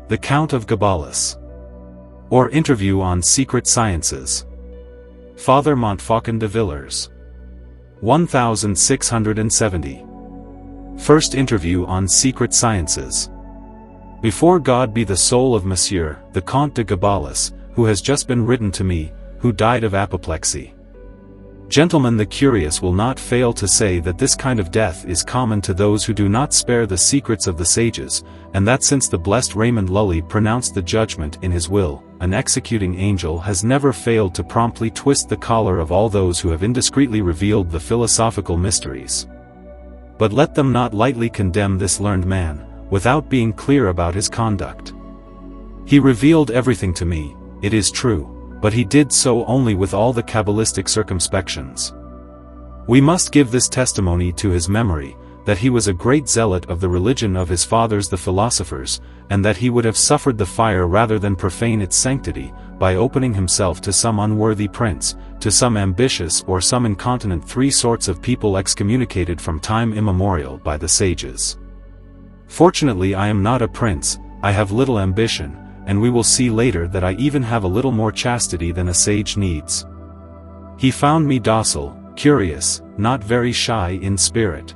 The Count of Gabalis. Or Interview on Secret Sciences. Father Montfaucon de Villars. 1670. First Interview on Secret Sciences. Before God be the soul of Monsieur, the Comte de Gabalis, who has just been written to me, who died of apoplexy. Gentlemen, the curious will not fail to say that this kind of death is common to those who do not spare the secrets of the sages, and that since the blessed Raymond Lully pronounced the judgment in his will, an executing angel has never failed to promptly twist the collar of all those who have indiscreetly revealed the philosophical mysteries. But let them not lightly condemn this learned man, without being clear about his conduct. He revealed everything to me, it is true, but he did so only with all the cabalistic circumspections. We must give this testimony to his memory, that he was a great zealot of the religion of his fathers the philosophers, and that he would have suffered the fire rather than profane its sanctity, by opening himself to some unworthy prince, to some ambitious or some incontinent, three sorts of people excommunicated from time immemorial by the sages. Fortunately I am not a prince, I have little ambition, and we will see later that I even have a little more chastity than a sage needs. He found me docile, curious, not very shy in spirit.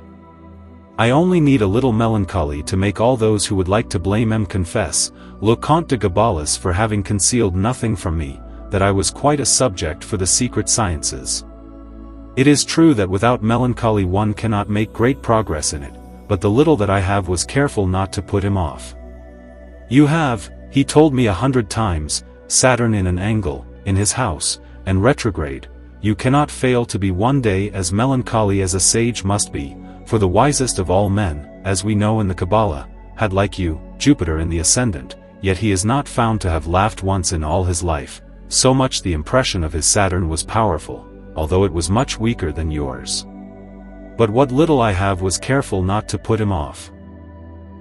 I only need a little melancholy to make all those who would like to blame me confess, le Comte de Gabalis, for having concealed nothing from me, that I was quite a subject for the secret sciences. It is true that without melancholy one cannot make great progress in it, but the little that I have was careful not to put him off. You have, he told me 100 times, Saturn in an angle, in his house, and retrograde, you cannot fail to be one day as melancholy as a sage must be, for the wisest of all men, as we know in the Kabbalah, had like you, Jupiter in the ascendant, yet he is not found to have laughed once in all his life, so much the impression of his Saturn was powerful, although it was much weaker than yours. But what little I have was careful not to put him off.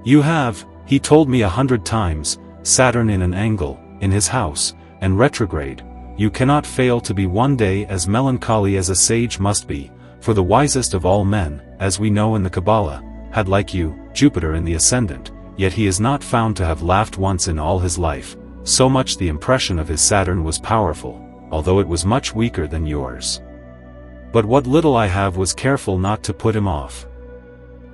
You have, he told me 100 times, Saturn in an angle, in his house, and retrograde, you cannot fail to be one day as melancholy as a sage must be, for the wisest of all men, as we know in the Kabbalah, had like you, Jupiter in the ascendant, yet he is not found to have laughed once in all his life, so much the impression of his Saturn was powerful, although it was much weaker than yours. But what little I have was careful not to put him off.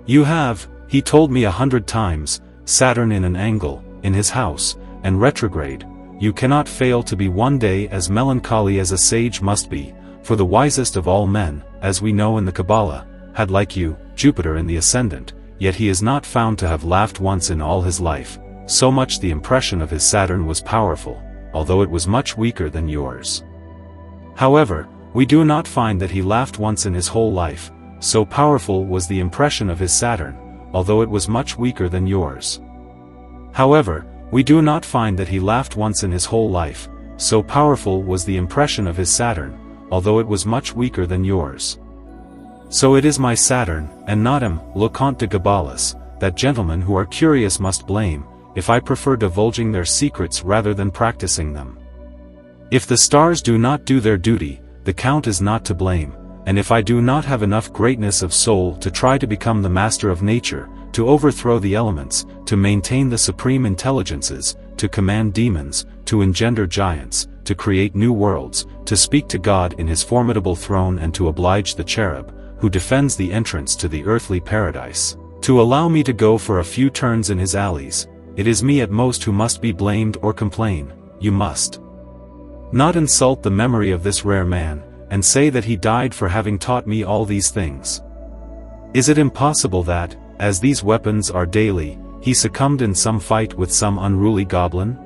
You have, he told me 100 times, Saturn in an angle, in his house, and retrograde, you cannot fail to be one day as melancholy as a sage must be, for the wisest of all men, as we know in the Kabbalah, had like you, Jupiter in the ascendant, yet he is not found to have laughed once in all his life, so much the impression of his Saturn was powerful, although it was much weaker than yours. However, we do not find that he laughed once in his whole life, so powerful was the impression of his Saturn, although it was much weaker than yours. However, we do not find that he laughed once in his whole life, so powerful was the impression of his Saturn, although it was much weaker than yours. So it is my Saturn, and not him, le Comte de Gabalis, that gentlemen who are curious must blame, if I prefer divulging their secrets rather than practicing them. If the stars do not do their duty, the Count is not to blame, and if I do not have enough greatness of soul to try to become the master of nature, to overthrow the elements, to maintain the supreme intelligences, to command demons, to engender giants, to create new worlds, to speak to God in his formidable throne and to oblige the cherub, who defends the entrance to the earthly paradise, to allow me to go for a few turns in his alleys, it is me at most who must be blamed or complain. You must not insult the memory of this rare man, and say that he died for having taught me all these things. Is it impossible that, as these weapons are daily, he succumbed in some fight with some unruly goblin?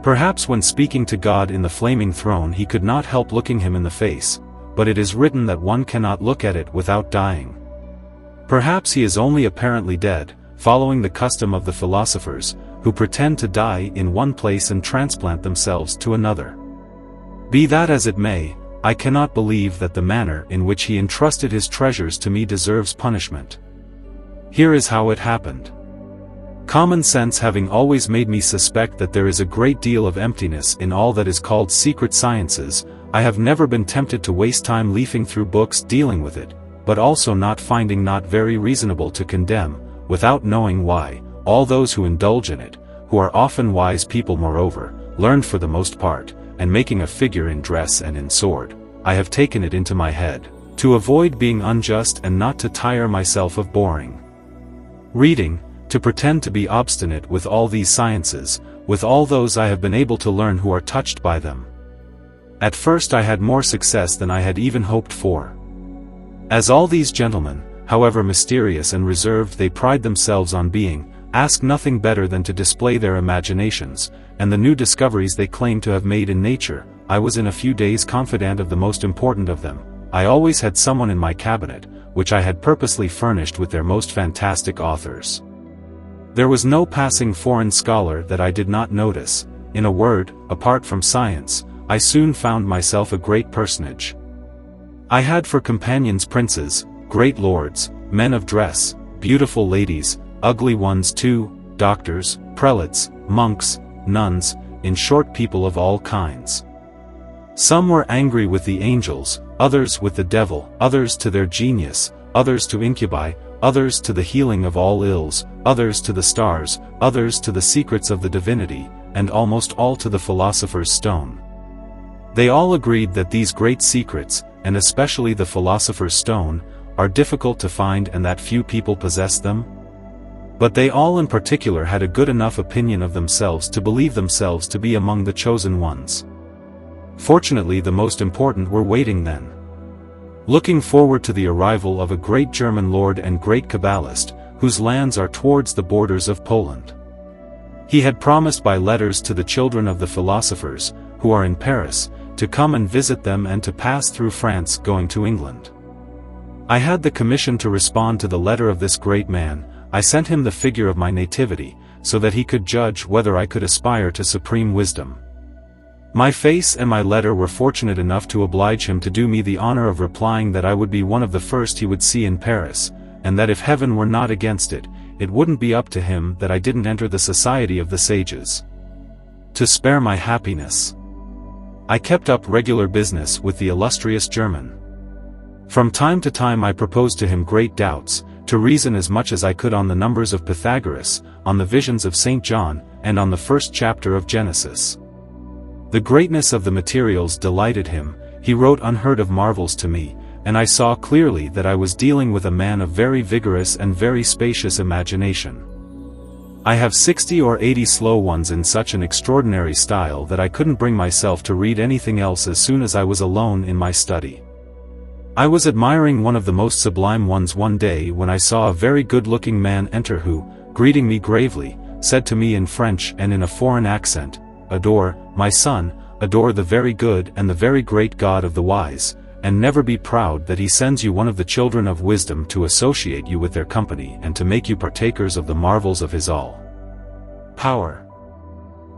Perhaps when speaking to God in the flaming throne he could not help looking him in the face, but it is written that one cannot look at it without dying. Perhaps he is only apparently dead, following the custom of the philosophers, who pretend to die in one place and transplant themselves to another. Be that as it may, I cannot believe that the manner in which he entrusted his treasures to me deserves punishment. Here is how it happened. Common sense having always made me suspect that there is a great deal of emptiness in all that is called secret sciences, I have never been tempted to waste time leafing through books dealing with it, but also not finding not very reasonable to condemn, without knowing why, all those who indulge in it, who are often wise people moreover, learned for the most part, and making a figure in dress and in sword, I have taken it into my head, to avoid being unjust and not to tire myself of boring reading, to pretend to be obstinate with all these sciences, with all those I have been able to learn who are touched by them. At first I had more success than I had even hoped for. As all these gentlemen, however mysterious and reserved they pride themselves on being, ask nothing better than to display their imaginations, and the new discoveries they claim to have made in nature, I was in a few days confidant of the most important of them. I always had someone in my cabinet, which I had purposely furnished with their most fantastic authors. There was no passing foreign scholar that I did not notice. In a word, apart from science, I soon found myself a great personage. I had for companions princes, great lords, men of dress, beautiful ladies, ugly ones too, doctors, prelates, monks, nuns, in short people of all kinds. Some were angry with the angels, others with the devil, others to their genius, others to incubi, others to the healing of all ills, others to the stars, others to the secrets of the divinity, and almost all to the philosopher's stone. They all agreed that these great secrets, and especially the philosopher's stone, are difficult to find and that few people possess them. But they all in particular had a good enough opinion of themselves to believe themselves to be among the chosen ones. Fortunately the most important were waiting then, looking forward to the arrival of a great German lord and great Kabbalist, whose lands are towards the borders of Poland. He had promised by letters to the children of the philosophers, who are in Paris, to come and visit them and to pass through France going to England. I had the commission to respond to the letter of this great man. I sent him the figure of my nativity, so that he could judge whether I could aspire to supreme wisdom. My face and my letter were fortunate enough to oblige him to do me the honor of replying that I would be one of the first he would see in Paris, and that if heaven were not against it, it wouldn't be up to him that I didn't enter the society of the sages. To spare my happiness, I kept up regular business with the illustrious German. From time to time I proposed to him great doubts, to reason as much as I could on the numbers of Pythagoras, on the visions of St. John, and on the first chapter of Genesis. The greatness of the materials delighted him. He wrote unheard of marvels to me, and I saw clearly that I was dealing with a man of very vigorous and very spacious imagination. I have 60 or 80 slow ones in such an extraordinary style that I couldn't bring myself to read anything else as soon as I was alone in my study. I was admiring one of the most sublime ones one day when I saw a very good-looking man enter who, greeting me gravely, said to me in French and in a foreign accent, "Adore, my son, adore the very good and the very great God of the wise, and never be proud that he sends you one of the children of wisdom to associate you with their company and to make you partakers of the marvels of his all power."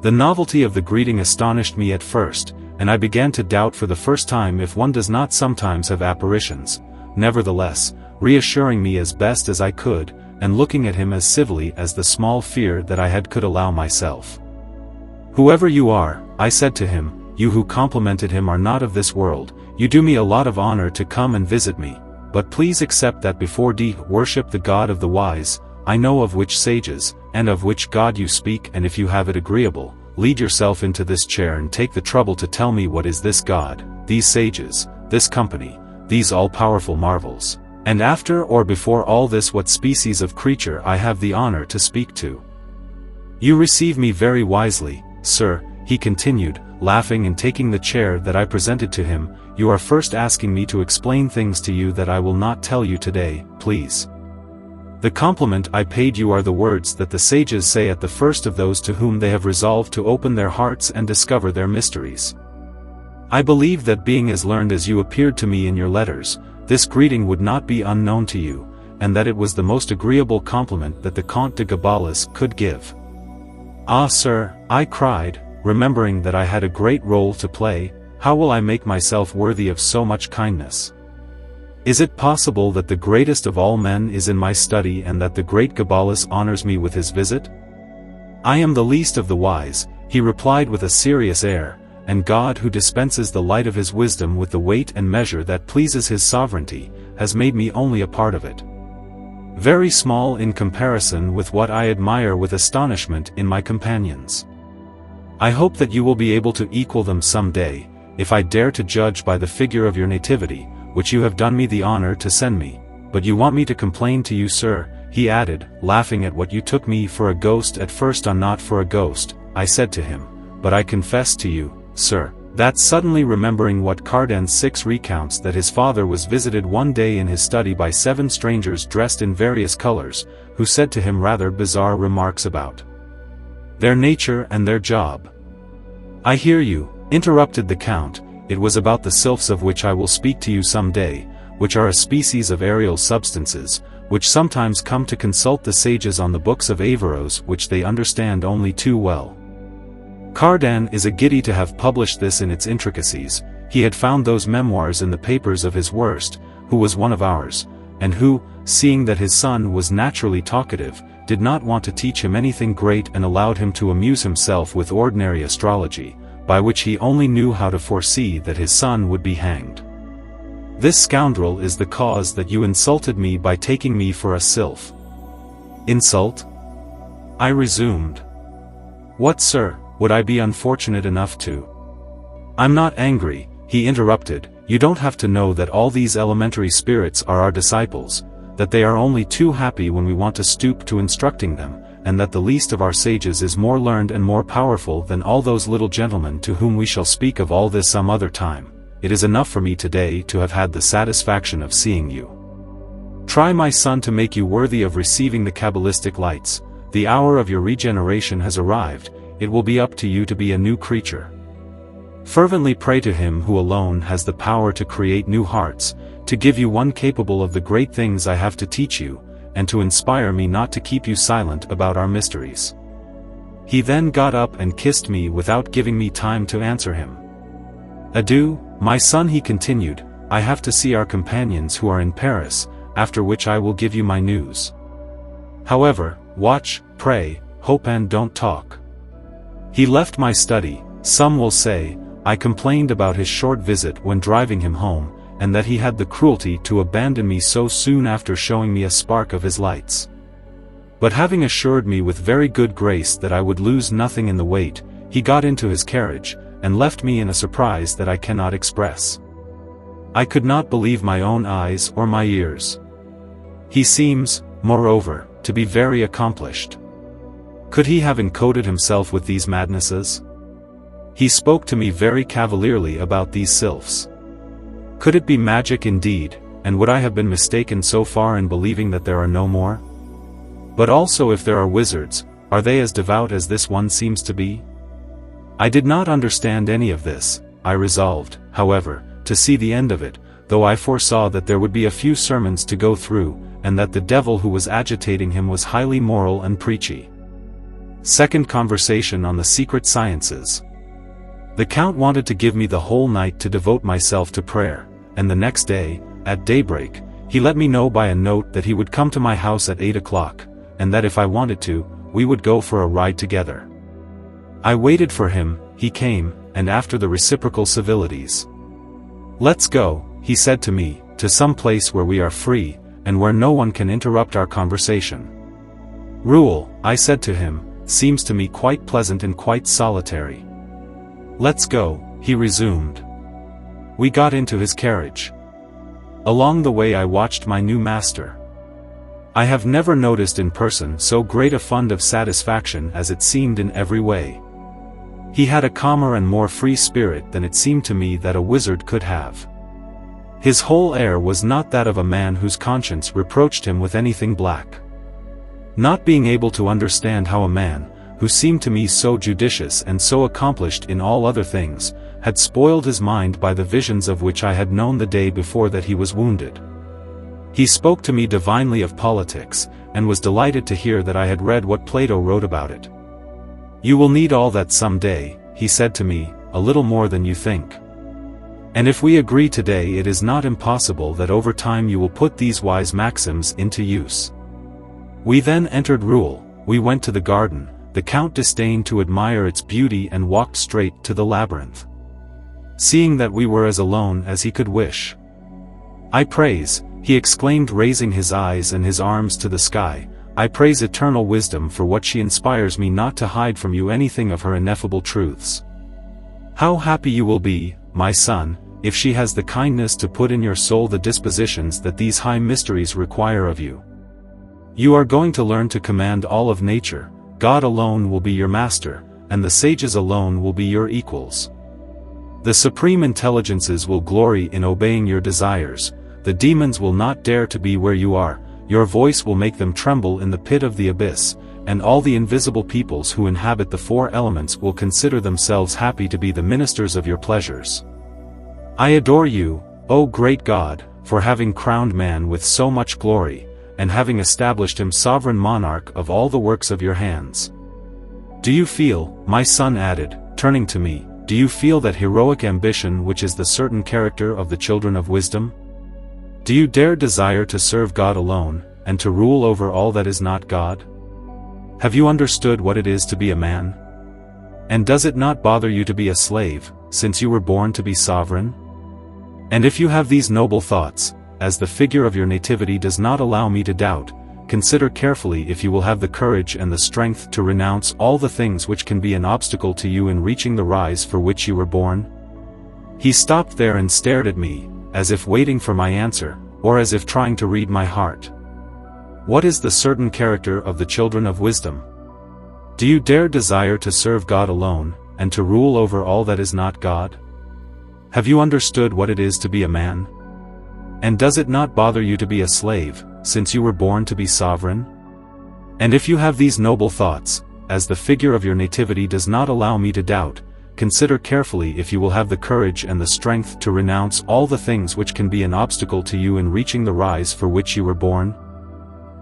The novelty of the greeting astonished me at first, and I began to doubt for the first time if one does not sometimes have apparitions. Nevertheless, reassuring me as best as I could, and looking at him as civilly as the small fear that I had could allow myself. "Whoever you are," I said to him, "you who complimented him are not of this world. You do me a lot of honor to come and visit me, but please accept that before worship the God of the wise. I know of which sages, and of which God you speak, and if you have it agreeable, lead yourself into this chair and take the trouble to tell me what is this God, these sages, this company, these all-powerful marvels, and after or before all this what species of creature I have the honor to speak to. You receive me very wisely, sir," he continued, laughing and taking the chair that I presented to him. "You are first asking me to explain things to you that I will not tell you today, please. The compliment I paid you are the words that the sages say at the first of those to whom they have resolved to open their hearts and discover their mysteries. I believe that being as learned as you appeared to me in your letters, this greeting would not be unknown to you, and that it was the most agreeable compliment that the Comte de Gabalis could give." "Ah, sir," I cried, remembering that I had a great role to play, "how will I make myself worthy of so much kindness? Is it possible that the greatest of all men is in my study and that the great Gabalis honors me with his visit?" "I am the least of the wise," he replied with a serious air, "and God who dispenses the light of his wisdom with the weight and measure that pleases his sovereignty, has made me only a part of it. very small in comparison with what I admire with astonishment in my companions. I hope that you will be able to equal them some day, if I dare to judge by the figure of your nativity, which you have done me the honor to send me. But you want me to complain to you, sir," he added, laughing at what you took me for a ghost at first. "I'm not for a ghost," I said to him, "but I confess to you, sir, that suddenly remembering what Cardan 6 recounts, that his father was visited one day in his study by 7 strangers dressed in various colors, who said to him rather bizarre remarks about their nature and their job." "I hear you," interrupted the Count. "It was about the sylphs, of which I will speak to you some day, which are a species of aerial substances, which sometimes come to consult the sages on the books of Averroes, which they understand only too well." Cardan is a giddy to have published this in its intricacies. He had found those memoirs in the papers of his worst, who was one of ours, and who, seeing that his son was naturally talkative, did not want to teach him anything great and allowed him to amuse himself with ordinary astrology, by which he only knew how to foresee that his son would be hanged. "This scoundrel is the cause that you insulted me by taking me for a sylph." "Insult?" I resumed. "What, sir, would I be unfortunate enough to—" "I'm not angry," he interrupted. "You don't have to know that all these elementary spirits are our disciples, that they are only too happy when we want to stoop to instructing them, and that the least of our sages is more learned and more powerful than all those little gentlemen to whom we shall speak of all this some other time. It is enough for me today to have had the satisfaction of seeing you. Try, my son, to make you worthy of receiving the cabalistic lights. The hour of your regeneration has arrived. It will be up to you to be a new creature. Fervently pray to him who alone has the power to create new hearts, to give you one capable of the great things I have to teach you, and to inspire me not to keep you silent about our mysteries." He then got up and kissed me without giving me time to answer him. "Adieu, my son," he continued. "I have to see our companions who are in Paris, after which I will give you my news. However, watch, pray, hope, and don't talk." He left my study. Some will say, I complained about his short visit when driving him home, and that he had the cruelty to abandon me so soon after showing me a spark of his lights. But having assured me with very good grace that I would lose nothing in the wait, he got into his carriage, and left me in a surprise that I cannot express. I could not believe my own eyes or my ears. He seems, moreover, to be very accomplished. Could he have encoded himself with these madnesses? He spoke to me very cavalierly about these sylphs. Could it be magic indeed, and would I have been mistaken so far in believing that there are no more? But also, if there are wizards, are they as devout as this one seems to be? I did not understand any of this. I resolved, however, to see the end of it, though I foresaw that there would be a few sermons to go through, and that the devil who was agitating him was highly moral and preachy. Second conversation on the secret sciences. The Count wanted to give me the whole night to devote myself to prayer, and the next day, at daybreak, he let me know by a note that he would come to my house at 8 o'clock, and that if I wanted to, we would go for a ride together. I waited for him. He came, and after the reciprocal civilities, "Let's go," he said to me, "to some place where we are free, and where no one can interrupt our conversation." "Rouen," I said to him, "seems to me quite pleasant and quite solitary." "Let's go," he resumed. We got into his carriage. Along the way I watched my new master. I have never noticed in person so great a fund of satisfaction as it seemed in every way. He had a calmer and more free spirit than it seemed to me that a wizard could have. His whole air was not that of a man whose conscience reproached him with anything black. Not being able to understand how a man, who seemed to me so judicious and so accomplished in all other things, had spoiled his mind by the visions of which I had known the day before that he was wounded. He spoke to me divinely of politics, and was delighted to hear that I had read what Plato wrote about it. "You will need all that some day," he said to me, "a little more than you think. And if we agree today, it is not impossible that over time you will put these wise maxims into use." We then entered Rouen. We went to the garden. The Count disdained to admire its beauty and walked straight to the labyrinth. Seeing that we were as alone as he could wish, "I praise," he exclaimed, raising his eyes and his arms to the sky, "I praise eternal wisdom for what she inspires me not to hide from you anything of her ineffable truths. How happy you will be, my son, if she has the kindness to put in your soul the dispositions that these high mysteries require of you. You are going to learn to command all of nature, God alone will be your master, and the sages alone will be your equals. The supreme intelligences will glory in obeying your desires, the demons will not dare to be where you are, your voice will make them tremble in the pit of the abyss, and all the invisible peoples who inhabit the four elements will consider themselves happy to be the ministers of your pleasures. I adore you, O great God, for having crowned man with so much glory, and having established him sovereign monarch of all the works of your hands. Do you feel," my son added, turning to me, "do you feel that heroic ambition which is the certain character of the children of wisdom? Do you dare desire to serve God alone, and to rule over all that is not God? Have you understood what it is to be a man? And does it not bother you to be a slave, since you were born to be sovereign? And if you have these noble thoughts, as the figure of your nativity does not allow me to doubt, consider carefully if you will have the courage and the strength to renounce all the things which can be an obstacle to you in reaching the rise for which you were born." He stopped there and stared at me, as if waiting for my answer, or as if trying to read my heart. "What is the certain character of the children of wisdom? Do you dare desire to serve God alone, and to rule over all that is not God? Have you understood what it is to be a man? And does it not bother you to be a slave, since you were born to be sovereign? And if you have these noble thoughts, as the figure of your nativity does not allow me to doubt, consider carefully if you will have the courage and the strength to renounce all the things which can be an obstacle to you in reaching the rise for which you were born."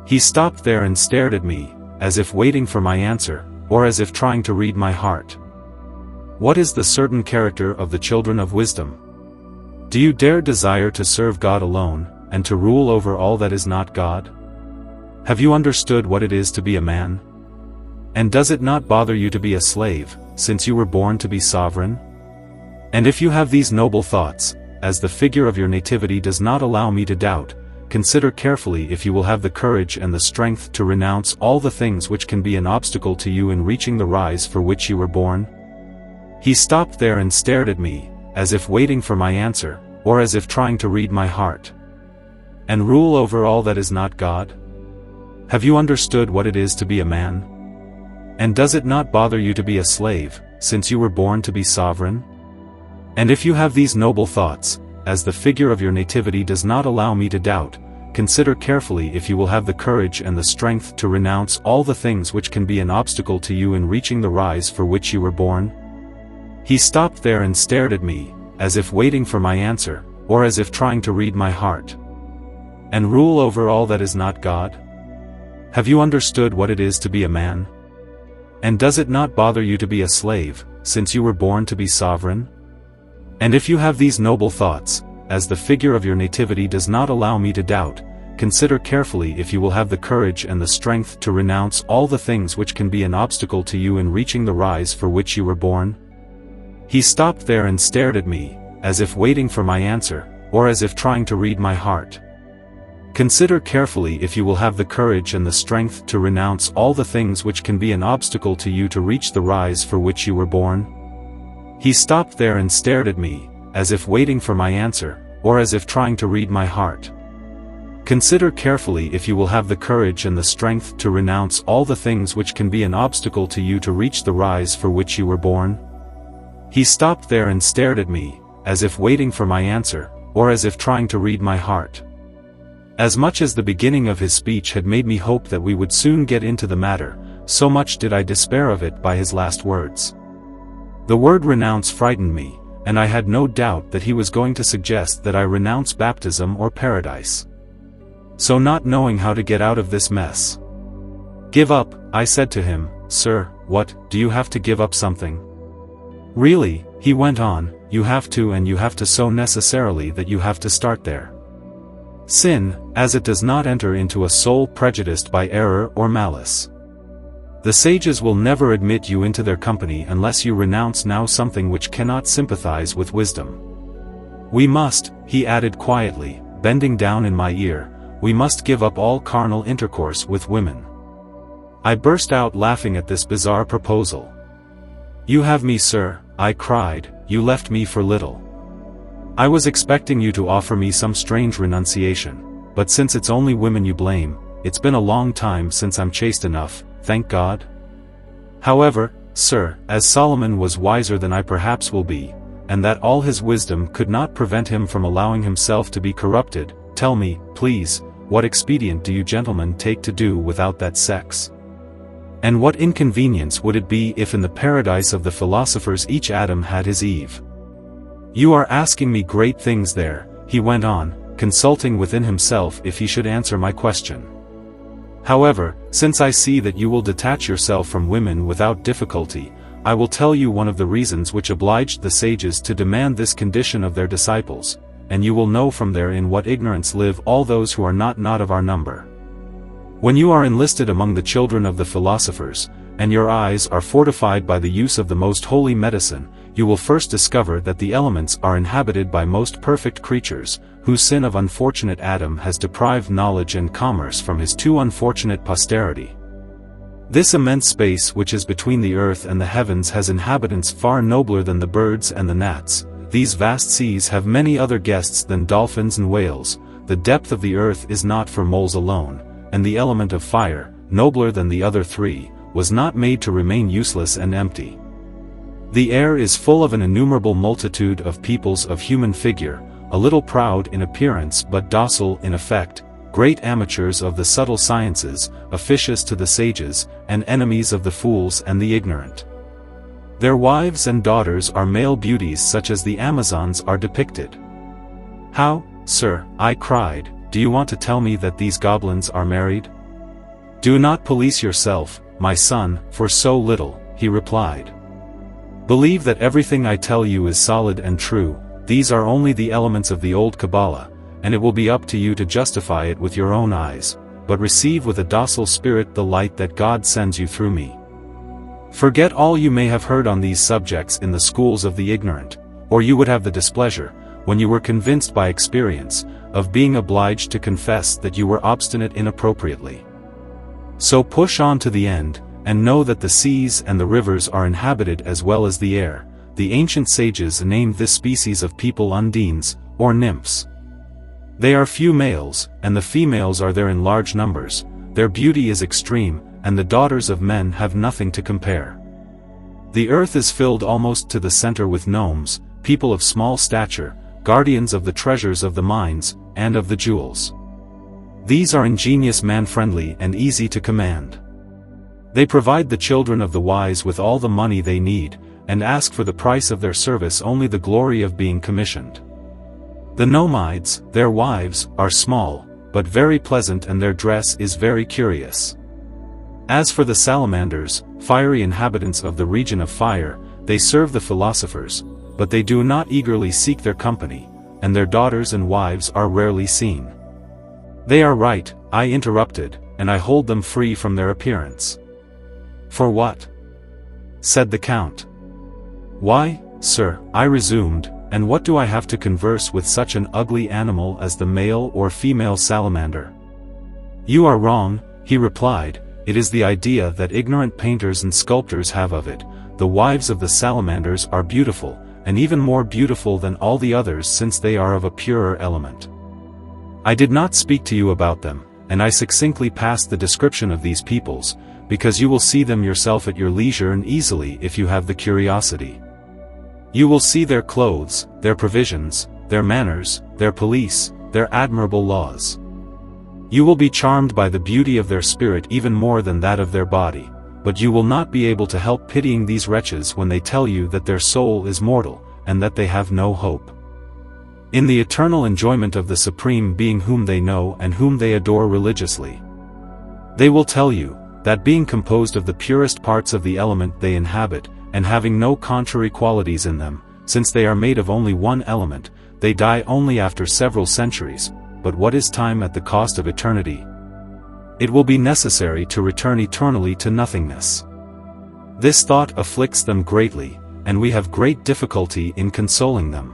He stopped there and stared at me, as if waiting for my answer, or as if trying to read my heart. "What is the certain character of the children of wisdom? Do you dare desire to serve God alone, and to rule over all that is not God? Have you understood what it is to be a man? And does it not bother you to be a slave, since you were born to be sovereign? And if you have these noble thoughts, as the figure of your nativity does not allow me to doubt, consider carefully if you will have the courage and the strength to renounce all the things which can be an obstacle to you in reaching the rise for which you were born." He stopped there and stared at me, as if waiting for my answer, or as if trying to read my heart. "And rule over all that is not God? Have you understood what it is to be a man? And does it not bother you to be a slave, since you were born to be sovereign? And if you have these noble thoughts, as the figure of your nativity does not allow me to doubt, consider carefully if you will have the courage and the strength to renounce all the things which can be an obstacle to you in reaching the rise for which you were born." He stopped there and stared at me, as if waiting for my answer, or as if trying to read my heart. "And rule over all that is not God? Have you understood what it is to be a man? And does it not bother you to be a slave, since you were born to be sovereign? And if you have these noble thoughts, as the figure of your nativity does not allow me to doubt, consider carefully if you will have the courage and the strength to renounce all the things which can be an obstacle to you in reaching the rise for which you were born." He stopped there and stared at me, as if waiting for my answer, or as if trying to read my heart. "Consider carefully if you will have the courage and the strength to renounce all the things which can be an obstacle to you to reach the rise for which you were born." He stopped there and stared at me, as if waiting for my answer, or as if trying to read my heart. "Consider carefully if you will have the courage and the strength to renounce all the things which can be an obstacle to you to reach the rise for which you were born." He stopped there and stared at me, as if waiting for my answer, or as if trying to read my heart. As much as the beginning of his speech had made me hope that we would soon get into the matter, so much did I despair of it by his last words. The word renounce frightened me, and I had no doubt that he was going to suggest that I renounce baptism or paradise. So not knowing how to get out of this mess. "Give up," I said to him. "Sir, what, do you have to give up something?" "Really," he went on, "you have to, and you have to so necessarily that you have to start there. Sin, as it does not enter into a soul prejudiced by error or malice. The sages will never admit you into their company unless you renounce now something which cannot sympathize with wisdom. We must," he added quietly, bending down in my ear, "We must give up all carnal intercourse with women." I burst out laughing at this bizarre proposal. "You have me, sir," I cried, "you left me for little. I was expecting you to offer me some strange renunciation, but since it's only women you blame, it's been a long time since I'm chaste enough, thank God. However, sir, as Solomon was wiser than I perhaps will be, and that all his wisdom could not prevent him from allowing himself to be corrupted, tell me, please, what expedient do you gentlemen take to do without that sex? And what inconvenience would it be if in the paradise of the philosophers each Adam had his Eve? You are asking me great things there," he went on, consulting within himself if he should answer my question. "However, since I see that you will detach yourself from women without difficulty, I will tell you one of the reasons which obliged the sages to demand this condition of their disciples, and you will know from there in what ignorance live all those who are not of our number. When you are enlisted among the children of the philosophers, and your eyes are fortified by the use of the most holy medicine, you will first discover that the elements are inhabited by most perfect creatures, whose sin of unfortunate Adam has deprived knowledge and commerce from his too unfortunate posterity. This immense space which is between the earth and the heavens has inhabitants far nobler than the birds and the gnats. These vast seas have many other guests than dolphins and whales. The depth of the earth is not for moles alone, and the element of fire, nobler than the other three, was not made to remain useless and empty. The air is full of an innumerable multitude of peoples of human figure, a little proud in appearance but docile in effect, great amateurs of the subtle sciences, officious to the sages, and enemies of the fools and the ignorant. Their wives and daughters are male beauties such as the Amazons are depicted." "How, sir," I cried, "do you want to tell me that these goblins are married?" "Do not police yourself, my son, for so little," he replied. "Believe that everything I tell you is solid and true. These are only the elements of the old Kabbalah, and it will be up to you to justify it with your own eyes, but receive with a docile spirit the light that God sends you through me. Forget all you may have heard on these subjects in the schools of the ignorant, or you would have the displeasure, when you were convinced by experience, of being obliged to confess that you were obstinate inappropriately. So push on to the end, and know that the seas and the rivers are inhabited as well as the air. The ancient sages named this species of people undines, or nymphs. They are few males, and the females are there in large numbers. Their beauty is extreme, and the daughters of men have nothing to compare. The earth is filled almost to the center with gnomes, people of small stature, guardians of the treasures of the mines, and of the jewels. These are ingenious, man-friendly, and easy to command. They provide the children of the wise with all the money they need, and ask for the price of their service only the glory of being commissioned. The Nomides, their wives, are small, but very pleasant, and their dress is very curious. As for the salamanders, fiery inhabitants of the region of fire, they serve the philosophers, but they do not eagerly seek their company, and their daughters and wives are rarely seen. They are right, I interrupted, and I hold them free from their appearance. For what? Said the Count. Why, sir, I resumed, and what do I have to converse with such an ugly animal as the male or female salamander? You are wrong, he replied, it is the idea that ignorant painters and sculptors have of it. The wives of the salamanders are beautiful, and even more beautiful than all the others since they are of a purer element. I did not speak to you about them, and I succinctly passed the description of these peoples, because you will see them yourself at your leisure and easily if you have the curiosity. You will see their clothes, their provisions, their manners, their police, their admirable laws. You will be charmed by the beauty of their spirit even more than that of their body, but you will not be able to help pitying these wretches when they tell you that their soul is mortal, and that they have no hope in the eternal enjoyment of the Supreme Being whom they know and whom they adore religiously. They will tell you, that being composed of the purest parts of the element they inhabit, and having no contrary qualities in them, since they are made of only one element, they die only after several centuries. But what is time at the cost of eternity? It will be necessary to return eternally to nothingness. This thought afflicts them greatly, and we have great difficulty in consoling them.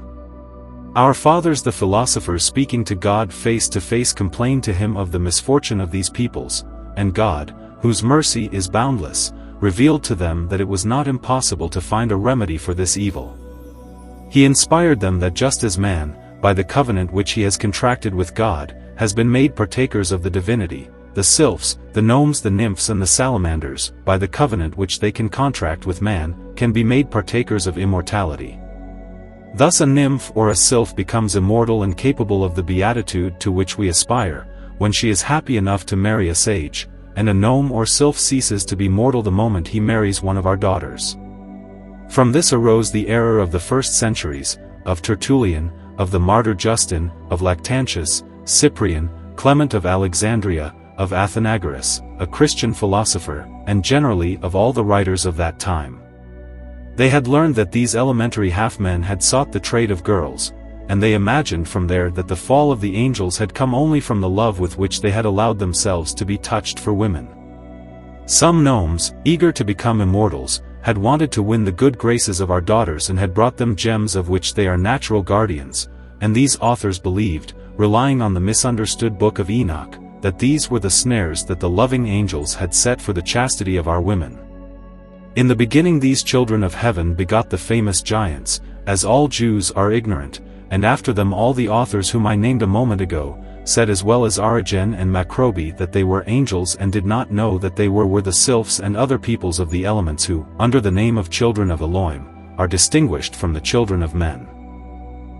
Our fathers the philosophers speaking to God face to face complained to him of the misfortune of these peoples, and God, whose mercy is boundless, revealed to them that it was not impossible to find a remedy for this evil. He inspired them that just as man, by the covenant which he has contracted with God, has been made partakers of the divinity, the sylphs, the gnomes, the nymphs and the salamanders, by the covenant which they can contract with man, can be made partakers of immortality. Thus a nymph or a sylph becomes immortal and capable of the beatitude to which we aspire, when she is happy enough to marry a sage, and a gnome or sylph ceases to be mortal the moment he marries one of our daughters. From this arose the error of the first centuries, of Tertullian, of the martyr Justin, of Lactantius, Cyprian, Clement of Alexandria, of Athenagoras, a Christian philosopher, and generally of all the writers of that time. They had learned that these elementary half-men had sought the trade of girls, and they imagined from there that the fall of the angels had come only from the love with which they had allowed themselves to be touched for women. Some gnomes, eager to become immortals, had wanted to win the good graces of our daughters and had brought them gems of which they are natural guardians, and these authors believed, relying on the misunderstood book of Enoch, that these were the snares that the loving angels had set for the chastity of our women. In the beginning these children of heaven begot the famous giants, as all Jews are ignorant, and after them all the authors whom I named a moment ago, said as well as Origen and Macrobi that they were angels and did not know that they were the sylphs and other peoples of the elements who, under the name of children of Elohim, are distinguished from the children of men.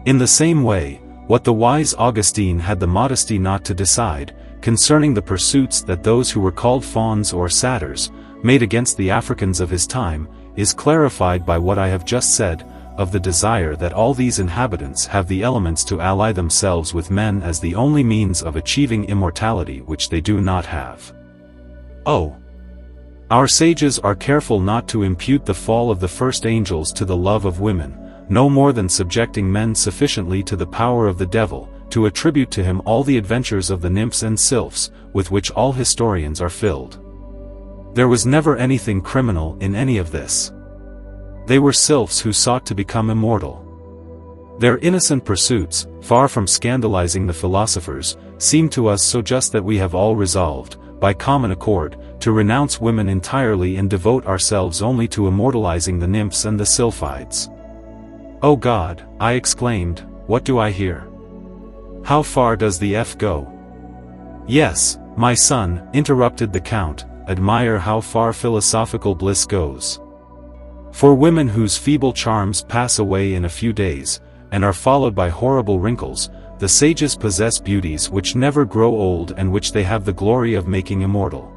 In the same way, what the wise Augustine had the modesty not to decide, concerning the pursuits that those who were called fauns or satyrs, made against the Africans of his time, is clarified by what I have just said, of the desire that all these inhabitants have the elements to ally themselves with men as the only means of achieving immortality which they do not have. Oh! Our sages are careful not to impute the fall of the first angels to the love of women, no more than subjecting men sufficiently to the power of the devil, to attribute to him all the adventures of the nymphs and sylphs, with which all historians are filled. There was never anything criminal in any of this. They were sylphs who sought to become immortal. Their innocent pursuits, far from scandalizing the philosophers, seem to us so just that we have all resolved, by common accord, to renounce women entirely and devote ourselves only to immortalizing the nymphs and the sylphides. "O God," I exclaimed, "what do I hear? How far does the F go?" "Yes, my son," interrupted the Count, "admire how far philosophical bliss goes. For women whose feeble charms pass away in a few days, and are followed by horrible wrinkles, the sages possess beauties which never grow old and which they have the glory of making immortal.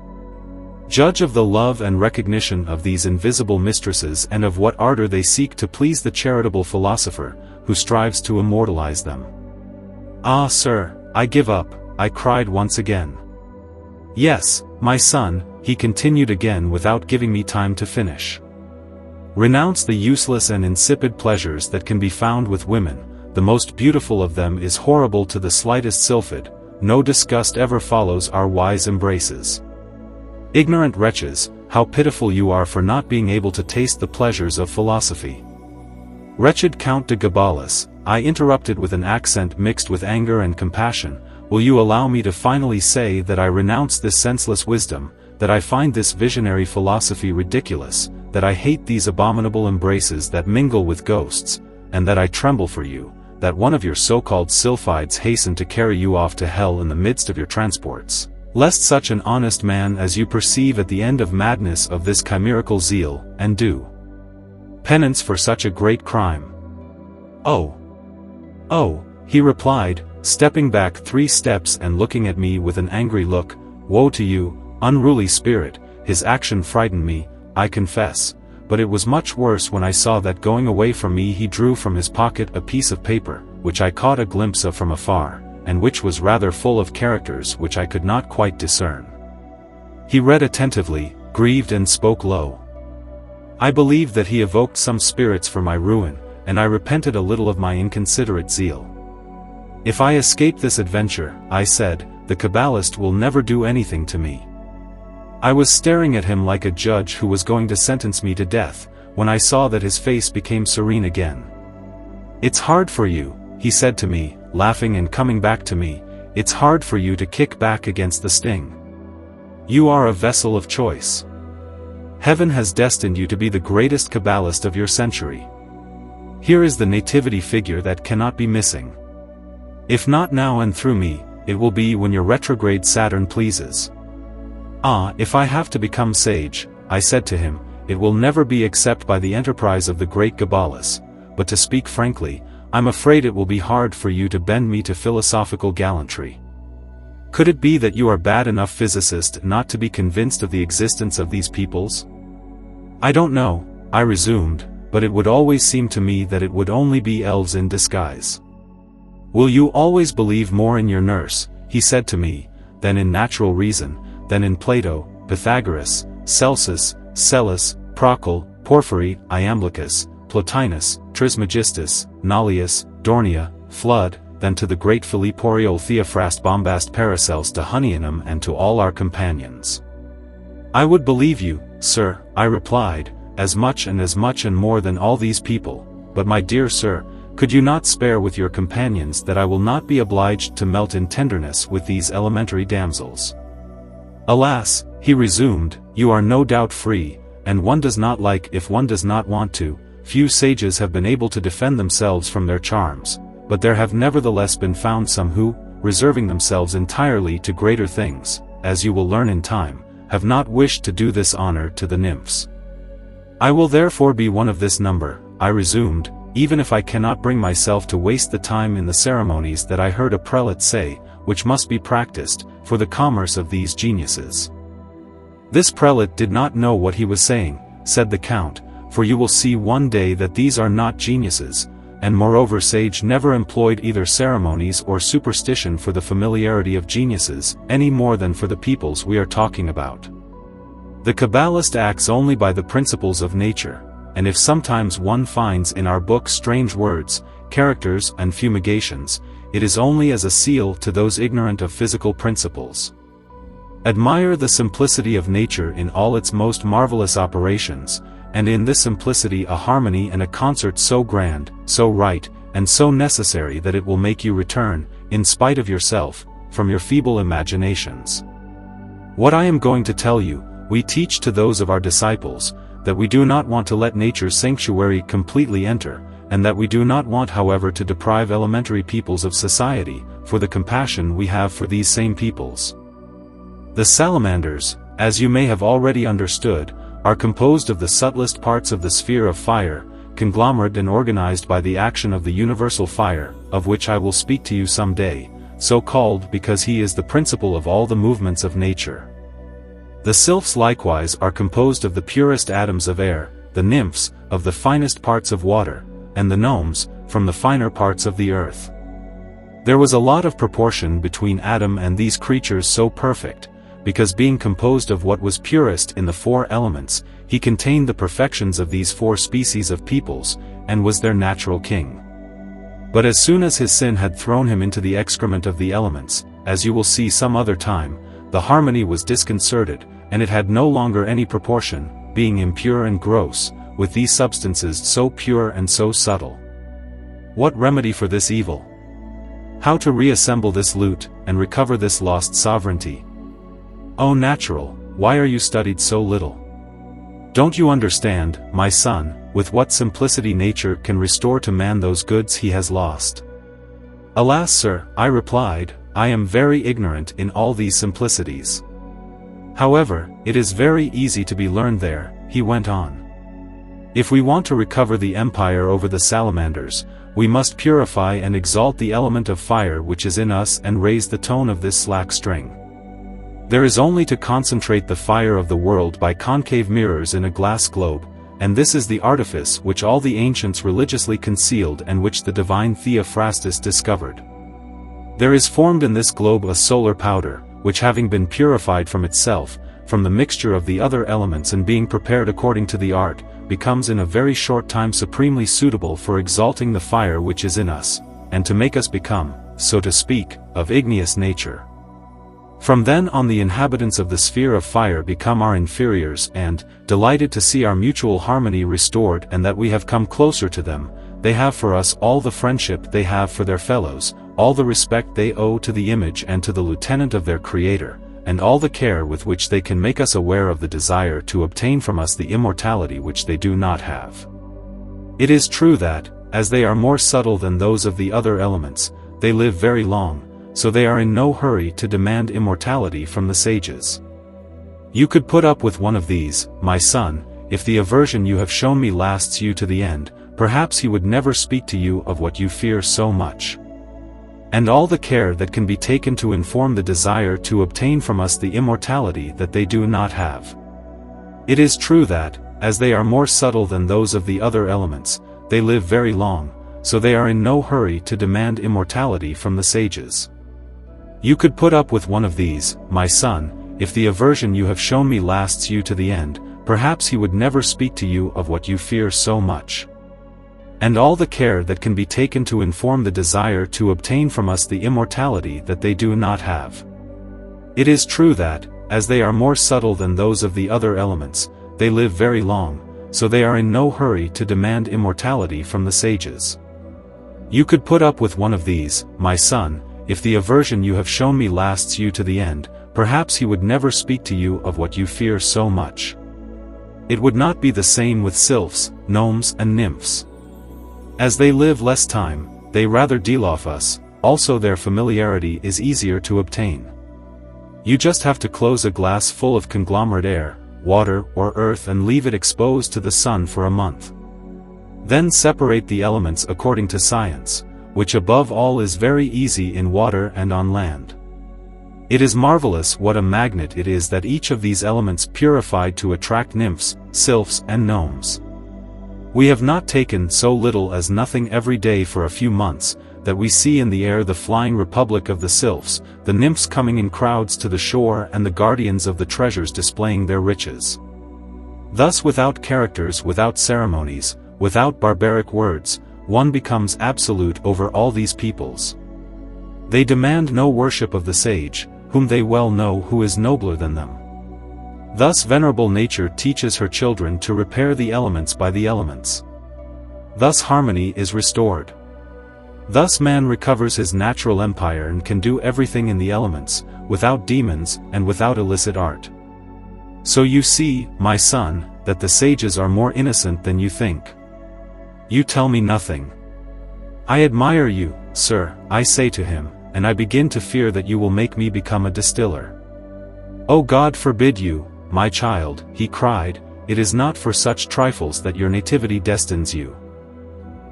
Judge of the love and recognition of these invisible mistresses and of what ardor they seek to please the charitable philosopher, who strives to immortalize them." "Ah, sir, I give up," I cried once again. "Yes, my son," he continued again without giving me time to finish. "Renounce the useless and insipid pleasures that can be found with women, the most beautiful of them is horrible to the slightest sylphid, no disgust ever follows our wise embraces. Ignorant wretches, how pitiful you are for not being able to taste the pleasures of philosophy." "Wretched Count de Gabalis," I interrupted with an accent mixed with anger and compassion, "will you allow me to finally say that I renounce this senseless wisdom, that I find this visionary philosophy ridiculous, that I hate these abominable embraces that mingle with ghosts, and that I tremble for you, that one of your so-called sylphides hasten to carry you off to hell in the midst of your transports, lest such an honest man as you perceive at the end of madness of this chimerical zeal, and do penance for such a great crime." "Oh! Oh!" he replied, stepping back 3 steps and looking at me with an angry look, "Woe to you, unruly spirit." His action frightened me, I confess, but it was much worse when I saw that going away from me he drew from his pocket a piece of paper, which I caught a glimpse of from afar, and which was rather full of characters which I could not quite discern. He read attentively, grieved and spoke low. I believed that he evoked some spirits for my ruin, and I repented a little of my inconsiderate zeal. "If I escape this adventure," I said, "the Kabbalist will never do anything to me." I was staring at him like a judge who was going to sentence me to death, when I saw that his face became serene again. "It's hard for you," he said to me, laughing and coming back to me, it's hard for you to kick back against the sting. You are a vessel of choice. Heaven has destined you to be the greatest Kabbalist of your century. Here is the nativity figure that cannot be missing. If not now and through me, it will be when your retrograde Saturn pleases. Ah, if I have to become sage, I said to him, it will never be except by the enterprise of the great Gabalis, but to speak frankly, I'm afraid it will be hard for you to bend me to philosophical gallantry. Could it be that you are bad enough physicist not to be convinced of the existence of these peoples? I don't know, I resumed, but it would always seem to me that it would only be elves in disguise. Will you always believe more in your nurse, he said to me, than in natural reason, than in Plato, Pythagoras, Celsus, Psellus, Procle, Porphyry, Iamblichus, Plotinus, Trismegistus, Nullius, Dornia, Flood, than to the great Philipporiol Theophrast Bombast Paracels de Hunnianum and to all our companions? I would believe you, sir, I replied, as much and more than all these people, but my dear sir, could you not spare with your companions that I will not be obliged to melt in tenderness with these elementary damsels? Alas, he resumed, you are no doubt free, and one does not like if one does not want to. Few sages have been able to defend themselves from their charms, but there have nevertheless been found some who, reserving themselves entirely to greater things, as you will learn in time, have not wished to do this honor to the nymphs. I will therefore be one of this number, I resumed, even if I cannot bring myself to waste the time in the ceremonies that I heard a prelate say, which must be practiced, for the commerce of these geniuses. This prelate did not know what he was saying, said the Count, for you will see one day that these are not geniuses, and moreover sage never employed either ceremonies or superstition for the familiarity of geniuses, any more than for the peoples we are talking about. The Kabbalist acts only by the principles of nature, and if sometimes one finds in our book strange words, characters and fumigations, it is only as a seal to those ignorant of physical principles. Admire the simplicity of nature in all its most marvelous operations, and in this simplicity a harmony and a concert so grand, so right, and so necessary that it will make you return, in spite of yourself, from your feeble imaginations. What I am going to tell you, we teach to those of our disciples, that we do not want to let nature's sanctuary completely enter, and that we do not want however to deprive elementary peoples of society, for the compassion we have for these same peoples. The salamanders, as you may have already understood, are composed of the subtlest parts of the sphere of fire, conglomerate and organized by the action of the universal fire, of which I will speak to you some day, so called because he is the principle of all the movements of nature. The sylphs likewise are composed of the purest atoms of air, the nymphs, of the finest parts of water, and the gnomes, from the finer parts of the earth. There was a lot of proportion between Adam and these creatures so perfect, because being composed of what was purest in the four elements, he contained the perfections of these four species of peoples, and was their natural king. But as soon as his sin had thrown him into the excrement of the elements, as you will see some other time, the harmony was disconcerted, and it had no longer any proportion, being impure and gross, with these substances so pure and so subtle. What remedy for this evil? How to reassemble this loot, and recover this lost sovereignty? O natural, why are you studied so little? Don't you understand, my son, with what simplicity nature can restore to man those goods he has lost? Alas, sir, I replied, I am very ignorant in all these simplicities. However, it is very easy to be learned there, he went on. If we want to recover the empire over the salamanders, we must purify and exalt the element of fire which is in us and raise the tone of this slack string. There is only to concentrate the fire of the world by concave mirrors in a glass globe, and this is the artifice which all the ancients religiously concealed and which the divine Theophrastus discovered. There is formed in this globe a solar powder, which having been purified from itself, from the mixture of the other elements and being prepared according to the art, becomes in a very short time supremely suitable for exalting the fire which is in us, and to make us become, so to speak, of igneous nature. From then on the inhabitants of the sphere of fire become our inferiors and, delighted to see our mutual harmony restored and that we have come closer to them, they have for us, all the friendship they have for their fellows, all the respect they owe to the image and to the lieutenant of their Creator, and all the care with which they can make us aware of the desire to obtain from us the immortality which they do not have. It is true that, as they are more subtle than those of the other elements, they live very long, so they are in no hurry to demand immortality from the sages. You could put up with one of these, my son, if the aversion you have shown me lasts you to the end. Perhaps he would never speak to you of what you fear so much. And all the care that can be taken to inform the desire to obtain from us the immortality that they do not have. It is true that, as they are more subtle than those of the other elements, they live very long, so they are in no hurry to demand immortality from the sages. You could put up with one of these, my son, if the aversion you have shown me lasts you to the end. Perhaps he would never speak to you of what you fear so much. And all the care that can be taken to inform the desire to obtain from us the immortality that they do not have. It is true that, as they are more subtle than those of the other elements, they live very long, so they are in no hurry to demand immortality from the sages. You could put up with one of these, my son, if the aversion you have shown me lasts you to the end. Perhaps he would never speak to you of what you fear so much. It would not be the same with sylphs, gnomes and nymphs. As they live less time, they rather deal off us, also their familiarity is easier to obtain. You just have to close a glass full of conglomerate air, water or earth and leave it exposed to the sun for a month. Then separate the elements according to science, which above all is very easy in water and on land. It is marvelous what a magnet it is that each of these elements purified to attract nymphs, sylphs and gnomes. We have not taken so little as nothing every day for a few months, that we see in the air the flying republic of the sylphs, the nymphs coming in crowds to the shore and the guardians of the treasures displaying their riches. Thus without characters, without ceremonies, without barbaric words, one becomes absolute over all these peoples. They demand no worship of the sage, whom they well know who is nobler than them. Thus venerable nature teaches her children to repair the elements by the elements. Thus harmony is restored. Thus man recovers his natural empire and can do everything in the elements, without demons and without illicit art. So you see, my son, that the sages are more innocent than you think. You tell me nothing. I admire you, sir, I say to him, and I begin to fear that you will make me become a distiller. O God forbid you, my child, he cried, it is not for such trifles that your nativity destines you.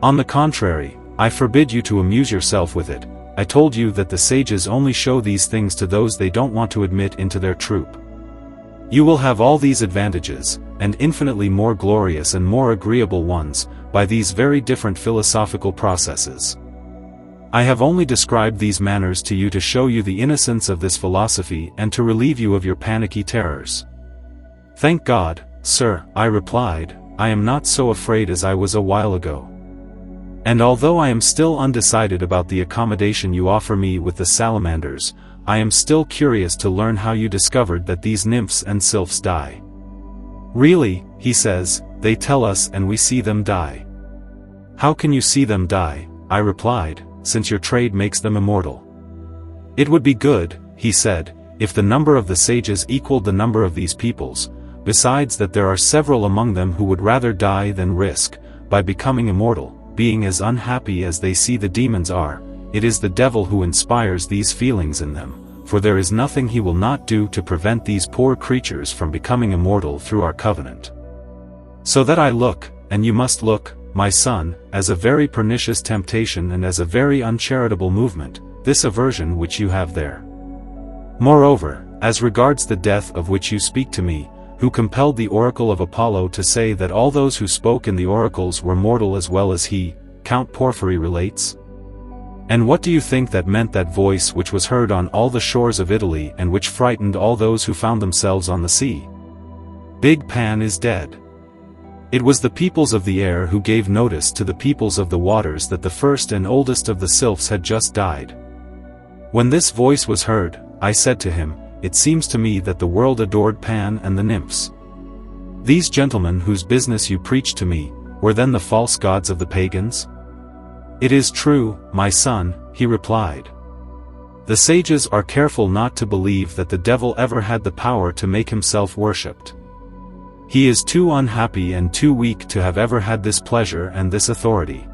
On the contrary, I forbid you to amuse yourself with it. I told you that the sages only show these things to those they don't want to admit into their troop. You will have all these advantages, and infinitely more glorious and more agreeable ones, by these very different philosophical processes. I have only described these manners to you to show you the innocence of this philosophy and to relieve you of your panicky terrors. Thank God, sir, I replied, I am not so afraid as I was a while ago. And although I am still undecided about the accommodation you offer me with the salamanders, I am still curious to learn how you discovered that these nymphs and sylphs die. Really, he says, they tell us and we see them die. How can you see them die, I replied, since your trade makes them immortal? It would be good, he said, if the number of the sages equaled the number of these peoples, besides that there are several among them who would rather die than risk, by becoming immortal, being as unhappy as they see the demons are. It is the devil who inspires these feelings in them, for there is nothing he will not do to prevent these poor creatures from becoming immortal through our covenant. So that I look, and you must look, my son, as a very pernicious temptation and as a very uncharitable movement, this aversion which you have there. Moreover, as regards the death of which you speak to me, who compelled the oracle of Apollo to say that all those who spoke in the oracles were mortal as well as he, Count Porphyry relates? And what do you think that meant, that voice which was heard on all the shores of Italy and which frightened all those who found themselves on the sea? Big Pan is dead. It was the peoples of the air who gave notice to the peoples of the waters that the first and oldest of the sylphs had just died. When this voice was heard, I said to him, it seems to me that the world adored Pan and the nymphs. These gentlemen whose business you preached to me, were then the false gods of the pagans? "It is true, my son," he replied. "The sages are careful not to believe that the devil ever had the power to make himself worshipped. He is too unhappy and too weak to have ever had this pleasure and this authority.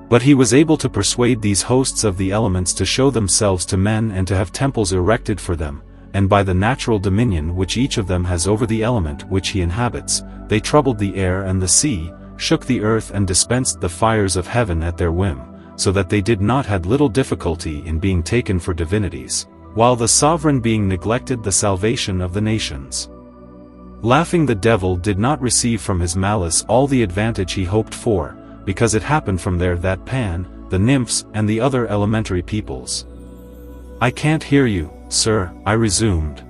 But he was able to persuade these hosts of the elements to show themselves to men and to have temples erected for them, and by the natural dominion which each of them has over the element which he inhabits, they troubled the air and the sea, shook the earth and dispensed the fires of heaven at their whim, so that they did not had little difficulty in being taken for divinities, while the sovereign being neglected the salvation of the nations. Laughing, the devil did not receive from his malice all the advantage he hoped for, because it happened from there that Pan, the nymphs and the other elementary peoples—" "I can't hear you, sir," I resumed.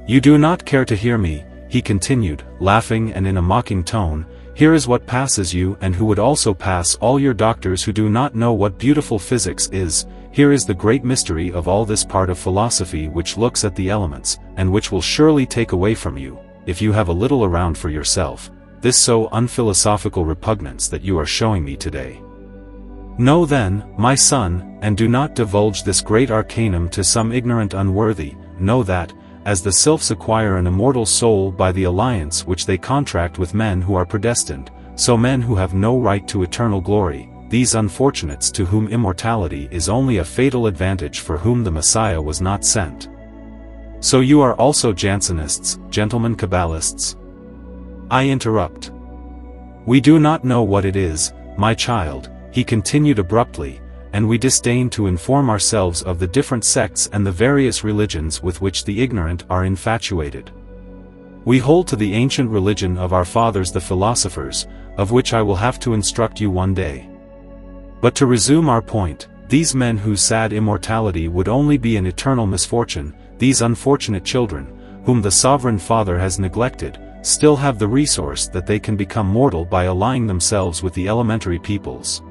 "You do not care to hear me," he continued, laughing and in a mocking tone. "Here is what passes you and who would also pass all your doctors who do not know what beautiful physics is. Here is the great mystery of all this part of philosophy which looks at the elements, and which will surely take away from you, if you have a little around for yourself, this so unphilosophical repugnance that you are showing me today. Know then, my son, and do not divulge this great arcanum to some ignorant unworthy, know that, as the sylphs acquire an immortal soul by the alliance which they contract with men who are predestined, so men who have no right to eternal glory, these unfortunates to whom immortality is only a fatal advantage, for whom the Messiah was not sent. So you are also Jansenists, gentlemen Kabbalists?" I interrupt. "We do not know what it is, my child," he continued abruptly, "and we disdain to inform ourselves of the different sects and the various religions with which the ignorant are infatuated. We hold to the ancient religion of our fathers the philosophers, of which I will have to instruct you one day. But to resume our point, these men whose sad immortality would only be an eternal misfortune, these unfortunate children, whom the Sovereign Father has neglected, still have the resource that they can become mortal by allying themselves with the elementary peoples.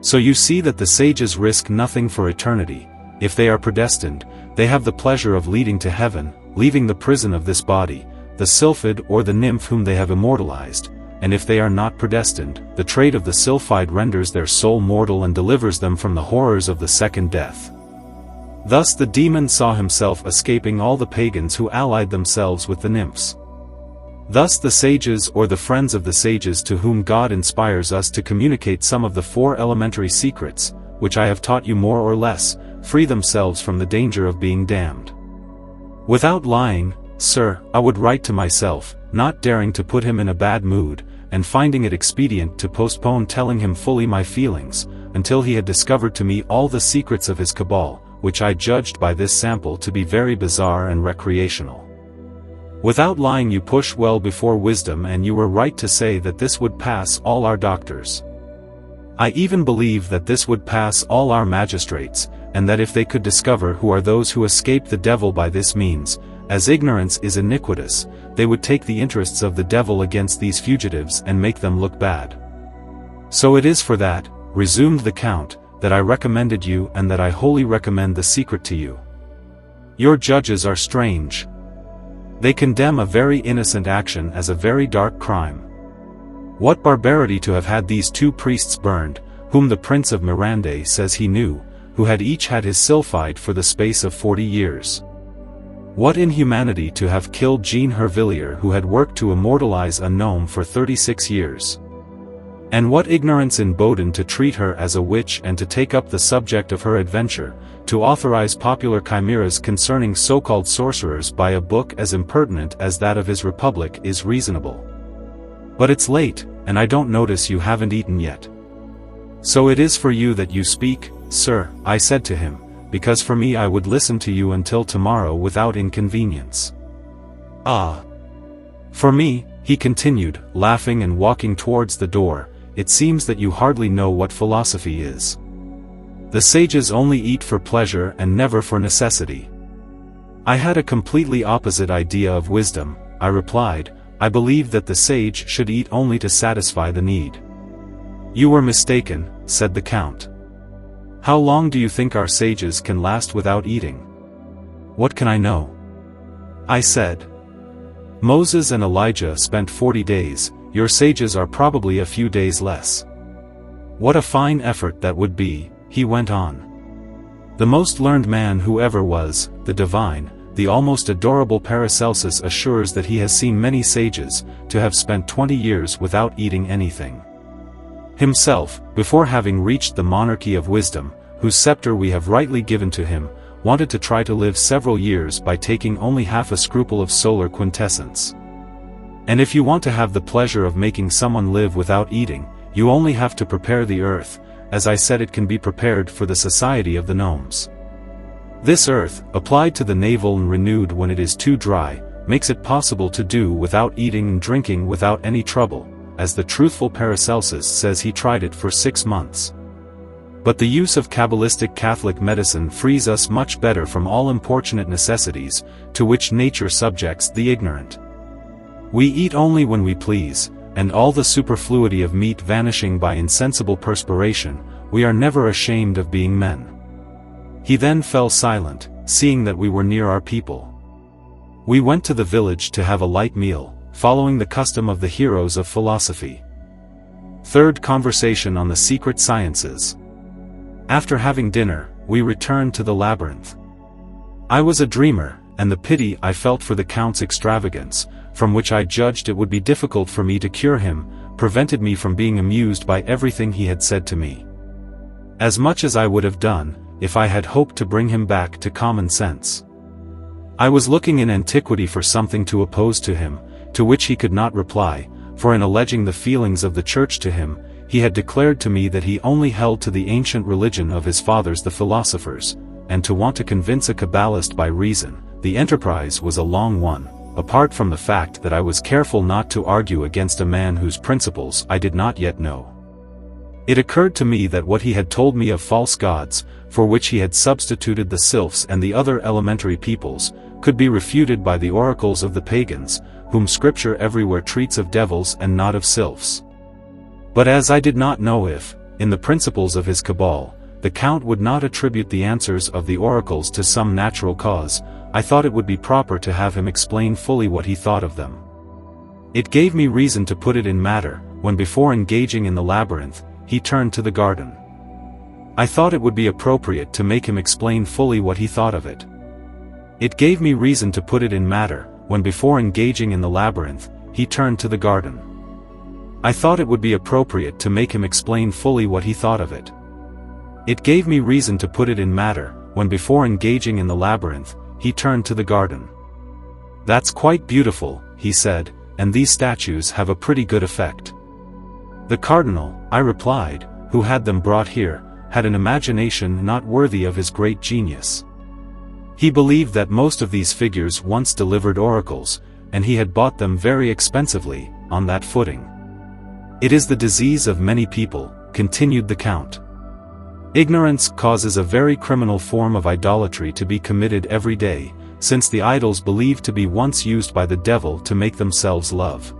So you see that the sages risk nothing for eternity. If they are predestined, they have the pleasure of leading to heaven, leaving the prison of this body, the sylphid or the nymph whom they have immortalized, and if they are not predestined, the trade of the sylphide renders their soul mortal and delivers them from the horrors of the second death. Thus the demon saw himself escaping all the pagans who allied themselves with the nymphs. Thus the sages or the friends of the sages to whom God inspires us to communicate some of the 4 elementary secrets, which I have taught you more or less, free themselves from the danger of being damned. Without lying, sir, I would write to myself, not daring to put him in a bad mood, and finding it expedient to postpone telling him fully my feelings, until he had discovered to me all the secrets of his cabal, which I judged by this sample to be very bizarre and recreational. Without lying, you push well before wisdom, and you were right to say that this would pass all our doctors. I even believe that this would pass all our magistrates, and that if they could discover who are those who escape the devil by this means, as ignorance is iniquitous, they would take the interests of the devil against these fugitives and make them look bad. So it is for that, resumed the Count, that I recommended you, and that I wholly recommend the secret to you. Your judges are strange. They condemn a very innocent action as a very dark crime. What barbarity to have had these 2 priests burned, whom the Prince of Mirande says he knew, who had each had his sylphide for the space of 40 years. What inhumanity to have killed Jean Hervillier, who had worked to immortalize a gnome for 36 years. And what ignorance in Bodin to treat her as a witch and to take up the subject of her adventure, to authorize popular chimeras concerning so-called sorcerers by a book as impertinent as that of his Republic is reasonable. But it's late, and I don't notice you haven't eaten yet. So it is for you that you speak, sir, I said to him, because for me I would listen to you until tomorrow without inconvenience. Ah! For me, he continued, laughing and walking towards the door, it seems that you hardly know what philosophy is. The sages only eat for pleasure and never for necessity. I had a completely opposite idea of wisdom, I replied. I believe that the sage should eat only to satisfy the need. You were mistaken, said the Count. How long do you think our sages can last without eating? What can I know? I said. Moses and Elijah spent 40 days, your sages are probably a few days less. What a fine effort that would be, he went on. The most learned man who ever was, the divine, the almost adorable Paracelsus assures that he has seen many sages, to have spent 20 years without eating anything. Himself, before having reached the monarchy of wisdom, whose scepter we have rightly given to him, wanted to try to live several years by taking only half a scruple of solar quintessence. And if you want to have the pleasure of making someone live without eating, you only have to prepare the earth, as I said it can be prepared for the society of the gnomes. This earth, applied to the navel and renewed when it is too dry, makes it possible to do without eating and drinking without any trouble, as the truthful Paracelsus says he tried it for 6 months. But the use of cabalistic Catholic medicine frees us much better from all importunate necessities, to which nature subjects the ignorant. We eat only when we please, and all the superfluity of meat vanishing by insensible perspiration, we are never ashamed of being men. He then fell silent, seeing that we were near our people. We went to the village to have a light meal, following the custom of the heroes of philosophy. Third conversation on the secret sciences. After having dinner, we returned to the labyrinth. I was a dreamer, and the pity I felt for the Count's extravagance, from which I judged it would be difficult for me to cure him, prevented me from being amused by everything he had said to me. As much as I would have done, if I had hoped to bring him back to common sense. I was looking in antiquity for something to oppose to him, to which he could not reply, for in alleging the feelings of the Church to him, he had declared to me that he only held to the ancient religion of his fathers the philosophers, and to want to convince a Kabbalist by reason, the enterprise was a long one, apart from the fact that I was careful not to argue against a man whose principles I did not yet know. It occurred to me that what he had told me of false gods, for which he had substituted the sylphs and the other elementary peoples, could be refuted by the oracles of the pagans, whom Scripture everywhere treats of devils and not of sylphs. But as I did not know if, in the principles of his cabal, the Count would not attribute the answers of the oracles to some natural cause, I thought it would be proper to have him explain fully what he thought of them. It gave me reason to put it in matter, when before engaging in the labyrinth, he turned to the garden. I thought it would be appropriate to make him explain fully what he thought of it. It gave me reason to put it in matter, when before engaging in the labyrinth, he turned to the garden. I thought it would be appropriate to make him explain fully what he thought of it. It gave me reason to put it in matter, when before engaging in the labyrinth, he turned to the garden. That's quite beautiful, he said, and these statues have a pretty good effect. The cardinal, I replied, who had them brought here, had an imagination not worthy of his great genius. He believed that most of these figures once delivered oracles, and he had bought them very expensively, on that footing. It is the disease of many people, continued the Count. Ignorance causes a very criminal form of idolatry to be committed every day, since the idols believed to be once used by the devil to make themselves love.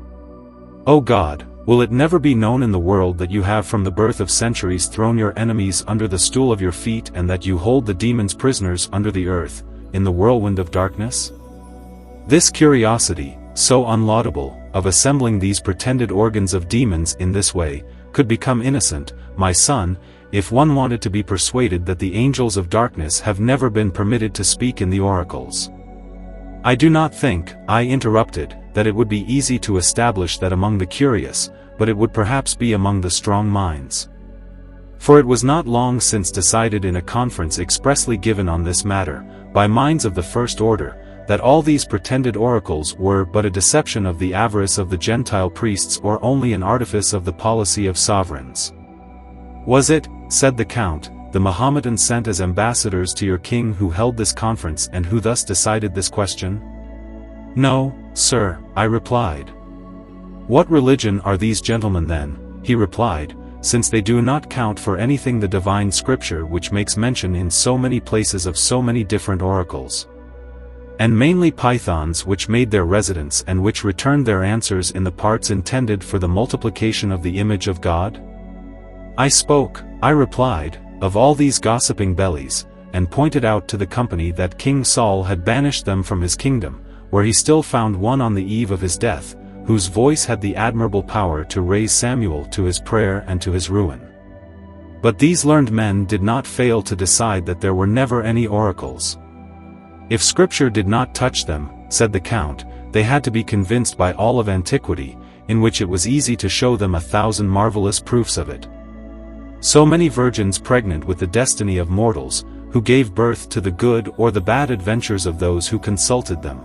O God, will it never be known in the world that you have from the birth of centuries thrown your enemies under the stool of your feet and that you hold the demons prisoners under the earth, in the whirlwind of darkness? This curiosity, so unlaudable, of assembling these pretended organs of demons in this way, could become innocent, my son, if one wanted to be persuaded that the angels of darkness have never been permitted to speak in the oracles. I do not think, I interrupted, that it would be easy to establish that among the curious, but it would perhaps be among the strong minds. For it was not long since decided in a conference expressly given on this matter, by minds of the first order, that all these pretended oracles were but a deception of the avarice of the Gentile priests or only an artifice of the policy of sovereigns. Was it, said the Count, the Mohammedans sent as ambassadors to your king who held this conference and who thus decided this question? No, sir, I replied. What religion are these gentlemen then, he replied, since they do not count for anything the divine scripture which makes mention in so many places of so many different oracles? And mainly pythons which made their residence and which returned their answers in the parts intended for the multiplication of the image of God? I spoke, I replied, of all these gossiping bellies, and pointed out to the company that King Saul had banished them from his kingdom, where he still found one on the eve of his death, whose voice had the admirable power to raise Samuel to his prayer and to his ruin. But these learned men did not fail to decide that there were never any oracles. If scripture did not touch them, said the Count, they had to be convinced by all of antiquity, in which it was easy to show them 1,000 marvelous proofs of it. So many virgins pregnant with the destiny of mortals, who gave birth to the good or the bad adventures of those who consulted them.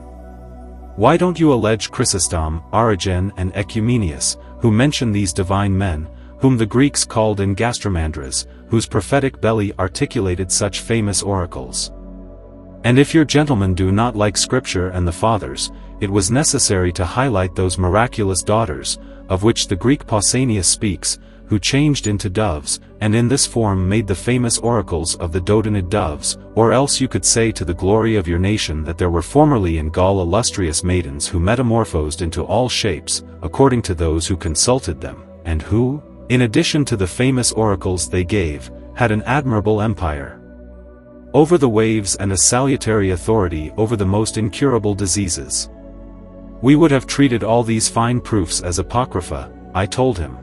Why don't you allege Chrysostom, Origen and Ecumenius, who mention these divine men, whom the Greeks called Engastromandres, whose prophetic belly articulated such famous oracles? And if your gentlemen do not like Scripture and the Fathers, it was necessary to highlight those miraculous daughters, of which the Greek Pausanias speaks, who changed into doves, and in this form made the famous oracles of the Dodonid doves, or else you could say to the glory of your nation that there were formerly in Gaul illustrious maidens who metamorphosed into all shapes, according to those who consulted them, and who, in addition to the famous oracles they gave, had an admirable empire over the waves and a salutary authority over the most incurable diseases. We would have treated all these fine proofs as apocrypha, I told him.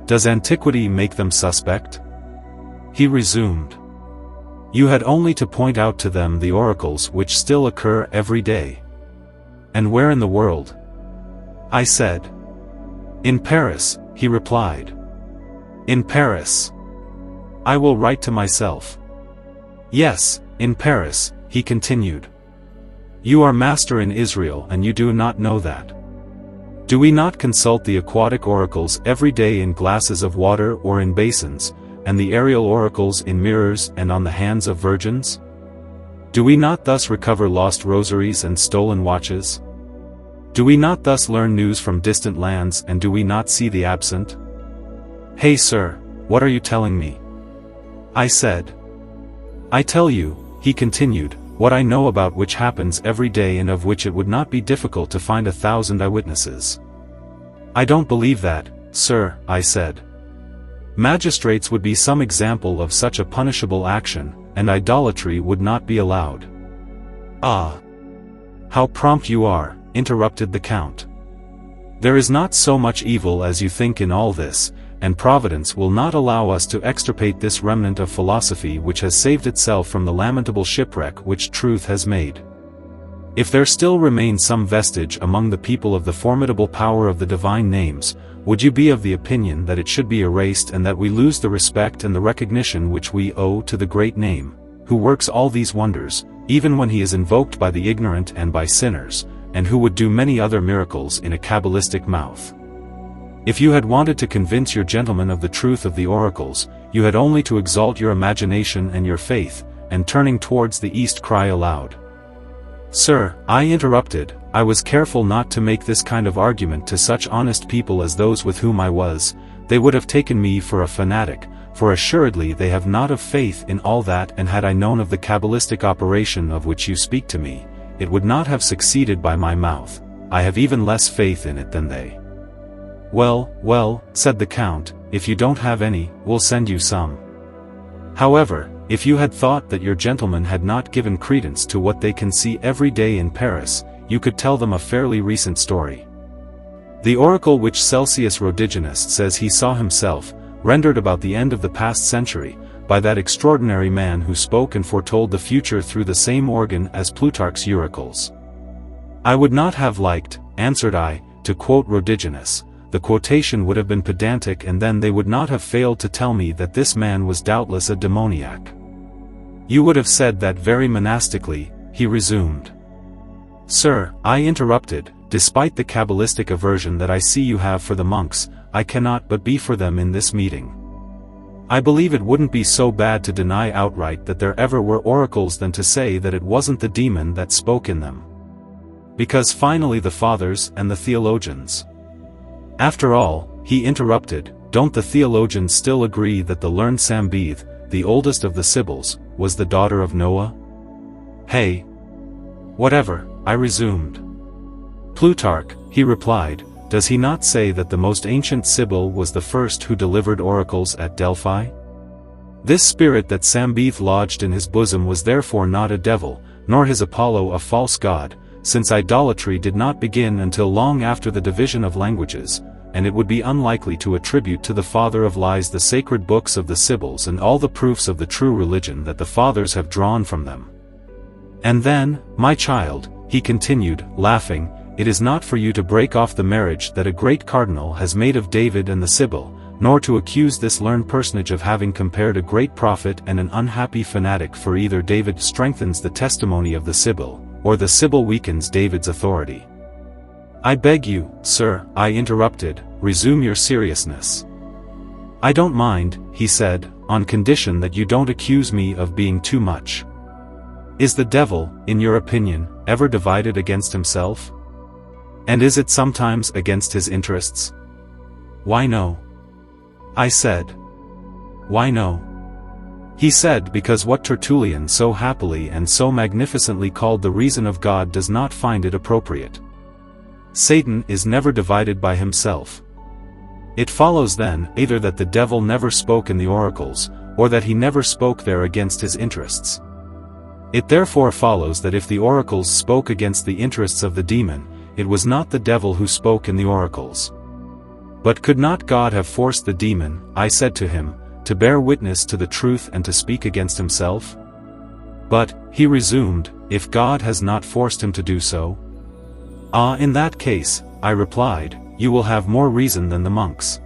Does antiquity make them suspect? He resumed. You had only to point out to them the oracles which still occur every day. And where in the world? I said. In Paris, he replied. In Paris. I will write to myself. Yes, in Paris, he continued. You are master in Israel and you do not know that. Do we not consult the aquatic oracles every day in glasses of water or in basins, and the aerial oracles in mirrors and on the hands of virgins? Do we not thus recover lost rosaries and stolen watches? Do we not thus learn news from distant lands and do we not see the absent? Hey sir, what are you telling me? I said. I tell you, he continued, what I know about which happens every day and of which it would not be difficult to find 1,000 eyewitnesses. I don't believe that, sir, I said. Magistrates would be some example of such a punishable action, and idolatry would not be allowed. Ah! How prompt you are, interrupted the Count. There is not so much evil as you think in all this, and Providence will not allow us to extirpate this remnant of philosophy which has saved itself from the lamentable shipwreck which truth has made. If there still remains some vestige among the people of the formidable power of the divine names, would you be of the opinion that it should be erased and that we lose the respect and the recognition which we owe to the great name, who works all these wonders, even when he is invoked by the ignorant and by sinners, and who would do many other miracles in a cabalistic mouth? If you had wanted to convince your gentlemen of the truth of the oracles, you had only to exalt your imagination and your faith, and turning towards the east cry aloud. Sir, I interrupted, I was careful not to make this kind of argument to such honest people as those with whom I was, they would have taken me for a fanatic, for assuredly they have not of faith in all that, and had I known of the cabalistic operation of which you speak to me, it would not have succeeded by my mouth. I have even less faith in it than they. Well, well, said the Count, if you don't have any, we'll send you some. However, if you had thought that your gentlemen had not given credence to what they can see every day in Paris, you could tell them a fairly recent story. The oracle which Celsius Rhodiginus says he saw himself, rendered about the end of the past century, by that extraordinary man who spoke and foretold the future through the same organ as Plutarch's oracles. I would not have liked, answered I, to quote Rhodiginus. The quotation would have been pedantic and then they would not have failed to tell me that this man was doubtless a demoniac. You would have said that very monastically, he resumed. Sir, I interrupted, despite the cabalistic aversion that I see you have for the monks, I cannot but be for them in this meeting. I believe it wouldn't be so bad to deny outright that there ever were oracles than to say that it wasn't the demon that spoke in them. Because finally the fathers and the theologians. After all, he interrupted, don't the theologians still agree that the learned Sambeth, the oldest of the Sibyls, was the daughter of Noah? Hey! Whatever, I resumed. Plutarch, he replied, does he not say that the most ancient Sibyl was the first who delivered oracles at Delphi? This spirit that Sambeth lodged in his bosom was therefore not a devil, nor his Apollo a false god, since idolatry did not begin until long after the division of languages, and it would be unlikely to attribute to the father of lies the sacred books of the Sibyls and all the proofs of the true religion that the fathers have drawn from them. And then, my child, he continued, laughing, it is not for you to break off the marriage that a great cardinal has made of David and the Sibyl, nor to accuse this learned personage of having compared a great prophet and an unhappy fanatic, for either David strengthens the testimony of the Sibyl, or the Sibyl weakens David's authority. I beg you, sir, I interrupted, resume your seriousness. I don't mind, he said, on condition that you don't accuse me of being too much. Is the devil, in your opinion, ever divided against himself? And is it sometimes against his interests? Why no? I said. Why no? He said because what Tertullian so happily and so magnificently called the reason of God does not find it appropriate. Satan is never divided by himself. It follows then, either that the devil never spoke in the oracles, or that he never spoke there against his interests. It therefore follows that if the oracles spoke against the interests of the demon, it was not the devil who spoke in the oracles. But could not God have forced the demon, I said to him, to bear witness to the truth and to speak against himself? But, he resumed, if God has not forced him to do so? Ah, in that case, I replied, you will have more reason than the monks.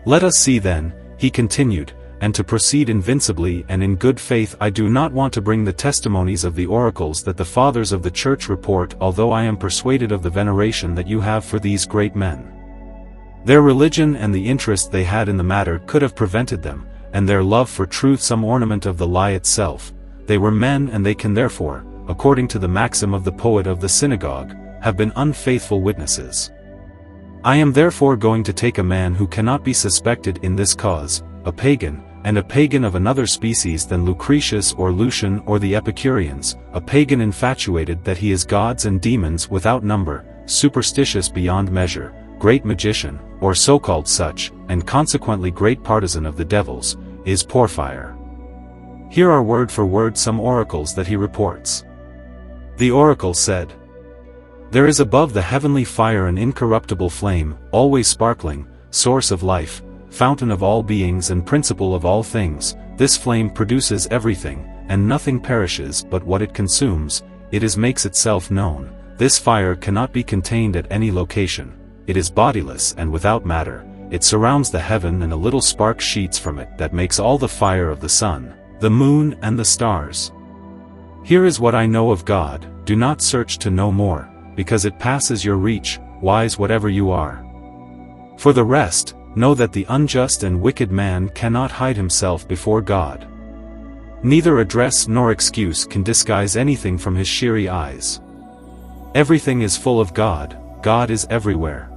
Let us see then, he continued, and to proceed invincibly and in good faith, I do not want to bring the testimonies of the oracles that the fathers of the Church report, although I am persuaded of the veneration that you have for these great men. Their religion and the interest they had in the matter could have prevented them, and their love for truth some ornament of the lie itself. They were men, and they can therefore, according to the maxim of the poet of the synagogue, have been unfaithful witnesses. I am therefore going to take a man who cannot be suspected in this cause, a pagan, and a pagan of another species than Lucretius or Lucian or the Epicureans, a pagan infatuated that he is gods and demons without number, superstitious beyond measure, great magician, or so-called such, and consequently great partisan of the devils, is Porphyre. Here are word for word some oracles that he reports. The oracle said, there is above the heavenly fire an incorruptible flame, always sparkling, source of life, fountain of all beings and principle of all things. This flame produces everything, and nothing perishes but what it consumes. It makes itself known. This fire cannot be contained at any location. It is bodiless and without matter. It surrounds the heaven, and a little spark sheets from it that makes all the fire of the sun, the moon and the stars. Here is what I know of God. Do not search to know more, because it passes your reach, wise whatever you are. For the rest, know that the unjust and wicked man cannot hide himself before God. Neither address nor excuse can disguise anything from his sheery eyes. Everything is full of God. God is everywhere.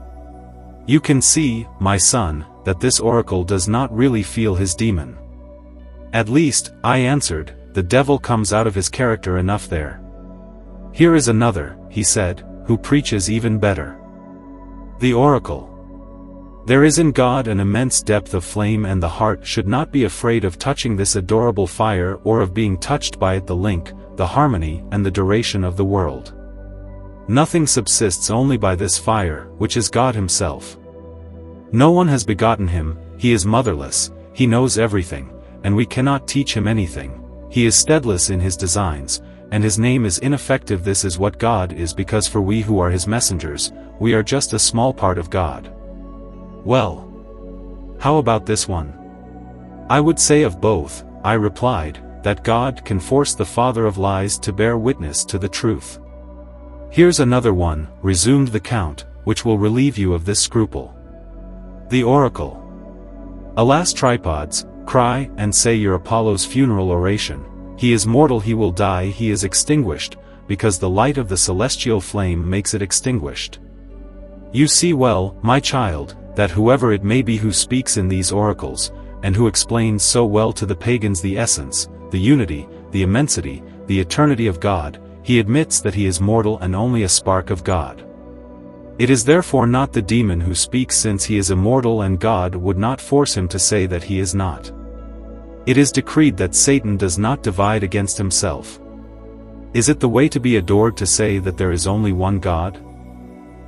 You can see, my son, that this oracle does not really feel his demon. At least, I answered, the devil comes out of his character enough there. Here is another, he said, who preaches even better. The oracle. There is in God an immense depth of flame, and the heart should not be afraid of touching this adorable fire, or of being touched by it. The link, the harmony, and the duration of the world. Nothing subsists only by this fire, which is God himself. No one has begotten him, he is motherless, he knows everything, and we cannot teach him anything. He is steadless in his designs, and his name is ineffective. This is what God is, because for we who are his messengers, we are just a small part of God. Well, how about this one? I would say of both, I replied, that God can force the father of lies to bear witness to the truth. Here's another one, resumed the Count, which will relieve you of this scruple. The oracle. Alas, tripods, cry and say your Apollo's funeral oration. He is mortal, he will die, he is extinguished, because the light of the celestial flame makes it extinguished. You see well, my child, that whoever it may be who speaks in these oracles, and who explains so well to the pagans the essence, the unity, the immensity, the eternity of God, he admits that he is mortal and only a spark of God. It is therefore not the demon who speaks, since he is immortal and God would not force him to say that he is not. It is decreed that Satan does not divide against himself. Is it the way to be adored to say that there is only one God?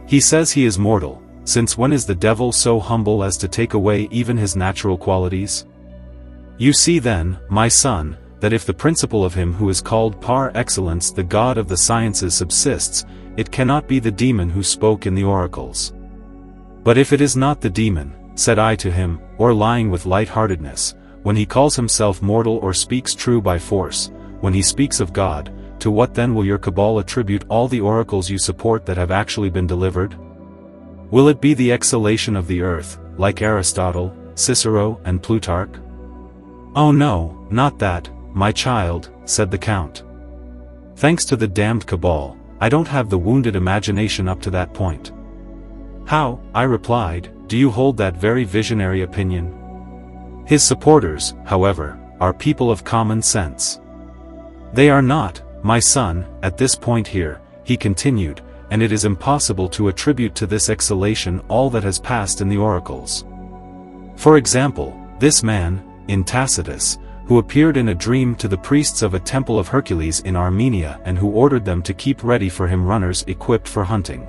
He says he is mortal, since when is the devil so humble as to take away even his natural qualities? You see then, my son, that if the principle of him who is called par excellence the god of the sciences subsists, it cannot be the demon who spoke in the oracles. But if it is not the demon, said I to him, or lying with light-heartedness, when he calls himself mortal or speaks true by force, when he speaks of God, to what then will your cabal attribute all the oracles you support that have actually been delivered? Will it be the exhalation of the earth, like Aristotle, Cicero, and Plutarch? Oh no, not that, my child, said the Count. Thanks to the damned cabal, I don't have the wounded imagination up to that point. How, I replied, do you hold that very visionary opinion? His supporters, however, are people of common sense. They are not, my son, at this point here, he continued, and it is impossible to attribute to this exhalation all that has passed in the oracles. For example, this man, in Tacitus, who appeared in a dream to the priests of a temple of Hercules in Armenia and who ordered them to keep ready for him runners equipped for hunting.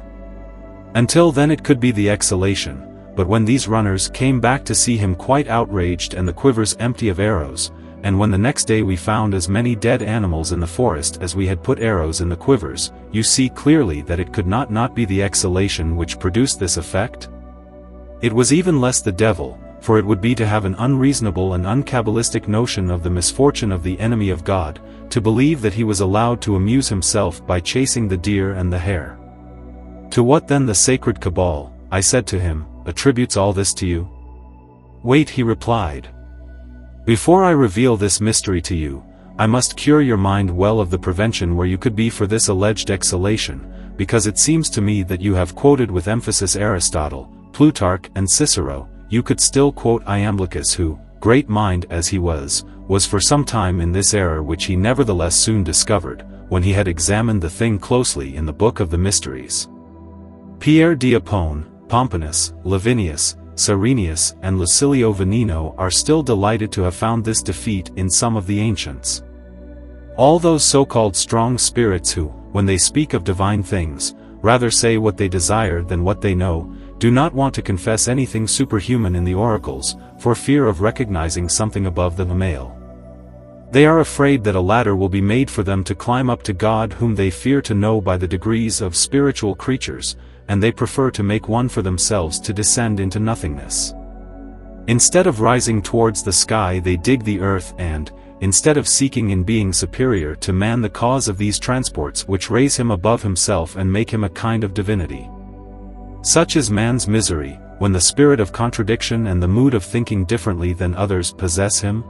Until then it could be the exhalation, but when these runners came back to see him quite outraged and the quivers empty of arrows, and when the next day we found as many dead animals in the forest as we had put arrows in the quivers, you see clearly that it could not be the exhalation which produced this effect? It was even less the devil, for it would be to have an unreasonable and uncabalistic notion of the misfortune of the enemy of God, to believe that he was allowed to amuse himself by chasing the deer and the hare. To what then the sacred cabal, I said to him, attributes all this to you? Wait, he replied. Before I reveal this mystery to you, I must cure your mind well of the prevention where you could be for this alleged exhalation, because it seems to me that you have quoted with emphasis Aristotle, Plutarch and Cicero. You could still quote Iamblichus who, great mind as he was for some time in this error which he nevertheless soon discovered, when he had examined the thing closely in the book of the mysteries. Pierre d'Apone, Pomponus, Lavinius, Cyrenius and Lucilio Venino are still delighted to have found this defeat in some of the ancients. All those so-called strong spirits who, when they speak of divine things, rather say what they desire than what they know, do not want to confess anything superhuman in the oracles, for fear of recognizing something above the male. They are afraid that a ladder will be made for them to climb up to God whom they fear to know by the degrees of spiritual creatures, and they prefer to make one for themselves to descend into nothingness. Instead of rising towards the sky they dig the earth and, instead of seeking in being superior to man the cause of these transports which raise him above himself and make him a kind of divinity. Such is man's misery, when the spirit of contradiction and the mood of thinking differently than others possess him.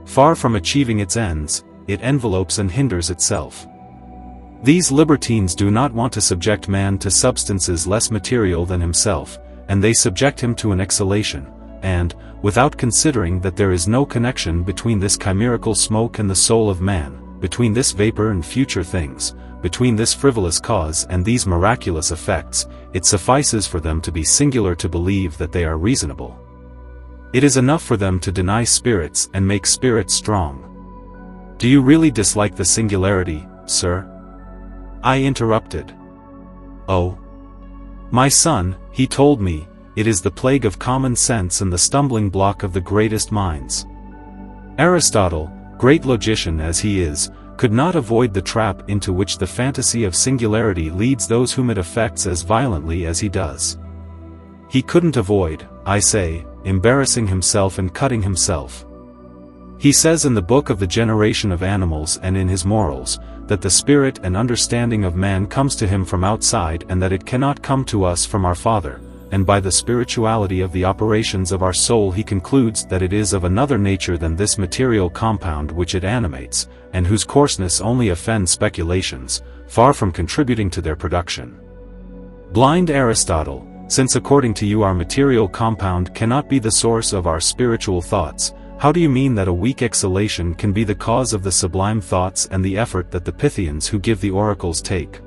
Far from achieving its ends, it envelopes and hinders itself. These libertines do not want to subject man to substances less material than himself, and they subject him to an exhalation, and, without considering that there is no connection between this chimerical smoke and the soul of man, between this vapor and future things, between this frivolous cause and these miraculous effects, it suffices for them to be singular to believe that they are reasonable. It is enough for them to deny spirits and make spirits strong. Do you really dislike the singularity, sir? I interrupted. Oh, my son, he told me, it is the plague of common sense and the stumbling block of the greatest minds. Aristotle, great logician as he is, could not avoid the trap into which the fantasy of singularity leads those whom it affects as violently as he does. He couldn't avoid, I say, embarrassing himself and cutting himself. He says in the book of the generation of animals and in his morals, that the spirit and understanding of man comes to him from outside and that it cannot come to us from our Father, and by the spirituality of the operations of our soul he concludes that it is of another nature than this material compound which it animates, and whose coarseness only offends speculations, far from contributing to their production. Blind Aristotle, since according to you our material compound cannot be the source of our spiritual thoughts, how do you mean that a weak exhalation can be the cause of the sublime thoughts and the effort that the Pythians who give the oracles take?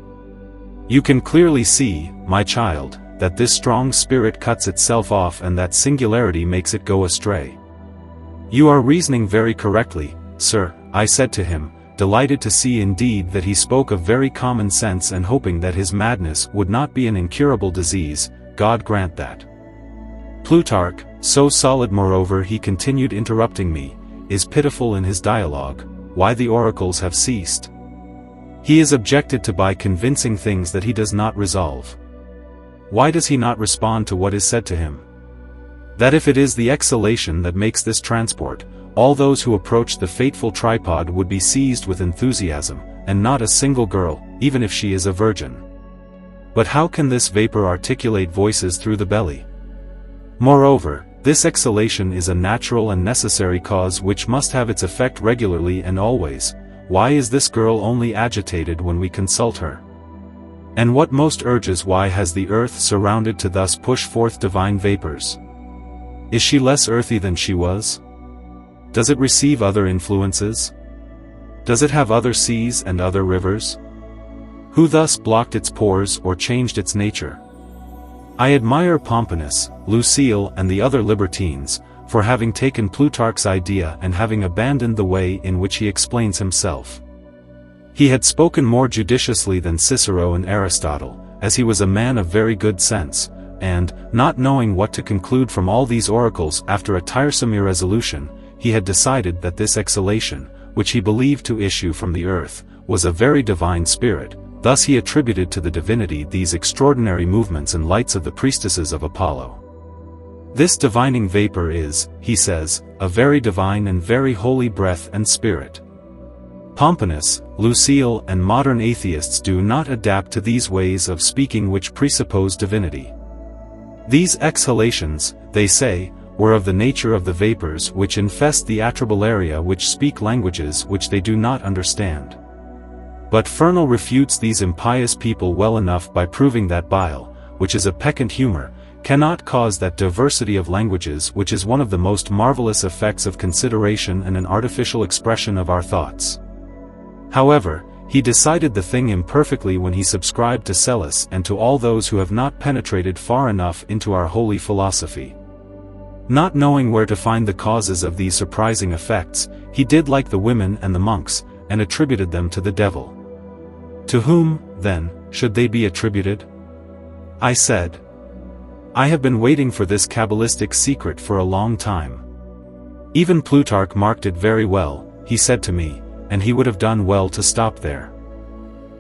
You can clearly see, my child, that this strong spirit cuts itself off and that singularity makes it go astray. You are reasoning very correctly, sir, I said to him, delighted to see indeed that he spoke of very common sense and hoping that his madness would not be an incurable disease, God grant that. Plutarch, so solid moreover he continued interrupting me, is pitiful in his dialogue, why the oracles have ceased. He is objected to by convincing things that he does not resolve. Why does he not respond to what is said to him? That if it is the exhalation that makes this transport, all those who approach the fateful tripod would be seized with enthusiasm, and not a single girl, even if she is a virgin. But how can this vapor articulate voices through the belly? Moreover, this exhalation is a natural and necessary cause which must have its effect regularly and always. Why is this girl only agitated when we consult her? And what most urges, why has the earth surrounded to thus push forth divine vapors? Is she less earthy than she was? Does it receive other influences? Does it have other seas and other rivers? Who thus blocked its pores or changed its nature? I admire Pomponius, Lucile and the other libertines, for having taken Plutarch's idea and having abandoned the way in which he explains himself. He had spoken more judiciously than Cicero and Aristotle, as he was a man of very good sense, and, not knowing what to conclude from all these oracles after a tiresome irresolution, he had decided that this exhalation, which he believed to issue from the earth, was a very divine spirit. Thus he attributed to the divinity these extraordinary movements and lights of the priestesses of Apollo. This divining vapor is, he says, a very divine and very holy breath and spirit. Pomponius, Lucile and modern atheists do not adapt to these ways of speaking which presuppose divinity. These exhalations, they say, were of the nature of the vapors which infest the atribularia, which speak languages which they do not understand. But Fernel refutes these impious people well enough by proving that bile, which is a peccant humor, cannot cause that diversity of languages which is one of the most marvelous effects of consideration and an artificial expression of our thoughts. However, he decided the thing imperfectly when he subscribed to Psellus and to all those who have not penetrated far enough into our holy philosophy. Not knowing where to find the causes of these surprising effects, he did like the women and the monks, and attributed them to the devil. To whom, then, should they be attributed? I said. I have been waiting for this cabalistic secret for a long time. Even Plutarch marked it very well, he said to me, and he would have done well to stop there.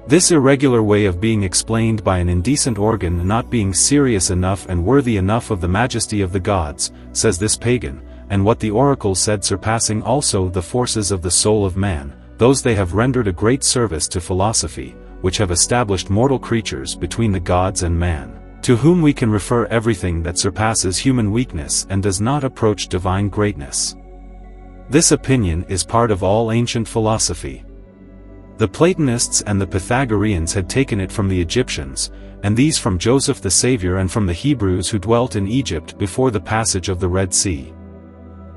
This irregular way of being explained by an indecent organ not being serious enough and worthy enough of the majesty of the gods, says this pagan, and what the oracle said surpassing also the forces of the soul of man, those they have rendered a great service to philosophy, which have established mortal creatures between the gods and man, to whom we can refer everything that surpasses human weakness and does not approach divine greatness. This opinion is part of all ancient philosophy. The Platonists and the Pythagoreans had taken it from the Egyptians, and these from Joseph the Savior and from the Hebrews who dwelt in Egypt before the passage of the Red Sea.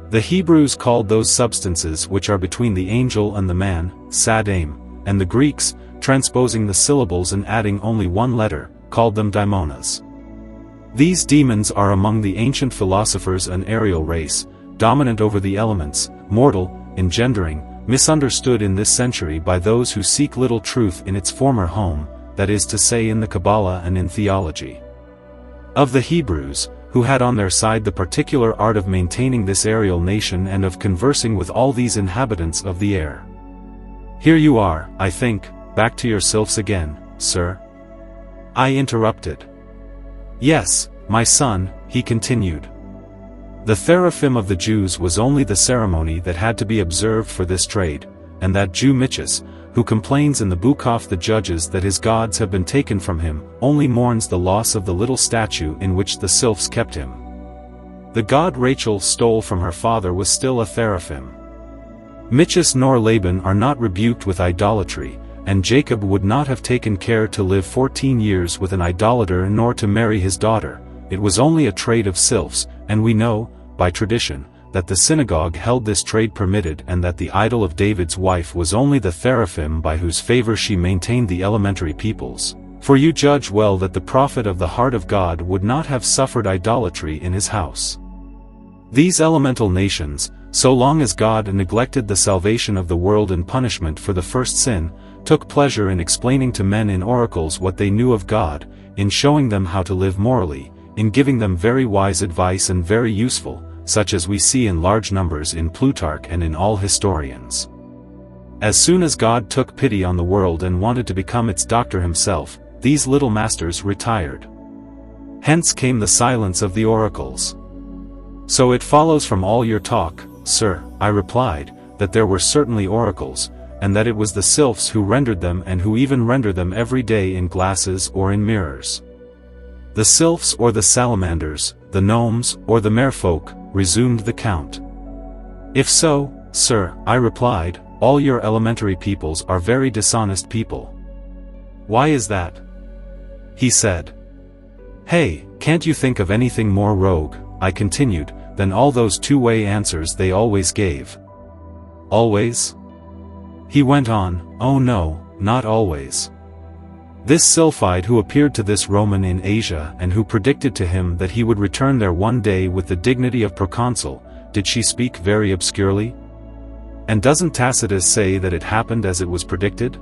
The Hebrews called those substances which are between the angel and the man, Sadam, and the Greeks, transposing the syllables and adding only one letter, called them daimonas. These demons are among the ancient philosophers an aerial race, dominant over the elements, mortal, engendering, misunderstood in this century by those who seek little truth in its former home, that is to say in the Kabbalah and in theology. Of the Hebrews, who had on their side the particular art of maintaining this aerial nation and of conversing with all these inhabitants of the air. Here you are, I think, back to yourselves again, sir? I interrupted. Yes, my son, he continued. The teraphim of the Jews was only the ceremony that had to be observed for this trade, and that Jew Michus, who complains in the book of the Judges that his gods have been taken from him, only mourns the loss of the little statue in which the sylphs kept him. The god Rachel stole from her father was still a teraphim. Michus nor Laban are not rebuked with idolatry, and Jacob would not have taken care to live 14 years with an idolater nor to marry his daughter. It was only a trade of sylphs, and we know, by tradition, that the synagogue held this trade permitted and that the idol of David's wife was only the teraphim by whose favor she maintained the elementary peoples. For you judge well that the prophet of the heart of God would not have suffered idolatry in his house. These elemental nations, so long as God neglected the salvation of the world in punishment for the first sin, took pleasure in explaining to men in oracles what they knew of God, in showing them how to live morally, in giving them very wise advice and very useful, such as we see in large numbers in Plutarch and in all historians. As soon as God took pity on the world and wanted to become its doctor himself, these little masters retired. Hence came the silence of the oracles. So it follows from all your talk, sir, I replied, that there were certainly oracles, and that it was the sylphs who rendered them and who even render them every day in glasses or in mirrors. The sylphs or the salamanders, the gnomes or the merfolk, resumed the Count. If so, sir, I replied, all your elementary peoples are very dishonest people. Why is that? He said. Hey, can't you think of anything more rogue, I continued, than all those two-way answers they always gave? Always? He went on, oh no, not always. This sylphide who appeared to this Roman in Asia and who predicted to him that he would return there one day with the dignity of proconsul, did she speak very obscurely? And doesn't Tacitus say that it happened as it was predicted?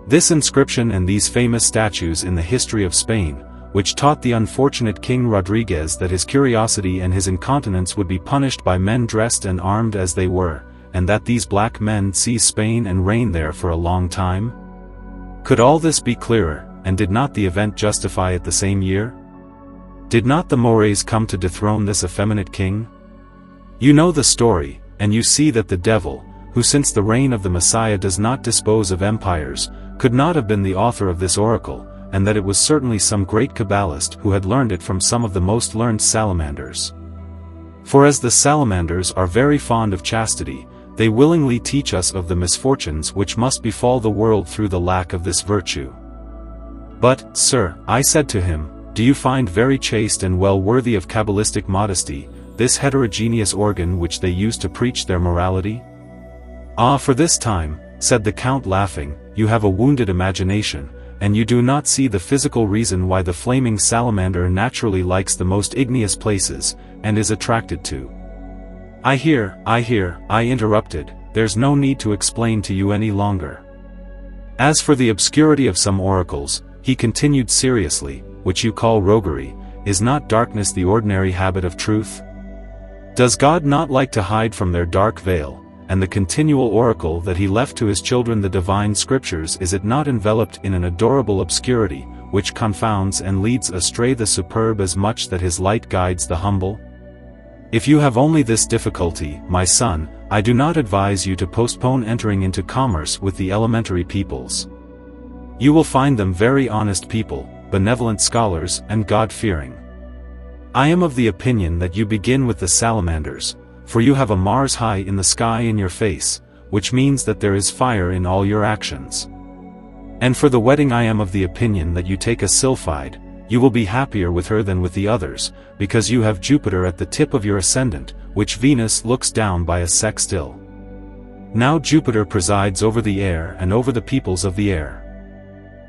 This inscription and these famous statues in the history of Spain, which taught the unfortunate King Rodriguez that his curiosity and his incontinence would be punished by men dressed and armed as they were, and that these black men seize Spain and reign there for a long time? Could all this be clearer, and did not the event justify it the same year? Did not the Moors come to dethrone this effeminate king? You know the story, and you see that the devil, who since the reign of the Messiah does not dispose of empires, could not have been the author of this oracle, and that it was certainly some great Kabbalist who had learned it from some of the most learned salamanders. For as the salamanders are very fond of chastity, they willingly teach us of the misfortunes which must befall the world through the lack of this virtue. But, sir, I said to him, do you find very chaste and well worthy of cabalistic modesty, this heterogeneous organ which they use to preach their morality? Ah, for this time, said the Count laughing, you have a wounded imagination, and you do not see the physical reason why the flaming salamander naturally likes the most igneous places, and is attracted to. I hear, I interrupted, there's no need to explain to you any longer. As for the obscurity of some oracles, he continued seriously, which you call roguery, is not darkness the ordinary habit of truth? Does God not like to hide from their dark veil, and the continual oracle that he left to his children the divine scriptures, is it not enveloped in an adorable obscurity, which confounds and leads astray the superb as much that his light guides the humble? If you have only this difficulty, my son, I do not advise you to postpone entering into commerce with the elementary peoples. You will find them very honest people, benevolent scholars and God-fearing. I am of the opinion that you begin with the salamanders, for you have a Mars high in the sky in your face, which means that there is fire in all your actions. And for the wedding I am of the opinion that you take a sylphide, you will be happier with her than with the others, because you have Jupiter at the tip of your ascendant, which Venus looks down by a sextile. Now Jupiter presides over the air and over the peoples of the air.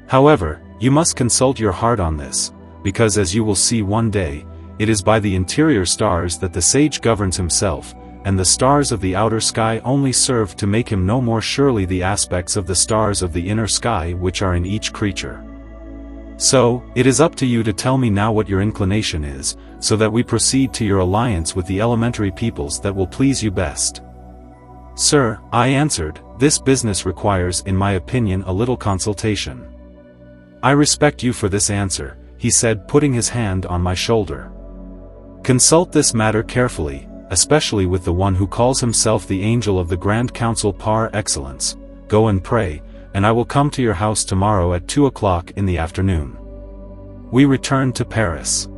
However, you must consult your heart on this, because as you will see one day, it is by the interior stars that the sage governs himself, and the stars of the outer sky only serve to make him know more surely the aspects of the stars of the inner sky which are in each creature. So, it is up to you to tell me now what your inclination is, so that we proceed to your alliance with the elementary peoples that will please you best. Sir, I answered, this business requires in my opinion a little consultation. I respect you for this answer, he said, putting his hand on my shoulder. Consult this matter carefully, especially with the one who calls himself the angel of the Grand Council par excellence. Go and pray, and I will come to your house tomorrow at 2 o'clock in the afternoon. We returned to Paris.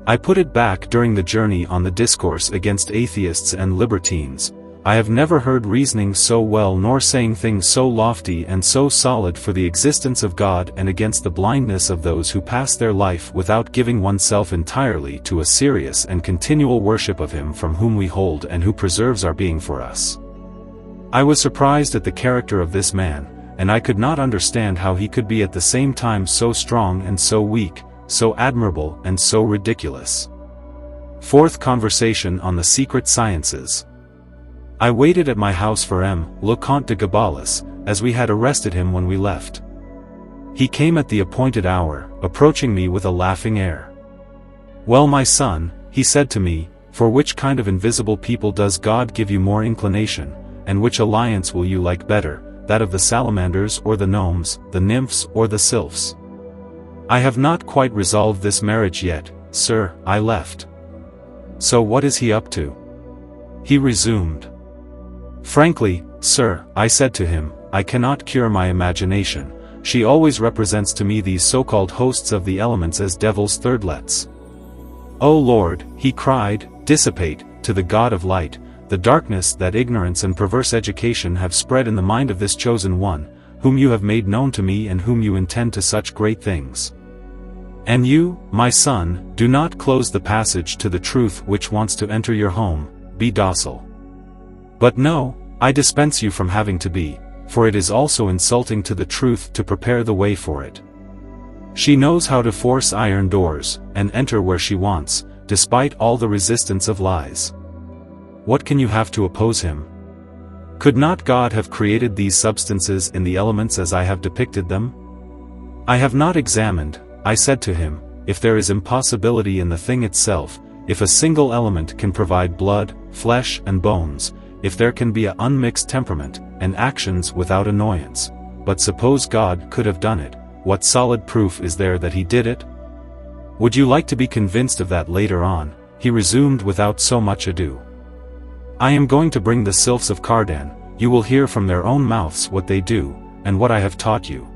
I put it back during the journey on the discourse against atheists and libertines. I have never heard reasoning so well nor saying things so lofty and so solid for the existence of God and against the blindness of those who pass their life without giving oneself entirely to a serious and continual worship of Him from whom we hold and who preserves our being for us. I was surprised at the character of this man, and I could not understand how he could be at the same time so strong and so weak, so admirable and so ridiculous. Fourth conversation on the secret sciences. I waited at my house for le Comte de Gabalis, as we had arrested him when we left. He came at the appointed hour, approaching me with a laughing air. "Well, my son," he said to me, "for which kind of invisible people does God give you more inclination, and which alliance will you like better, that of the salamanders or the gnomes, the nymphs or the sylphs?" "I have not quite resolved this marriage yet, sir," I left. "So what is he up to?" he resumed. "Frankly, sir," I said to him, "I cannot cure my imagination. She always represents to me these so-called hosts of the elements as devil's thirdlets." "O Lord," he cried, "dissipate, to the God of light, the darkness that ignorance and perverse education have spread in the mind of this chosen one, whom you have made known to me and whom you intend to such great things. And you, my son, do not close the passage to the truth which wants to enter your home, be docile. But no, I dispense you from having to be, for it is also insulting to the truth to prepare the way for it. She knows how to force iron doors, and enter where she wants, despite all the resistance of lies. What can you have to oppose him? Could not God have created these substances in the elements as I have depicted them? I have not examined," I said to him, "if there is impossibility in the thing itself, if a single element can provide blood, flesh and bones, if there can be an unmixed temperament, and actions without annoyance. But suppose God could have done it, what solid proof is there that he did it? Would you like to be convinced of that later on?" he resumed without so much ado. "I am going to bring the sylphs of Cardan, you will hear from their own mouths what they do, and what I have taught you."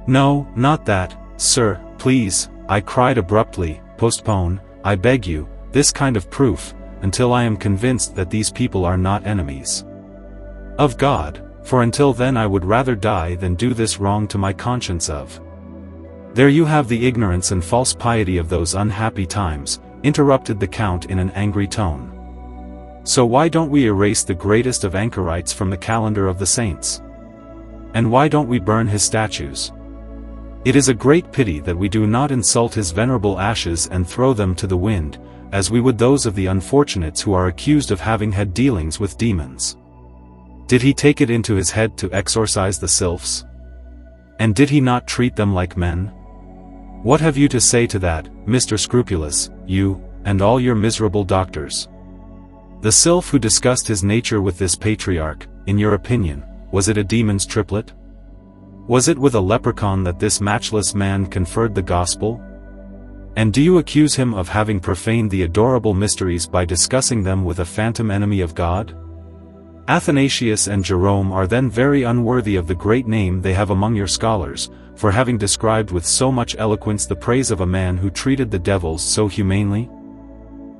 "No, not that, sir, please," I cried abruptly, "postpone, I beg you, this kind of proof, until I am convinced that these people are not enemies of God, for until then I would rather die than do this wrong to my conscience of." "There you have the ignorance and false piety of those unhappy times," interrupted the Count in an angry tone. "So why don't we erase the greatest of anchorites from the calendar of the saints? And why don't we burn his statues? It is a great pity that we do not insult his venerable ashes and throw them to the wind, as we would those of the unfortunates who are accused of having had dealings with demons. Did he take it into his head to exorcise the sylphs? And did he not treat them like men? What have you to say to that, Mr. Scrupulous, you, and all your miserable doctors? The sylph who discussed his nature with this patriarch, in your opinion, was it a demon's triplet? Was it with a leprechaun that this matchless man conferred the gospel? And do you accuse him of having profaned the adorable mysteries by discussing them with a phantom enemy of God? Athanasius and Jerome are then very unworthy of the great name they have among your scholars, for having described with so much eloquence the praise of a man who treated the devils so humanely?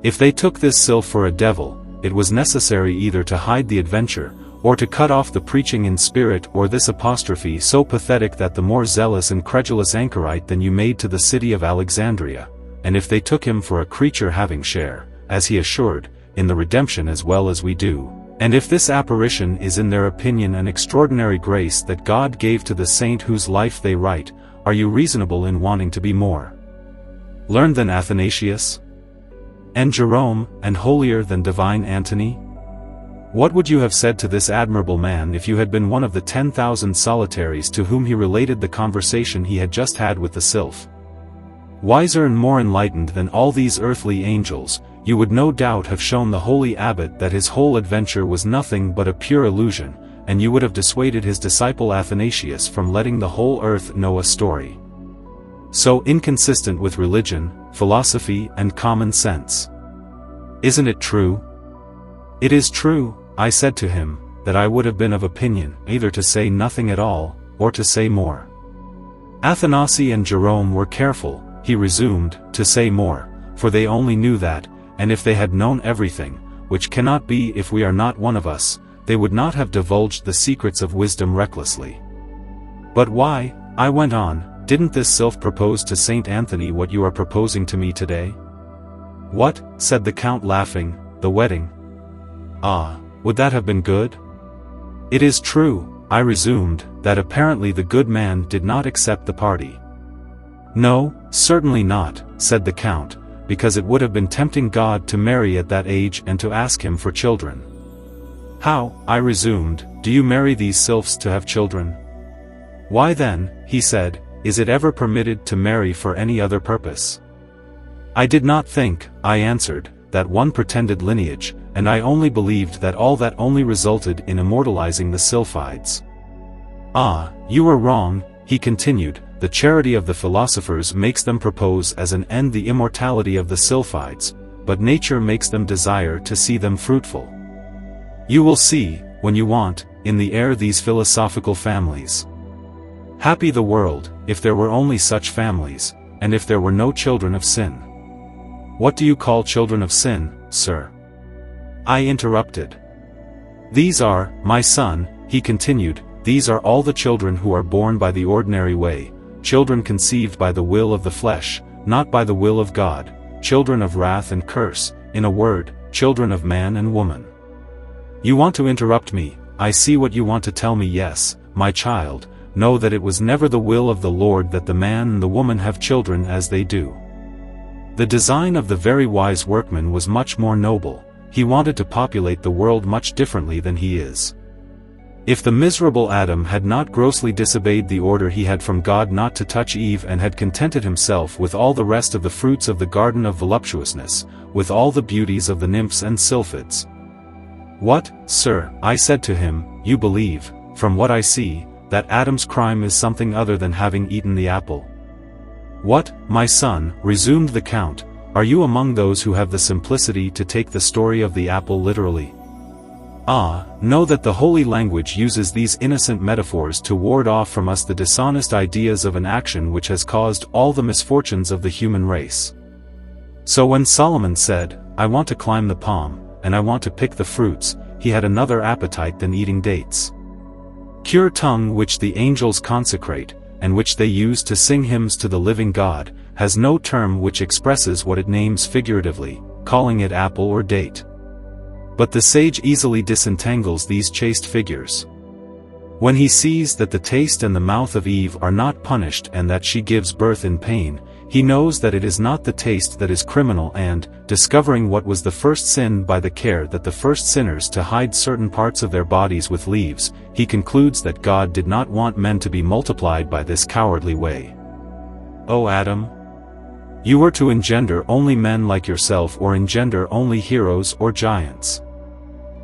If they took this sylph for a devil, it was necessary either to hide the adventure, or to cut off the preaching in spirit, or this apostrophe so pathetic that the more zealous and credulous anchorite than you made to the city of Alexandria, and if they took him for a creature having share, as he assured, in the redemption as well as we do, and if this apparition is in their opinion an extraordinary grace that God gave to the saint whose life they write, are you reasonable in wanting to be more learned than Athanasius? And Jerome, and holier than divine Antony? What would you have said to this admirable man if you had been one of the 10,000 solitaries to whom he related the conversation he had just had with the sylph? Wiser and more enlightened than all these earthly angels, you would no doubt have shown the holy abbot that his whole adventure was nothing but a pure illusion, and you would have dissuaded his disciple Athanasius from letting the whole earth know a story so inconsistent with religion, philosophy, and common sense. Isn't it true? It is true, I said to him, that I would have been of opinion either to say nothing at all, or to say more. Athanasi and Jerome were careful, he resumed, to say more, for they only knew that, and if they had known everything, which cannot be if we are not one of us, they would not have divulged the secrets of wisdom recklessly. But why, I went on, didn't this sylph propose to Saint Anthony what you are proposing to me today? What, said the Count laughing, the wedding? Ah, would that have been good? It is true, I resumed, that apparently the good man did not accept the party. No, certainly not, said the Count, because it would have been tempting God to marry at that age and to ask him for children. How, I resumed, do you marry these sylphs to have children? Why then, he said, is it ever permitted to marry for any other purpose? I did not think, I answered, that one pretended lineage, and I only believed that all that only resulted in immortalizing the sylphides. Ah, you were wrong, he continued, the charity of the philosophers makes them propose as an end the immortality of the sylphides, but nature makes them desire to see them fruitful. You will see, when you want, in the air these philosophical families. Happy the world, if there were only such families, and if there were no children of sin. What do you call children of sin, sir? I interrupted. These are, my son, he continued, these are all the children who are born by the ordinary way, children conceived by the will of the flesh, not by the will of God, children of wrath and curse, in a word, children of man and woman. You want to interrupt me, I see what you want to tell me. Yes, my child, know that it was never the will of the Lord that the man and the woman have children as they do. The design of the very wise workman was much more noble, he wanted to populate the world much differently than he is. If the miserable Adam had not grossly disobeyed the order he had from God not to touch Eve and had contented himself with all the rest of the fruits of the garden of voluptuousness, with all the beauties of the nymphs and sylphids. What, sir, I said to him, you believe, from what I see, that Adam's crime is something other than having eaten the apple. What, my son, resumed the Count, are you among those who have the simplicity to take the story of the apple literally? Ah, know that the holy language uses these innocent metaphors to ward off from us the dishonest ideas of an action which has caused all the misfortunes of the human race. So when Solomon said, I want to climb the palm, and I want to pick the fruits, he had another appetite than eating dates. Pure tongue which the angels consecrate, and which they use to sing hymns to the living God, has no term which expresses what it names figuratively, calling it apple or date. But the sage easily disentangles these chaste figures. When he sees that the taste and the mouth of Eve are not punished and that she gives birth in pain, he knows that it is not the taste that is criminal and, discovering what was the first sin by the care that the first sinners to hide certain parts of their bodies with leaves, he concludes that God did not want men to be multiplied by this cowardly way. O Adam! You were to engender only men like yourself or engender only heroes or giants.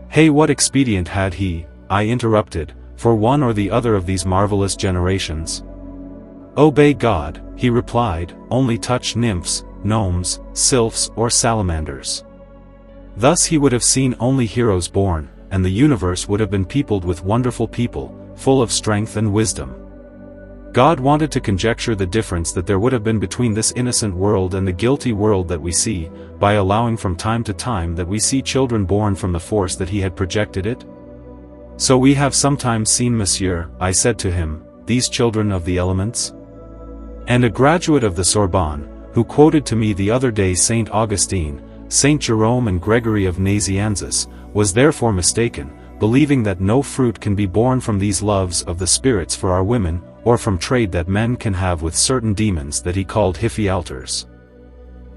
Hey, what expedient had he, I interrupted, for one or the other of these marvelous generations? Obey God, he replied, only touch nymphs, gnomes, sylphs or salamanders. Thus he would have seen only heroes born, and the universe would have been peopled with wonderful people, full of strength and wisdom. God wanted to conjecture the difference that there would have been between this innocent world and the guilty world that we see, by allowing from time to time that we see children born from the force that he had projected it. So we have sometimes seen, Monsieur, I said to him, these children of the elements? And a graduate of the Sorbonne, who quoted to me the other day Saint Augustine, Saint Jerome and Gregory of Nazianzus, was therefore mistaken, believing that no fruit can be born from these loves of the spirits for our women, or from trade that men can have with certain demons that he called Hippialters.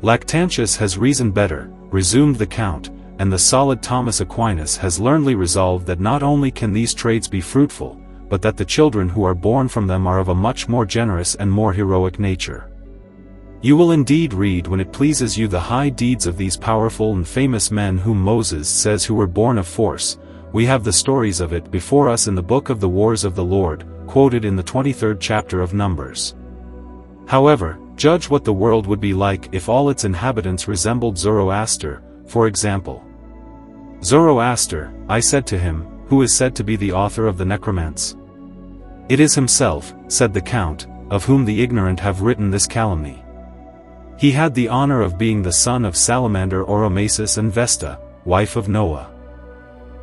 Lactantius has reasoned better, resumed the Count, and the solid Thomas Aquinas has learnedly resolved that not only can these trades be fruitful, but that the children who are born from them are of a much more generous and more heroic nature. You will indeed read when it pleases you the high deeds of these powerful and famous men whom Moses says who were born of force. We have the stories of it before us in the book of the Wars of the Lord, quoted in the 23rd chapter of Numbers. However, judge what the world would be like if all its inhabitants resembled Zoroaster, for example. Zoroaster, I said to him, who is said to be the author of the necromancy? It is himself, said the Count, of whom the ignorant have written this calumny. He had the honor of being the son of Salamander Oromasis and Vesta, wife of Noah.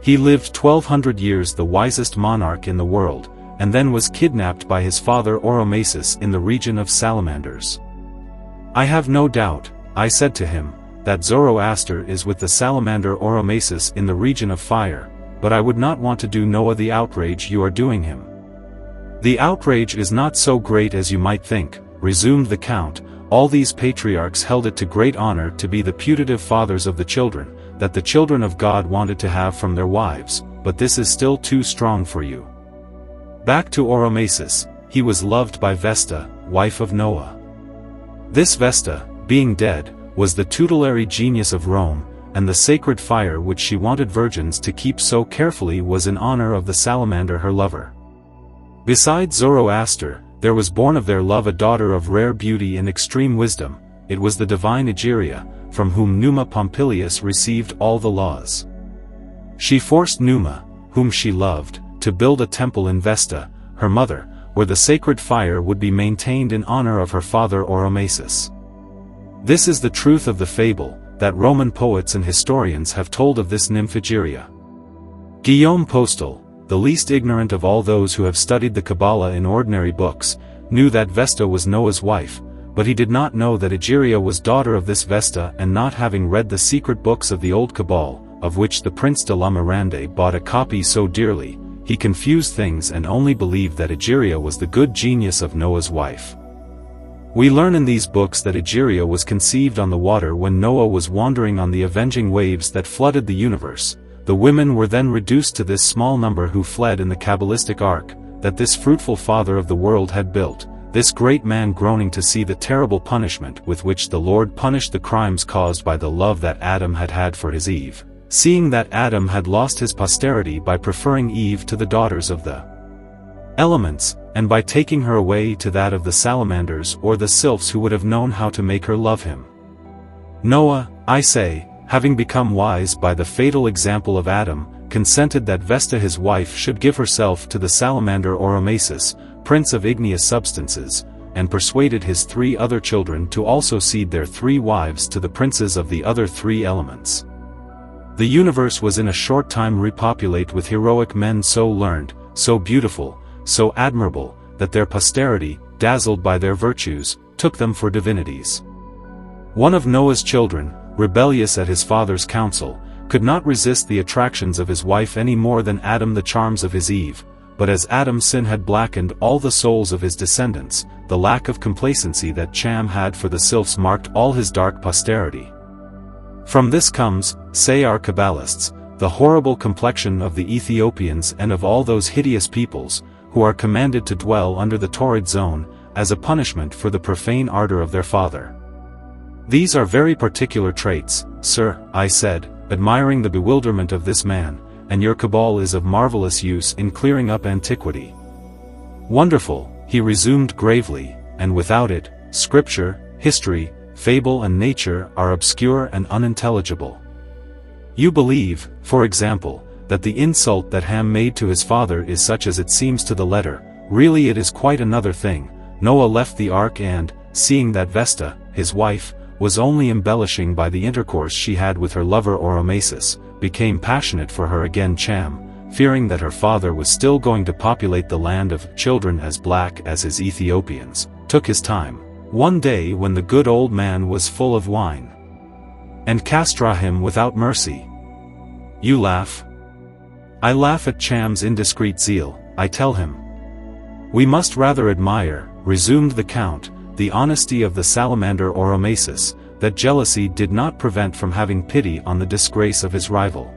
He lived 1200 years, the wisest monarch in the world, and then was kidnapped by his father Oromasis in the region of Salamanders. I have no doubt, I said to him, that Zoroaster is with the Salamander Oromasis in the region of fire, but I would not want to do Noah the outrage you are doing him. The outrage is not so great as you might think, resumed the Count. All these patriarchs held it to great honor to be the putative fathers of the children, that the children of God wanted to have from their wives, but this is still too strong for you. Back to Oromasis, he was loved by Vesta, wife of Noah. This Vesta, being dead, was the tutelary genius of Rome, and the sacred fire which she wanted virgins to keep so carefully was in honor of the salamander her lover. Besides Zoroaster, there was born of their love a daughter of rare beauty and extreme wisdom. It was the divine Egeria, from whom Numa Pompilius received all the laws. She forced Numa, whom she loved, to build a temple in Vesta, her mother, where the sacred fire would be maintained in honor of her father Oromasis. This is the truth of the fable, that Roman poets and historians have told of this nymph Egeria. Guillaume Postel, the least ignorant of all those who have studied the Kabbalah in ordinary books, knew that Vesta was Noah's wife, but he did not know that Egeria was daughter of this Vesta, and not having read the secret books of the Old Cabal, of which the Prince de la Mirande bought a copy so dearly, he confused things and only believed that Egeria was the good genius of Noah's wife. We learn in these books that Egeria was conceived on the water when Noah was wandering on the avenging waves that flooded the universe. The women were then reduced to this small number who fled in the cabalistic ark, that this fruitful father of the world had built, this great man groaning to see the terrible punishment with which the Lord punished the crimes caused by the love that Adam had had for his Eve, seeing that Adam had lost his posterity by preferring Eve to the daughters of the elements, and by taking her away to that of the salamanders or the sylphs who would have known how to make her love him. Noah, I say, having become wise by the fatal example of Adam, consented that Vesta his wife should give herself to the salamander Oromasis, prince of igneous substances, and persuaded his 3 other children to also cede their 3 wives to the princes of the other 3 elements. The universe was in a short time repopulate with heroic men so learned, so beautiful, so admirable, that their posterity, dazzled by their virtues, took them for divinities. One of Noah's children, rebellious at his father's counsel, could not resist the attractions of his wife any more than Adam the charms of his Eve, but as Adam's sin had blackened all the souls of his descendants, the lack of complacency that Cham had for the sylphs marked all his dark posterity. From this comes, say our Kabbalists, the horrible complexion of the Ethiopians and of all those hideous peoples, who are commanded to dwell under the torrid zone, as a punishment for the profane ardor of their father. These are very particular traits, sir, I said, admiring the bewilderment of this man, and your cabal is of marvelous use in clearing up antiquity. Wonderful, he resumed gravely, and without it, scripture, history, fable and nature are obscure and unintelligible. You believe, for example, that the insult that Ham made to his father is such as it seems to the letter. Really it is quite another thing. Noah left the ark and, seeing that Vesta, his wife, was only embellishing by the intercourse she had with her lover Oromasis, became passionate for her again. Cham, fearing that her father was still going to populate the land of children as black as his Ethiopians, took his time, one day when the good old man was full of wine, and castra him without mercy. You laugh? I laugh at Cham's indiscreet zeal, I tell him. We must rather admire, resumed the Count, the honesty of the salamander Oromasis, that jealousy did not prevent from having pity on the disgrace of his rival.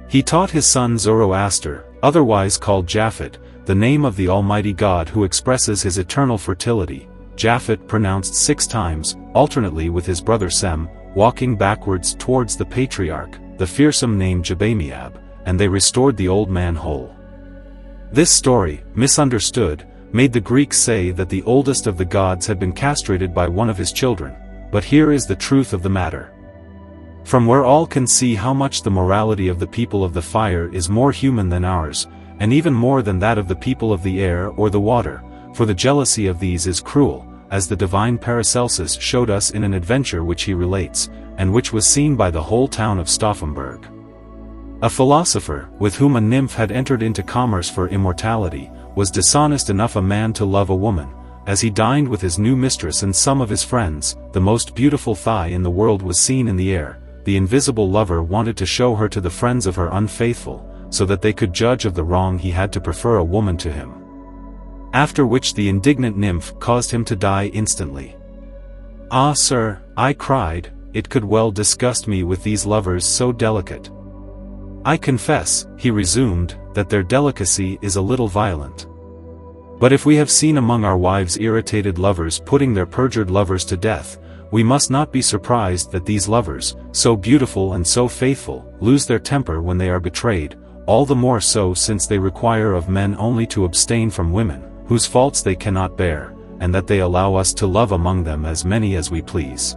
He taught his son Zoroaster, otherwise called Japhet, the name of the Almighty God who expresses his eternal fertility, Japhet pronounced 6 times, alternately with his brother Sem, walking backwards towards the patriarch, the fearsome name Jabamiab, and they restored the old man whole. This story, misunderstood, made the Greeks say that the oldest of the gods had been castrated by one of his children, but here is the truth of the matter. From where all can see how much the morality of the people of the fire is more human than ours, and even more than that of the people of the air or the water, for the jealousy of these is cruel, as the divine Paracelsus showed us in an adventure which he relates, and which was seen by the whole town of Stauffenberg. A philosopher, with whom a nymph had entered into commerce for immortality, was dishonest enough a man to love a woman. As he dined with his new mistress and some of his friends, the most beautiful thigh in the world was seen in the air. The invisible lover wanted to show her to the friends of her unfaithful, so that they could judge of the wrong he had to prefer a woman to him. After which the indignant nymph caused him to die instantly. Ah, sir, I cried, it could well disgust me with these lovers so delicate. I confess, he resumed, that their delicacy is a little violent. But if we have seen among our wives irritated lovers putting their perjured lovers to death, we must not be surprised that these lovers, so beautiful and so faithful, lose their temper when they are betrayed, all the more so since they require of men only to abstain from women, whose faults they cannot bear, and that they allow us to love among them as many as we please.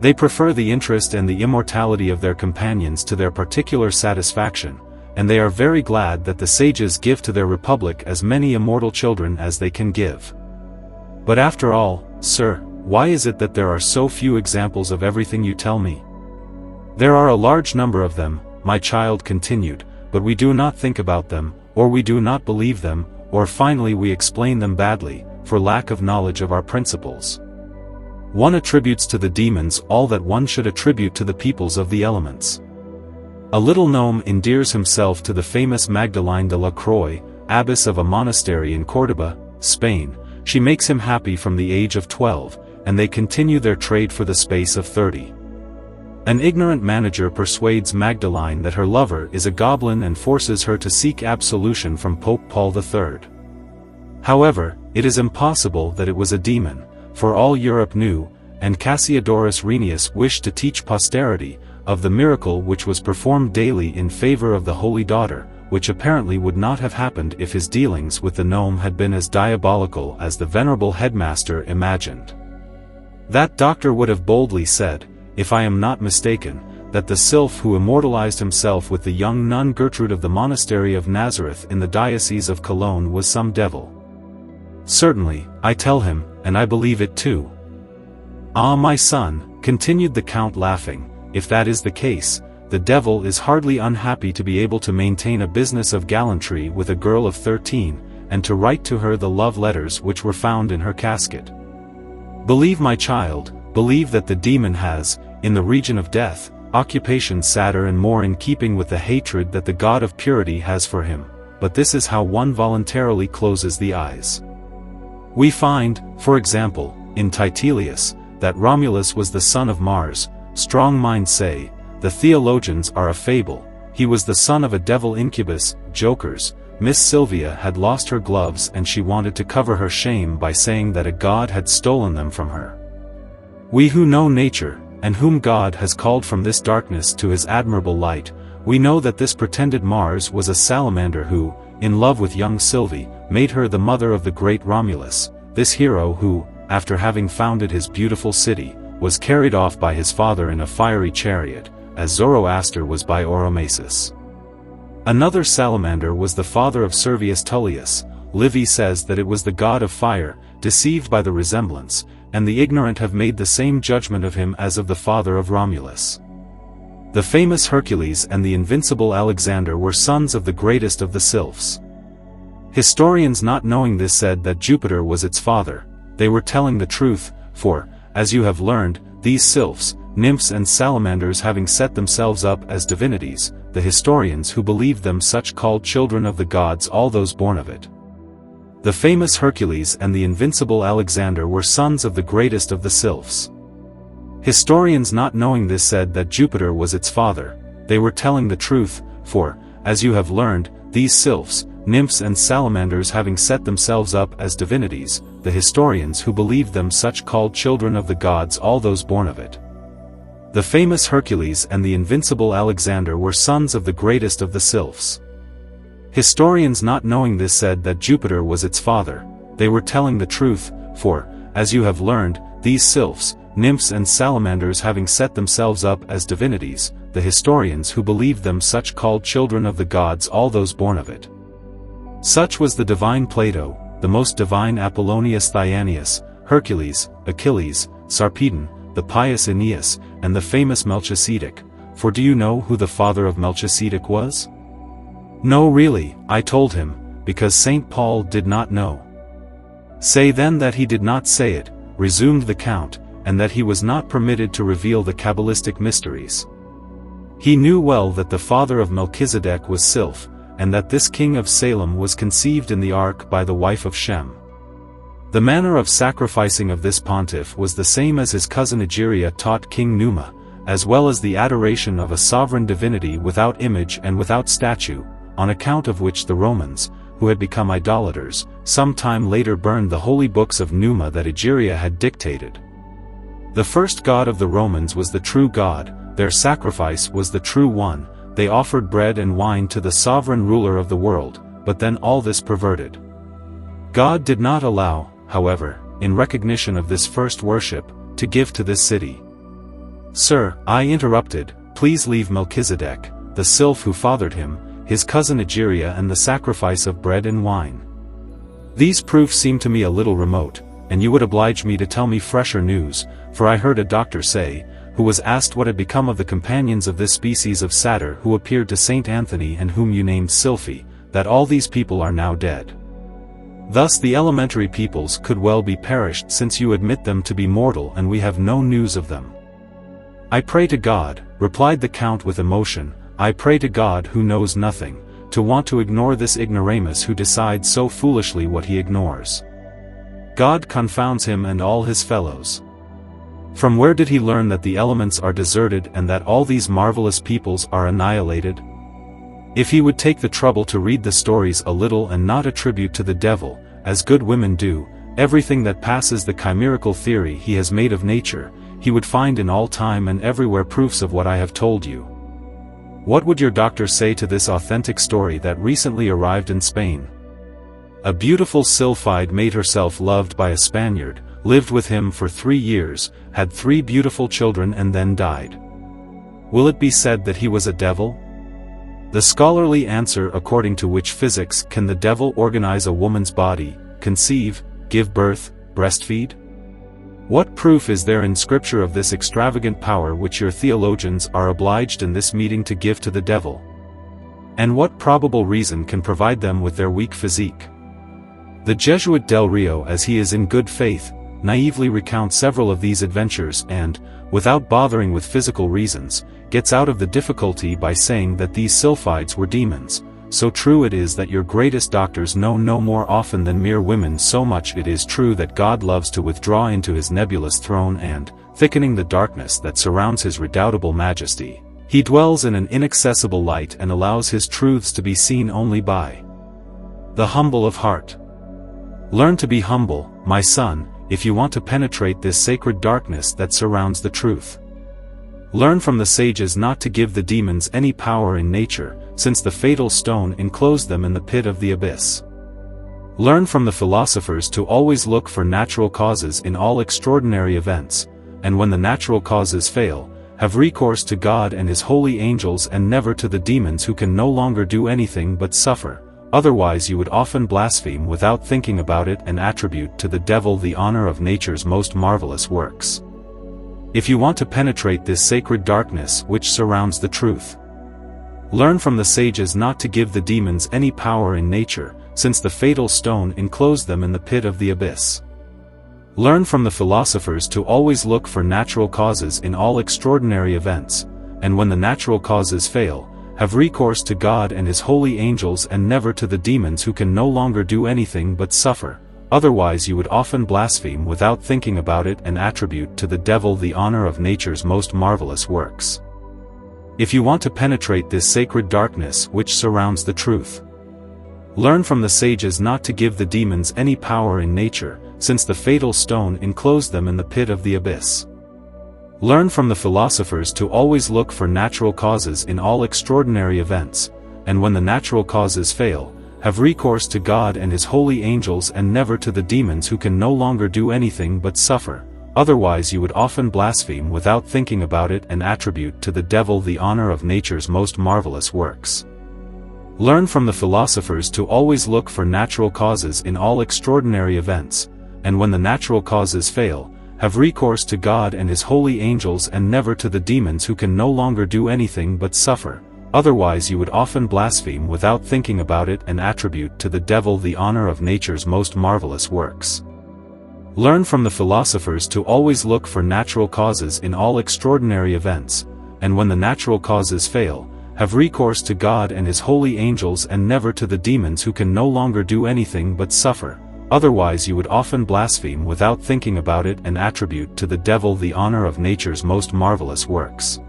They prefer the interest and the immortality of their companions to their particular satisfaction, and they are very glad that the sages give to their republic as many immortal children as they can give. But after all, sir, why is it that there are so few examples of everything you tell me? There are a large number of them, my child continued, but we do not think about them, or we do not believe them, or finally we explain them badly, for lack of knowledge of our principles. One attributes to the demons all that one should attribute to the peoples of the elements. A little gnome endears himself to the famous Magdalene de la Croix, abbess of a monastery in Córdoba, Spain. She makes him happy from the age of 12, and they continue their trade for the space of 30. An ignorant manager persuades Magdalene that her lover is a goblin and forces her to seek absolution from Pope Paul III. However, it is impossible that it was a demon, for all Europe knew, and Cassiodorus Renius wished to teach posterity, of the miracle which was performed daily in favor of the Holy Daughter, which apparently would not have happened if his dealings with the gnome had been as diabolical as the venerable headmaster imagined. That doctor would have boldly said, if I am not mistaken, that the sylph who immortalized himself with the young nun Gertrude of the monastery of Nazareth in the diocese of Cologne was some devil. Certainly, I tell him, and I believe it too. Ah, my son, continued the count laughing, if that is the case, the devil is hardly unhappy to be able to maintain a business of gallantry with a girl of 13, and to write to her the love letters which were found in her casket. Believe, my child, believe that the demon has, in the region of death, occupations sadder and more in keeping with the hatred that the God of purity has for him, but this is how one voluntarily closes the eyes. We find, for example, in Titelius, that Romulus was the son of Mars. Strong minds say, the theologians are a fable, he was the son of a devil incubus, jokers. Miss Sylvia had lost her gloves and she wanted to cover her shame by saying that a god had stolen them from her. We who know nature, and whom God has called from this darkness to his admirable light, we know that this pretended Mars was a salamander who, in love with young Sylvie, made her the mother of the great Romulus, this hero who, after having founded his beautiful city, was carried off by his father in a fiery chariot, as Zoroaster was by Oromasis. Another salamander was the father of Servius Tullius. Livy says that it was the god of fire, deceived by the resemblance, and the ignorant have made the same judgment of him as of the father of Romulus. The famous Hercules and the invincible Alexander were sons of the greatest of the sylphs. Historians not knowing this said that Jupiter was its father. They were telling the truth, for, as you have learned, these sylphs, nymphs and salamanders having set themselves up as divinities, the historians who believed them such called children of the gods all those born of it. The famous Hercules and the invincible Alexander were sons of the greatest of the sylphs. Historians not knowing this said that Jupiter was its father. They were telling the truth, for, as you have learned, these sylphs, nymphs and salamanders having set themselves up as divinities, the historians who believed them such called children of the gods all those born of it. The famous Hercules and the invincible Alexander were sons of the greatest of the sylphs. Historians not knowing this said that Jupiter was its father. They were telling the truth, for, as you have learned, these sylphs, nymphs and salamanders having set themselves up as divinities, the historians who believed them such called children of the gods all those born of it. Such was the divine Plato, the most divine Apollonius Thyanius, Hercules, Achilles, Sarpedon, the pious Aeneas, and the famous Melchizedek. For do you know who the father of Melchizedek was? No, really, I told him, because St. Paul did not know. Say then that he did not say it, resumed the count, and that he was not permitted to reveal the cabalistic mysteries. He knew well that the father of Melchizedek was Sylph, and that this king of Salem was conceived in the ark by the wife of Shem. The manner of sacrificing of this pontiff was the same as his cousin Egeria taught King Numa, as well as the adoration of a sovereign divinity without image and without statue, on account of which the Romans, who had become idolaters, some time later burned the holy books of Numa that Egeria had dictated. The first god of the Romans was the true God, their sacrifice was the true one, they offered bread and wine to the sovereign ruler of the world, but then all this perverted. God did not allow, however, in recognition of this first worship, to give to this city. Sir, I interrupted, please leave Melchizedek, the sylph who fathered him, his cousin Egeria and the sacrifice of bread and wine. These proofs seem to me a little remote, and you would oblige me to tell me fresher news, for I heard a doctor say, who was asked what had become of the companions of this species of satyr who appeared to Saint Anthony and whom you named Sylphi, that all these people are now dead. Thus the elementary peoples could well be perished since you admit them to be mortal and we have no news of them. I pray to God, replied the Count with emotion, I pray to God who knows nothing, to want to ignore this ignoramus who decides so foolishly what he ignores. God confounds him and all his fellows. From where did he learn that the elements are deserted and that all these marvelous peoples are annihilated? If he would take the trouble to read the stories a little and not attribute to the devil, as good women do, everything that passes the chimerical theory he has made of nature, he would find in all time and everywhere proofs of what I have told you. What would your doctor say to this authentic story that recently arrived in Spain? A beautiful Sylphide made herself loved by a Spaniard, lived with him for 3 years, had 3 beautiful children and then died. Will it be said that he was a devil? The scholarly answer according to which physics can the devil organize a woman's body, conceive, give birth, breastfeed? What proof is there in Scripture of this extravagant power which your theologians are obliged in this meeting to give to the devil? And what probable reason can provide them with their weak physique? The Jesuit Del Rio, as he is in good faith, naively recounts several of these adventures and, without bothering with physical reasons, gets out of the difficulty by saying that these Sylphides were demons. So true it is that your greatest doctors know no more often than mere women, so much it is true that God loves to withdraw into his nebulous throne and, thickening the darkness that surrounds his redoubtable majesty, he dwells in an inaccessible light and allows his truths to be seen only by the humble of heart. Learn to be humble, my son, if you want to penetrate this sacred darkness that surrounds the truth. Learn from the sages not to give the demons any power in nature, since the fatal stone enclosed them in the pit of the abyss. Learn from the philosophers to always look for natural causes in all extraordinary events, and when the natural causes fail, have recourse to God and his holy angels and never to the demons who can no longer do anything but suffer. Otherwise you would often blaspheme without thinking about it and attribute to the devil the honor of nature's most marvelous works. If you want to penetrate this sacred darkness which surrounds the truth, learn from the sages not to give the demons any power in nature, since the fatal stone enclosed them in the pit of the abyss. Learn from the philosophers to always look for natural causes in all extraordinary events, and when the natural causes fail, have recourse to God and his holy angels and never to the demons who can no longer do anything but suffer. Otherwise you would often blaspheme without thinking about it and attribute to the devil the honor of nature's most marvelous works. If you want to penetrate this sacred darkness which surrounds the truth, learn from the sages not to give the demons any power in nature, since the fatal stone enclosed them in the pit of the abyss. Learn from the philosophers to always look for natural causes in all extraordinary events, and when the natural causes fail, have recourse to God and his holy angels and never to the demons who can no longer do anything but suffer. Otherwise you would often blaspheme without thinking about it and attribute to the devil the honor of nature's most marvelous works. Learn from the philosophers to always look for natural causes in all extraordinary events, and when the natural causes fail, have recourse to God and his holy angels and never to the demons who can no longer do anything but suffer. Otherwise you would often blaspheme without thinking about it and attribute to the devil the honor of nature's most marvelous works. Learn from the philosophers to always look for natural causes in all extraordinary events, and when the natural causes fail, have recourse to God and his holy angels and never to the demons who can no longer do anything but suffer. Otherwise you would often blaspheme without thinking about it and attribute to the devil the honor of nature's most marvelous works.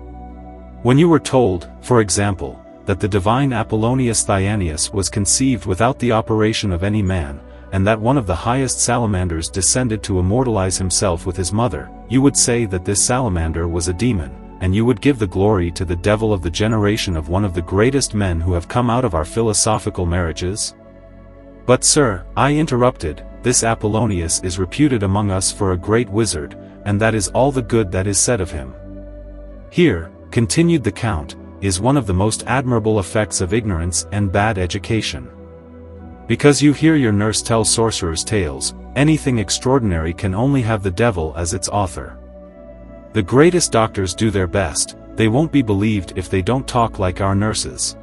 When you were told, for example, that the divine Apollonius Thyanius was conceived without the operation of any man, and that one of the highest salamanders descended to immortalize himself with his mother, you would say that this salamander was a demon, and you would give the glory to the devil of the generation of one of the greatest men who have come out of our philosophical marriages? But sir, I interrupted, this Apollonius is reputed among us for a great wizard, and that is all the good that is said of him. Here, continued the Count, is one of the most admirable effects of ignorance and bad education. Because you hear your nurse tell sorcerers' tales, anything extraordinary can only have the devil as its author. The greatest doctors do their best, they won't be believed if they don't talk like our nurses.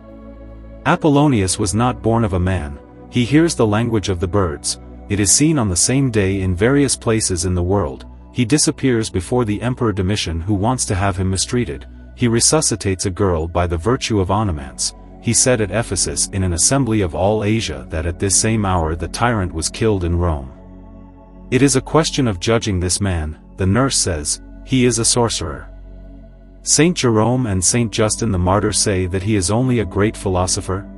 Apollonius was not born of a man, he hears the language of the birds, it is seen on the same day in various places in the world, he disappears before the Emperor Domitian who wants to have him mistreated, he resuscitates a girl by the virtue of onomants. He said at Ephesus in an assembly of all Asia that at this same hour the tyrant was killed in Rome. It is a question of judging this man, the nurse says, he is a sorcerer. Saint Jerome and Saint Justin the martyr say that he is only a great philosopher.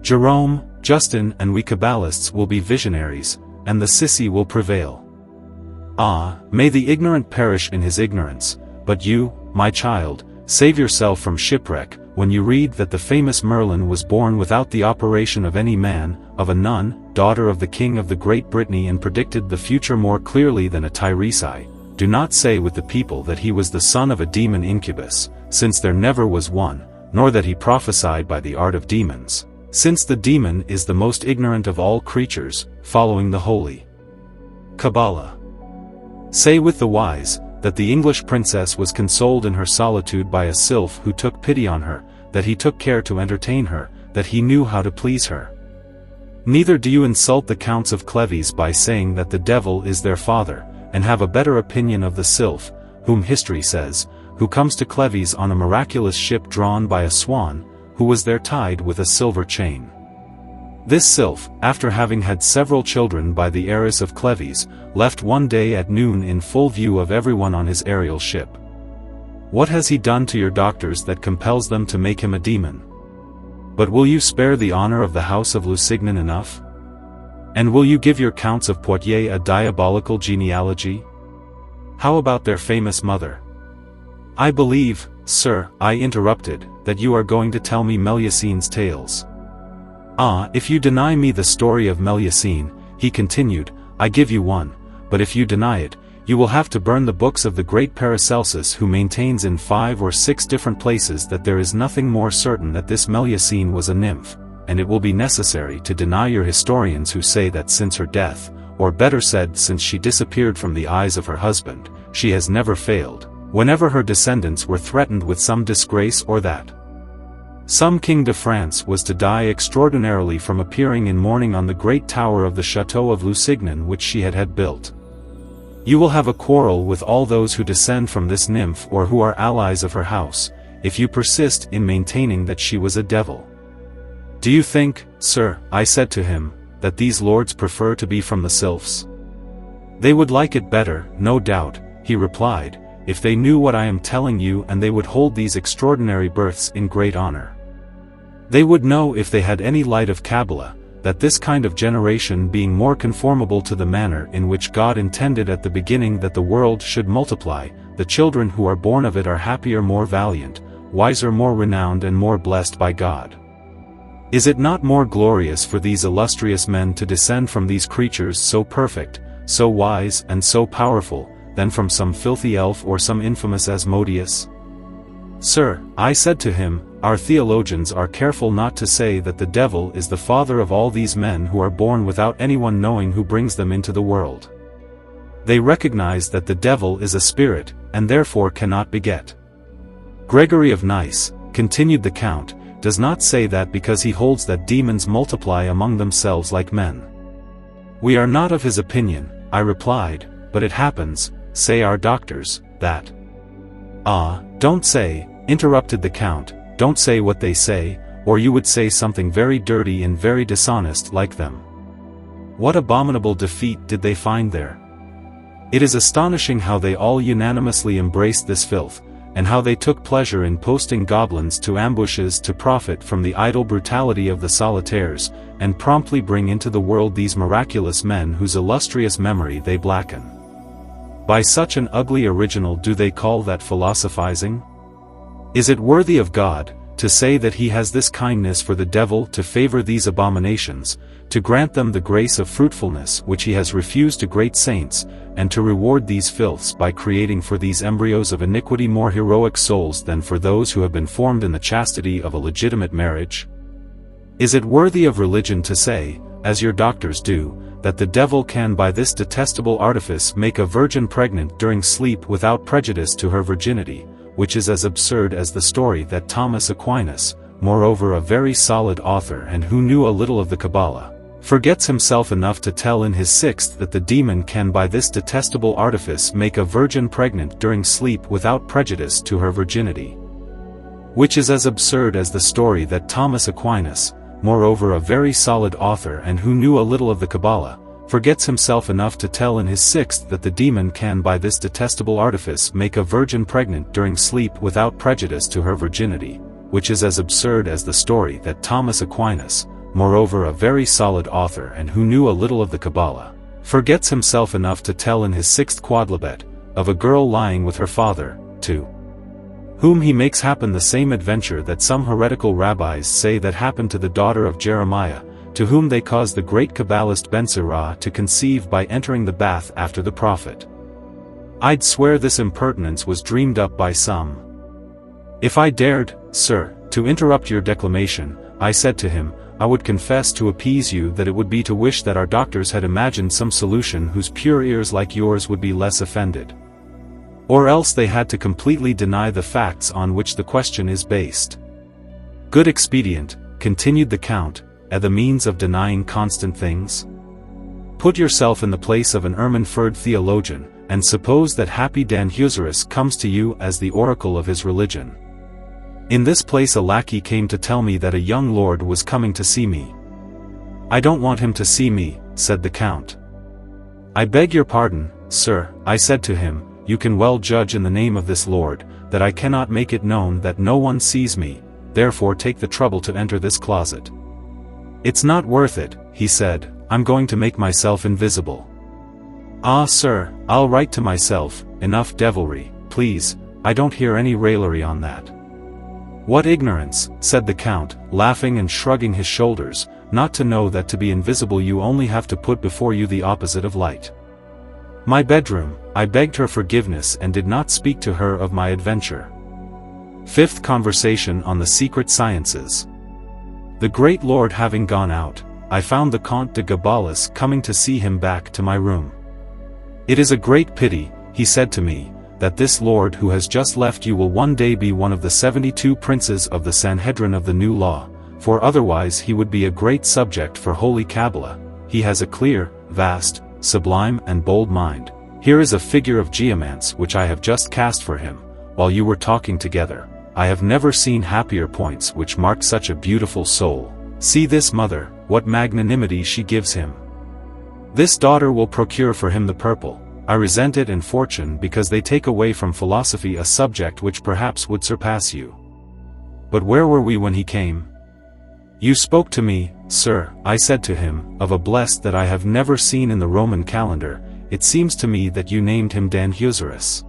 Jerome, Justin and we Kabbalists will be visionaries, and the Sissi will prevail. Ah, may the ignorant perish in his ignorance, but you, my child, save yourself from shipwreck, when you read that the famous Merlin was born without the operation of any man, of a nun, daughter of the king of the Great Brittany and predicted the future more clearly than a Tiresi, do not say with the people that he was the son of a demon incubus, since there never was one, nor that he prophesied by the art of demons, since the demon is the most ignorant of all creatures, following the holy Kabbalah. Say with the wise, that the English princess was consoled in her solitude by a sylph who took pity on her, that he took care to entertain her, that he knew how to please her. Neither do you insult the counts of Cleves by saying that the devil is their father, and have a better opinion of the sylph, whom history says, who comes to Cleves on a miraculous ship drawn by a swan, who was there tied with a silver chain. This sylph, after having had several children by the heiress of Cleves, left one day at noon in full view of everyone on his aerial ship. What has he done to your doctors that compels them to make him a demon? But will you spare the honor of the house of Lusignan enough? And will you give your counts of Poitiers a diabolical genealogy? How about their famous mother? I believe, sir, I interrupted, that you are going to tell me Melusines tales. Ah, if you deny me the story of Melusine, he continued, I give you one, but if you deny it, you will have to burn the books of the great Paracelsus who maintains in 5 or 6 different places that there is nothing more certain that this Melusine was a nymph, and it will be necessary to deny your historians who say that since her death, or better said since she disappeared from the eyes of her husband, she has never failed, whenever her descendants were threatened with some disgrace or that some King de France was to die extraordinarily from appearing in mourning on the great tower of the Château of Lusignan which she had built. You will have a quarrel with all those who descend from this nymph or who are allies of her house, if you persist in maintaining that she was a devil. Do you think, sir, I said to him, that these lords prefer to be from the sylphs? They would like it better, no doubt, he replied, if they knew what I am telling you, and they would hold these extraordinary births in great honor. They would know if they had any light of Kabbalah, that this kind of generation being more conformable to the manner in which God intended at the beginning that the world should multiply, the children who are born of it are happier, more valiant, wiser, more renowned and more blessed by God. Is it not more glorious for these illustrious men to descend from these creatures so perfect, so wise and so powerful, than from some filthy elf or some infamous Asmodeus? Sir, I said to him, our theologians are careful not to say that the devil is the father of all these men who are born without anyone knowing who brings them into the world. They recognize that the devil is a spirit, and therefore cannot beget. Gregory of Nice, continued the Count, does not say that because he holds that demons multiply among themselves like men. We are not of his opinion, I replied, but it happens, say our doctors, that. Ah, don't say, interrupted the Count, don't say what they say, or you would say something very dirty and very dishonest like them. What abominable defeat did they find there? It is astonishing how they all unanimously embraced this filth, and how they took pleasure in posting goblins to ambushes to profit from the idle brutality of the solitaires, and promptly bring into the world these miraculous men whose illustrious memory they blacken. By such an ugly original do they call that philosophizing? Is it worthy of God, to say that he has this kindness for the devil to favor these abominations, to grant them the grace of fruitfulness which he has refused to great saints, and to reward these filths by creating for these embryos of iniquity more heroic souls than for those who have been formed in the chastity of a legitimate marriage? Is it worthy of religion to say, as your doctors do, that the devil can by this detestable artifice make a virgin pregnant during sleep without prejudice to her virginity, which is as absurd as the story that Thomas Aquinas, moreover a very solid author and who knew a little of the Kabbalah, forgets himself enough to tell in his sixth that the demon can by this detestable artifice make a virgin pregnant during sleep without prejudice to her virginity, which is as absurd as the story that Thomas Aquinas, moreover a very solid author and who knew a little of the Kabbalah, forgets himself enough to tell in his sixth that the demon can by this detestable artifice make a virgin pregnant during sleep without prejudice to her virginity, which is as absurd as the story that Thomas Aquinas, moreover a very solid author and who knew a little of the Kabbalah, forgets himself enough to tell in his sixth quodlibet, of a girl lying with her father, to whom he makes happen the same adventure that some heretical rabbis say that happened to the daughter of Jeremiah, to whom they caused the great Kabbalist Ben Sirah to conceive by entering the bath after the prophet. I'd swear this impertinence was dreamed up by some. If I dared, sir, to interrupt your declamation, I said to him, I would confess to appease you that it would be to wish that our doctors had imagined some solution whose pure ears like yours would be less offended. Or else they had to completely deny the facts on which the question is based. Good expedient, continued the Count, the means of denying constant things? Put yourself in the place of an ermine-furred theologian, and suppose that happy Dan Huserus comes to you as the oracle of his religion. In this place a lackey came to tell me that a young lord was coming to see me. I don't want him to see me, said the Count. I beg your pardon, sir, I said to him, you can well judge in the name of this lord, that I cannot make it known that no one sees me, therefore take the trouble to enter this closet. It's not worth it, he said, I'm going to make myself invisible. Ah sir, I'll write to myself, enough devilry, please, I don't hear any raillery on that. What ignorance, said the Count, laughing and shrugging his shoulders, not to know that to be invisible you only have to put before you the opposite of light. My bedroom, I begged her forgiveness and did not speak to her of my adventure. Fifth conversation on the secret sciences. The great lord having gone out, I found the Comte de Gabalis coming to see him back to my room. It is a great pity, he said to me, that this lord who has just left you will one day be one of the 72 princes of the Sanhedrin of the new law, for otherwise he would be a great subject for holy Kabbalah. He has a clear, vast, sublime and bold mind. Here is a figure of geomants which I have just cast for him, while you were talking together. I have never seen happier points which mark such a beautiful soul. See this mother, what magnanimity she gives him. This daughter will procure for him the purple. I resent it and fortune because they take away from philosophy a subject which perhaps would surpass you. But where were we when he came? You spoke to me, sir, I said to him, of a blessed that I have never seen in the Roman calendar. It seems to me that you named him Dan Huserus.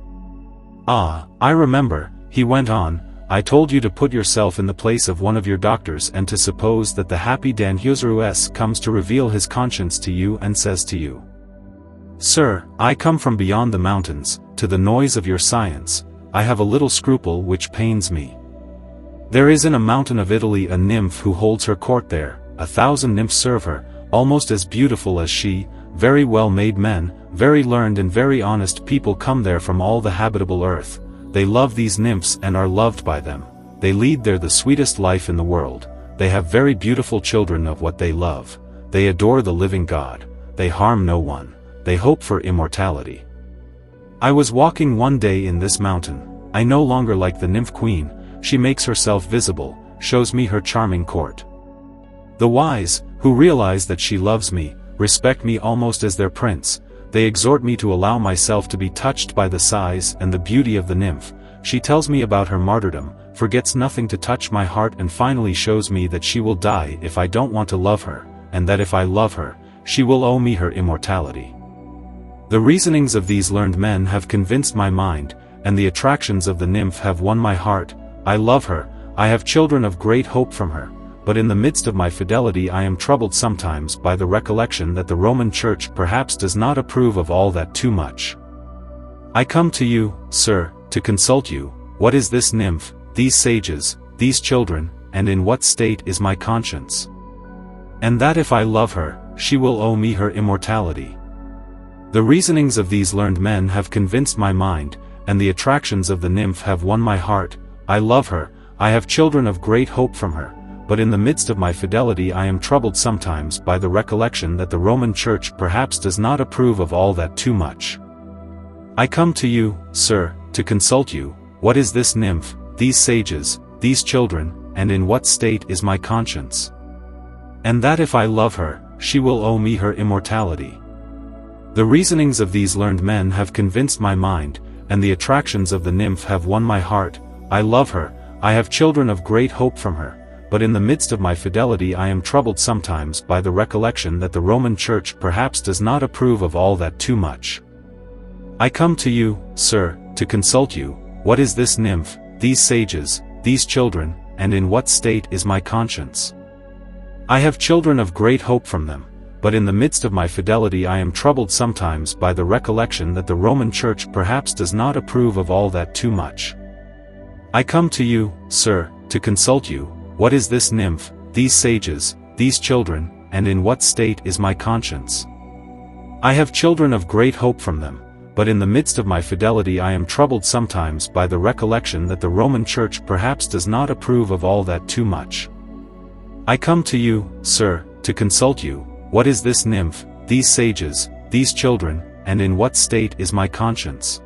Ah, I remember, he went on, I told you to put yourself in the place of one of your doctors and to suppose that the happy Dan Huserus comes to reveal his conscience to you and says to you, Sir, I come from beyond the mountains, to the noise of your science. I have a little scruple which pains me. There is in a mountain of Italy a nymph who holds her court there, 1,000 nymphs serve her, almost as beautiful as she, very well-made men, very learned and very honest people come there from all the habitable earth. They love these nymphs and are loved by them. They lead there the sweetest life in the world. They have very beautiful children of what they love. They adore the living God. They harm no one. They hope for immortality. I was walking one day in this mountain. I no longer like the nymph queen. She makes herself visible, shows me her charming court. The wise, who realize that she loves me, respect me almost as their prince. They exhort me to allow myself to be touched by the size and the beauty of the nymph, she tells me about her martyrdom, forgets nothing to touch my heart, and finally shows me that she will die if I don't want to love her, and that if I love her, she will owe me her immortality. The reasonings of these learned men have convinced my mind, and the attractions of the nymph have won my heart. I love her, I have children of great hope from her, but in the midst of my fidelity I am troubled sometimes by the recollection that the Roman Church perhaps does not approve of all that too much. I come to you, sir, to consult you. What is this nymph, these sages, these children, and in what state is my conscience? And that if I love her, she will owe me her immortality. The reasonings of these learned men have convinced my mind, and the attractions of the nymph have won my heart. I love her, I have children of great hope from her, but in the midst of my fidelity I am troubled sometimes by the recollection that the Roman Church perhaps does not approve of all that too much. I come to you, sir, to consult you. What is this nymph, these sages, these children, and in what state is my conscience? And that if I love her, she will owe me her immortality. The reasonings of these learned men have convinced my mind, and the attractions of the nymph have won my heart. I love her, I have children of great hope from her, but in the midst of my fidelity I am troubled sometimes by the recollection that the Roman Church perhaps does not approve of all that too much. I come to you, sir, to consult you. What is this nymph, these sages, these children, and in what state is my conscience? I have children of great hope from them, but in the midst of my fidelity I am troubled sometimes by the recollection that the Roman Church perhaps does not approve of all that too much. I come to you, sir, to consult you. What is this nymph, these sages, these children, and in what state is my conscience? I have children of great hope from them, but in the midst of my fidelity I am troubled sometimes by the recollection that the Roman Church perhaps does not approve of all that too much. I come to you, sir, to consult you. What is this nymph, these sages, these children, and in what state is my conscience?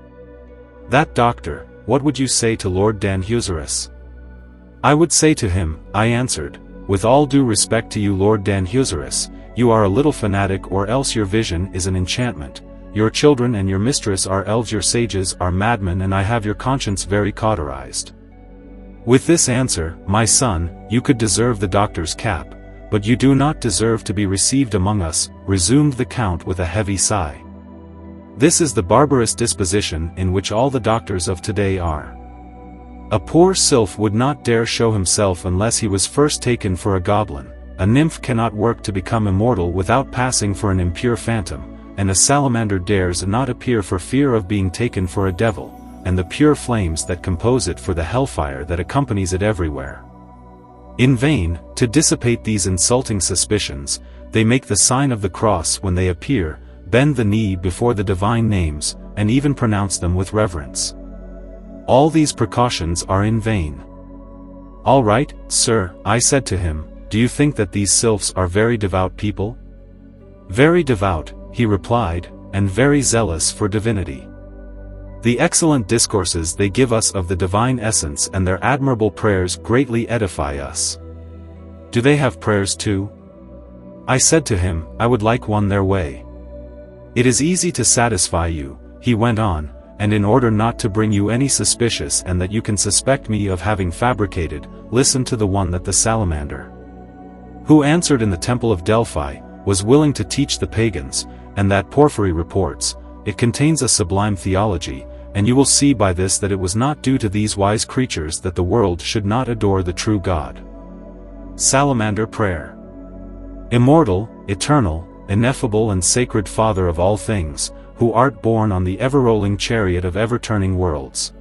That doctor, what would you say to Lord Danhusserus? I would say to him, I answered, with all due respect to you Lord Danhusserus, you are a little fanatic, or else your vision is an enchantment. Your children and your mistress are elves, your sages are madmen, and I have your conscience very cauterized. With this answer, my son, you could deserve the doctor's cap, but you do not deserve to be received among us, resumed the Count with a heavy sigh. This is the barbarous disposition in which all the doctors of today are. A poor sylph would not dare show himself unless he was first taken for a goblin. A nymph cannot work to become immortal without passing for an impure phantom, and a salamander dares not appear for fear of being taken for a devil, and the pure flames that compose it for the hellfire that accompanies it everywhere. In vain, to dissipate these insulting suspicions, they make the sign of the cross when they appear, bend the knee before the divine names, and even pronounce them with reverence. All these precautions are in vain. All right, sir, I said to him, do you think that these sylphs are very devout people? Very devout, he replied, and very zealous for divinity. The excellent discourses they give us of the divine essence and their admirable prayers greatly edify us. Do they have prayers too? I said to him, I would like one their way. It is easy to satisfy you, he went on, and in order not to bring you any suspicious and that you can suspect me of having fabricated, listen to the one that the salamander, who answered in the temple of Delphi, was willing to teach the pagans, and that Porphyry reports. It contains a sublime theology, and you will see by this that it was not due to these wise creatures that the world should not adore the true God. Salamander Prayer. Immortal, eternal, ineffable and sacred Father of all things, who art born on the ever-rolling chariot of ever-turning worlds.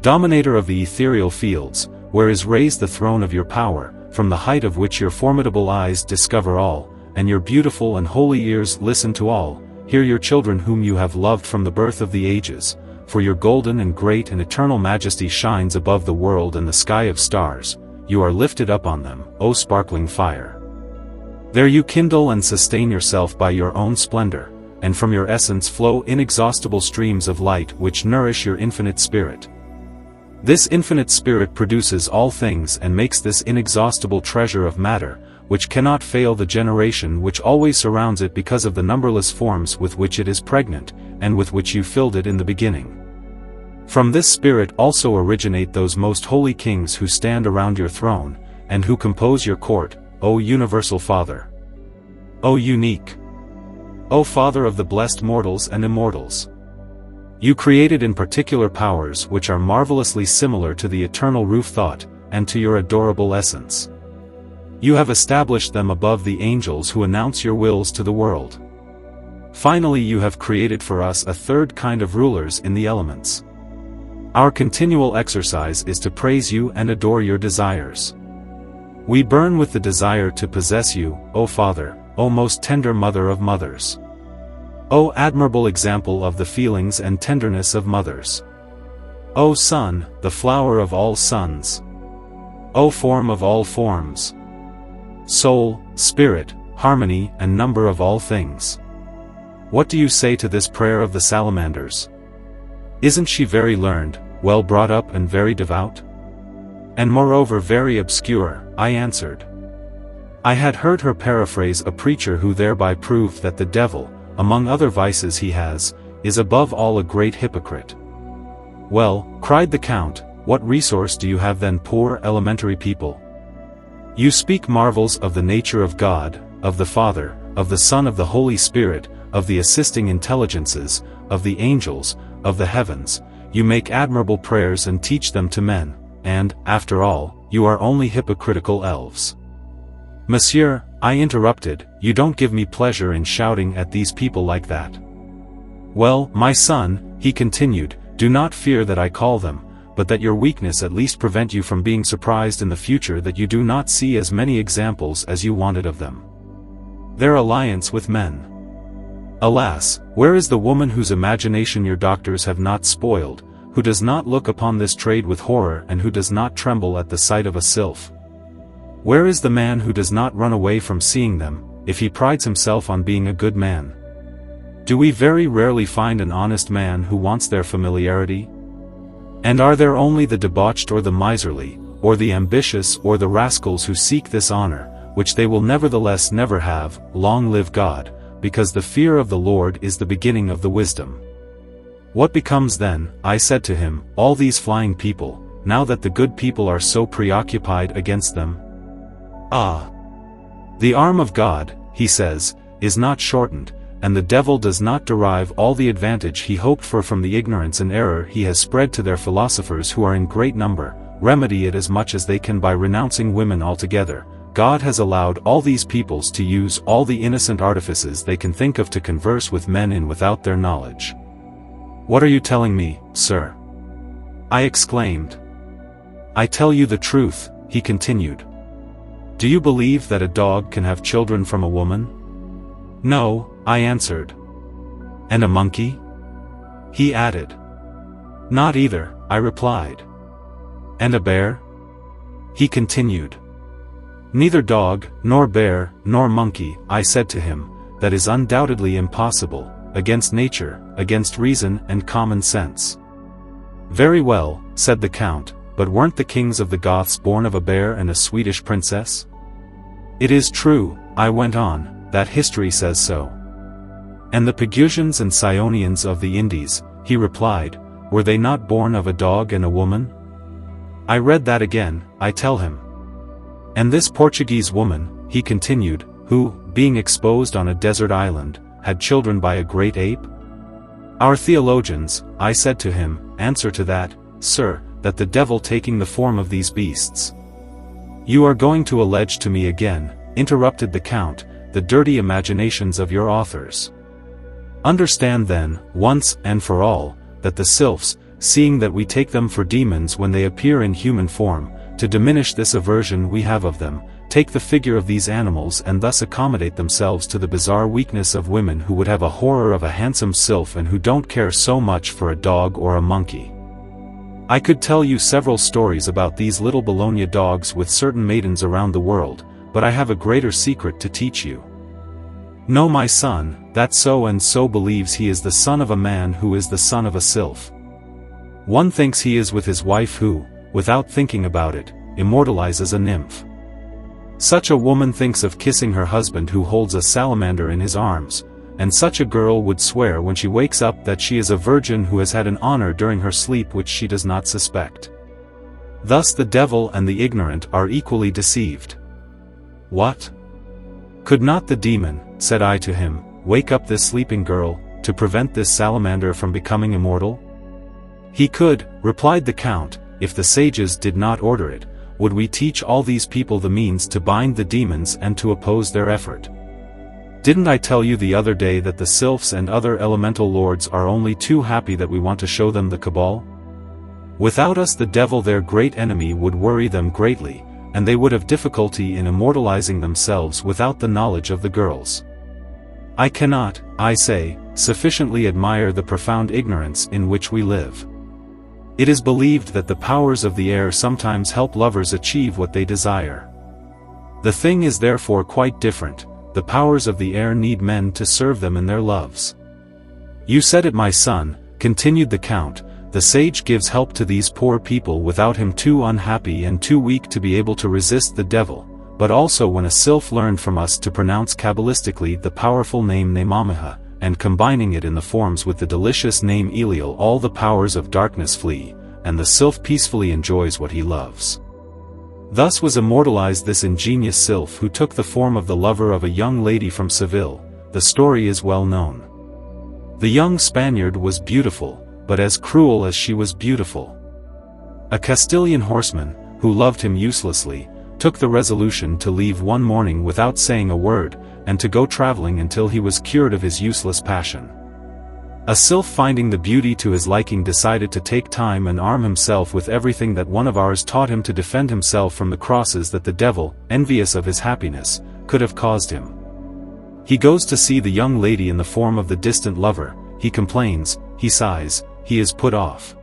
Dominator of the ethereal fields, where is raised the throne of your power, from the height of which your formidable eyes discover all, and your beautiful and holy ears listen to all. Hear your children whom you have loved from the birth of the ages, for your golden and great and eternal majesty shines above the world and the sky of stars. You are lifted up on them, O sparkling fire. There you kindle and sustain yourself by your own splendor, and from your essence flow inexhaustible streams of light which nourish your infinite spirit. This infinite spirit produces all things and makes this inexhaustible treasure of matter, which cannot fail the generation which always surrounds it because of the numberless forms with which it is pregnant, and with which you filled it in the beginning. From this spirit also originate those most holy kings who stand around your throne, and who compose your court, O universal Father. O unique. O Father of the blessed mortals and immortals. You created in particular powers which are marvelously similar to the eternal roof thought, and to your adorable essence. You have established them above the angels who announce your wills to the world. Finally you have created for us a third kind of rulers in the elements. Our continual exercise is to praise you and adore your desires. We burn with the desire to possess you, O Father, O most tender mother of mothers. O admirable example of the feelings and tenderness of mothers. O Son, the flower of all sons. O form of all forms. Soul, spirit, harmony and number of all things. What do you say to this prayer of the salamanders? Isn't she very learned, well brought up and very devout? And moreover very obscure, I answered. I had heard her paraphrase a preacher who thereby proved that the devil, among other vices he has, is above all a great hypocrite. Well, cried the Count, what resource do you have then, poor elementary people? You speak marvels of the nature of God, of the Father, of the Son, of the Holy Spirit, of the assisting intelligences, of the angels, of the heavens. You make admirable prayers and teach them to men, and, after all, you are only hypocritical elves. Monsieur, I interrupted, you don't give me pleasure in shouting at these people like that. Well, my son, he continued, do not fear that I call them, but that your weakness at least prevent you from being surprised in the future that you do not see as many examples as you wanted of them. Their alliance with men. Alas, where is the woman whose imagination your doctors have not spoiled, who does not look upon this trade with horror and who does not tremble at the sight of a sylph? Where is the man who does not run away from seeing them, if he prides himself on being a good man? Do we very rarely find an honest man who wants their familiarity? And are there only the debauched or the miserly, or the ambitious or the rascals who seek this honor, which they will nevertheless never have? Long live God, because the fear of the Lord is the beginning of the wisdom. What becomes then, I said to him, all these flying people, now that the good people are so preoccupied against them? Ah! The arm of God, he says, is not shortened, and the devil does not derive all the advantage he hoped for from the ignorance and error he has spread to their philosophers who are in great number, remedy it as much as they can by renouncing women altogether. God has allowed all these peoples to use all the innocent artifices they can think of to converse with men in without their knowledge. What are you telling me, sir? I exclaimed. I tell you the truth, he continued. Do you believe that a dog can have children from a woman? No, I answered. And a monkey? He added. Not either, I replied. And a bear? He continued. Neither dog, nor bear, nor monkey, I said to him, that is undoubtedly impossible, against nature, against reason and common sense. Very well, said the Count, but weren't the kings of the Goths born of a bear and a Swedish princess? It is true, I went on, that history says so. And the Pegusians and Sionians of the Indies, he replied, were they not born of a dog and a woman? I read that again, I tell him. And this Portuguese woman, he continued, who, being exposed on a desert island, had children by a great ape? Our theologians, I said to him, answer to that, sir, that the devil taking the form of these beasts. You are going to allege to me again, interrupted the Count, the dirty imaginations of your authors. Understand then, once and for all, that the sylphs, seeing that we take them for demons when they appear in human form, to diminish this aversion we have of them, take the figure of these animals and thus accommodate themselves to the bizarre weakness of women who would have a horror of a handsome sylph and who don't care so much for a dog or a monkey. I could tell you several stories about these little Bologna dogs with certain maidens around the world, but I have a greater secret to teach you. Know, my son, that so and so believes he is the son of a man who is the son of a sylph. One thinks he is with his wife who, without thinking about it, immortalizes a nymph. Such a woman thinks of kissing her husband who holds a salamander in his arms, and such a girl would swear when she wakes up that she is a virgin who has had an honor during her sleep which she does not suspect. Thus the devil and the ignorant are equally deceived. What? Could not the demon, said I to him, wake up this sleeping girl, to prevent this salamander from becoming immortal? He could, replied the Count, if the sages did not order it. Would we teach all these people the means to bind the demons and to oppose their effort? Didn't I tell you the other day that the sylphs and other elemental lords are only too happy that we want to show them the cabal? Without us the devil, their great enemy, would worry them greatly, and they would have difficulty in immortalizing themselves without the knowledge of the girls. I cannot, I say, sufficiently admire the profound ignorance in which we live. It is believed that the powers of the air sometimes help lovers achieve what they desire. The thing is therefore quite different. The powers of the air need men to serve them in their loves. You said it, my son, continued the Count, the sage gives help to these poor people without him too unhappy and too weak to be able to resist the devil, but also when a sylph learned from us to pronounce cabalistically the powerful name Nemamiha, and combining it in the forms with the delicious name Eliel, all the powers of darkness flee, and the sylph peacefully enjoys what he loves. Thus was immortalized this ingenious sylph who took the form of the lover of a young lady from Seville. The story is well known. The young Spaniard was beautiful, but as cruel as she was beautiful. A Castilian horseman, who loved him uselessly, took the resolution to leave one morning without saying a word, and to go traveling until he was cured of his useless passion. A sylph, finding the beauty to his liking, decided to take time and arm himself with everything that one of ours taught him to defend himself from the crosses that the devil, envious of his happiness, could have caused him. He goes to see the young lady in the form of the distant lover, he complains, he sighs, he is put off.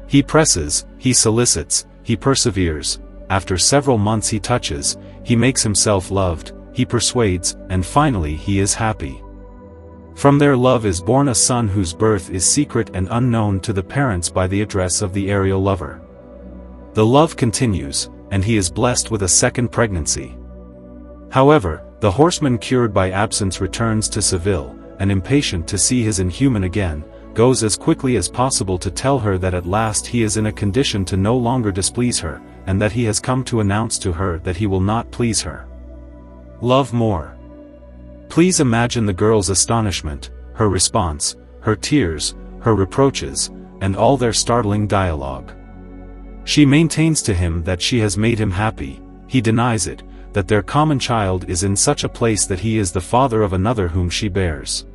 He presses, he solicits, he perseveres, after several months he touches, he makes himself loved, he persuades, and finally he is happy. From their love is born a son whose birth is secret and unknown to the parents by the address of the aerial lover. The love continues, and he is blessed with a second pregnancy. However, the horseman, cured by absence, returns to Seville, and impatient to see his inhuman again, goes as quickly as possible to tell her that at last he is in a condition to no longer displease her, and that he has come to announce to her that he will not please her. Love more. Please imagine the girl's astonishment, her response, her tears, her reproaches, and all their startling dialogue. She maintains to him that she has made him happy, he denies it, that their common child is in such a place that he is the father of another whom she bears.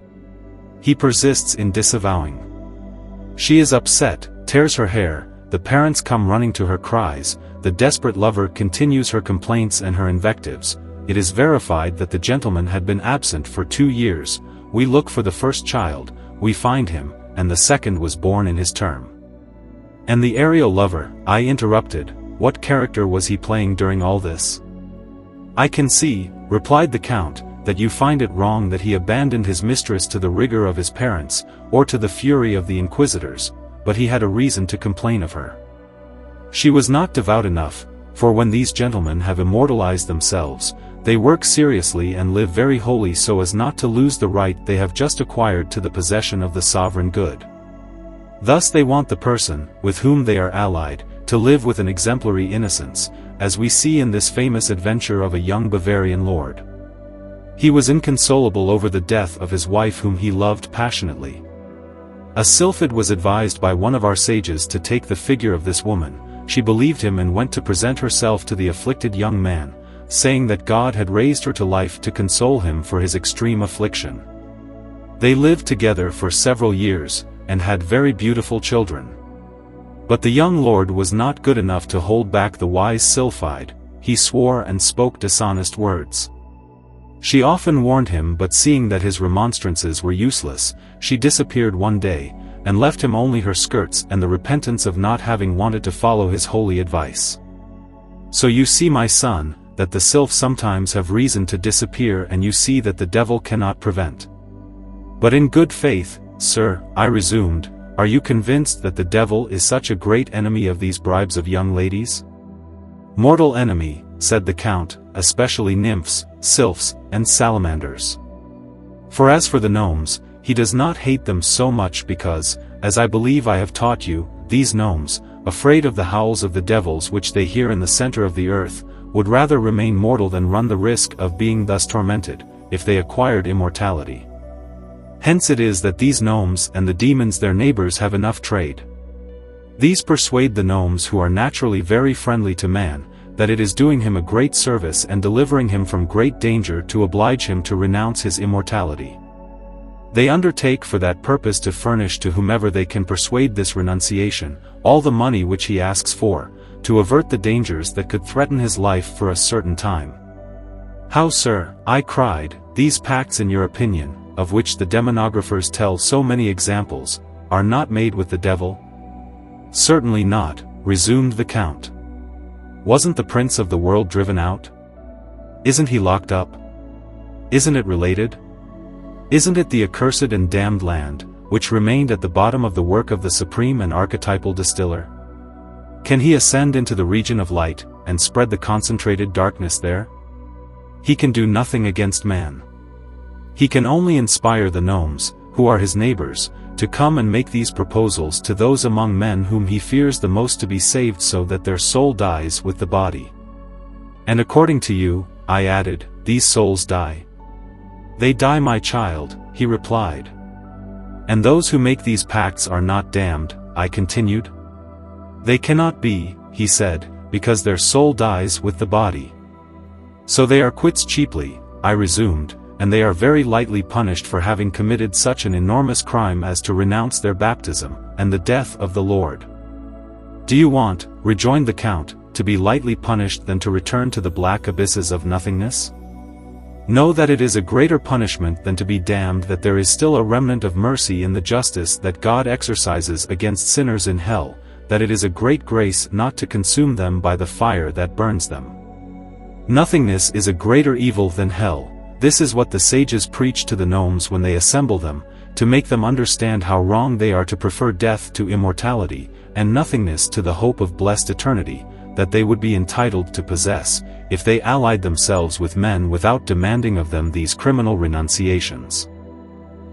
He persists in disavowing. She is upset, tears her hair, the parents come running to her cries, the desperate lover continues her complaints and her invectives. It is verified that the gentleman had been absent for 2 years, we look for the first child, we find him, and the second was born in his term. And the aerial lover, I interrupted, what character was he playing during all this? I can see, replied the Count, that you find it wrong that he abandoned his mistress to the rigor of his parents, or to the fury of the inquisitors, but he had a reason to complain of her. She was not devout enough, for when these gentlemen have immortalized themselves, they work seriously and live very holy so as not to lose the right they have just acquired to the possession of the sovereign good. Thus they want the person, with whom they are allied, to live with an exemplary innocence, as we see in this famous adventure of a young Bavarian lord. He was inconsolable over the death of his wife whom he loved passionately. A sylphid was advised by one of our sages to take the figure of this woman. She believed him and went to present herself to the afflicted young man, saying that God had raised her to life to console him for his extreme affliction. They lived together for several years, and had very beautiful children. But the young lord was not good enough to hold back the wise sylphide, he swore and spoke dishonest words. She often warned him, but seeing that his remonstrances were useless, she disappeared one day, and left him only her skirts and the repentance of not having wanted to follow his holy advice. So you see, my son, that the sylphs sometimes have reason to disappear, and you see that the devil cannot prevent. But in good faith, sir, I resumed, are you convinced that the devil is such a great enemy of these bribes of young ladies? Mortal enemy, said the Count, especially nymphs, sylphs, and salamanders. For as for the gnomes, he does not hate them so much because, as I believe I have taught you, these gnomes, afraid of the howls of the devils which they hear in the center of the earth, would rather remain mortal than run the risk of being thus tormented, if they acquired immortality. Hence it is that these gnomes and the demons their neighbors have enough trade. These persuade the gnomes who are naturally very friendly to man, that it is doing him a great service and delivering him from great danger to oblige him to renounce his immortality. They undertake for that purpose to furnish to whomever they can persuade this renunciation, all the money which he asks for, to avert the dangers that could threaten his life for a certain time. How, sir, I cried, these pacts in your opinion, of which the demonographers tell so many examples, are not made with the devil? Certainly not, resumed the Count. Wasn't the prince of the world driven out? Isn't he locked up? Isn't it related? Isn't it the accursed and damned land, which remained at the bottom of the work of the supreme and archetypal distiller? Can he ascend into the region of light, and spread the concentrated darkness there? He can do nothing against man. He can only inspire the gnomes, who are his neighbors, to come and make these proposals to those among men whom he fears the most to be saved so that their soul dies with the body. And according to you, I added, these souls die. They die, my child, he replied. And those who make these pacts are not damned, I continued. They cannot be, he said, because their soul dies with the body. So they are quits cheaply, I resumed, and they are very lightly punished for having committed such an enormous crime as to renounce their baptism, and the death of the Lord. Do you want, rejoined the Count, to be lightly punished than to return to the black abysses of nothingness? Know that it is a greater punishment than to be damned, that there is still a remnant of mercy in the justice that God exercises against sinners in hell, that it is a great grace not to consume them by the fire that burns them. Nothingness is a greater evil than hell. This is what the sages preach to the gnomes when they assemble them, to make them understand how wrong they are to prefer death to immortality, and nothingness to the hope of blessed eternity, that they would be entitled to possess, if they allied themselves with men without demanding of them these criminal renunciations.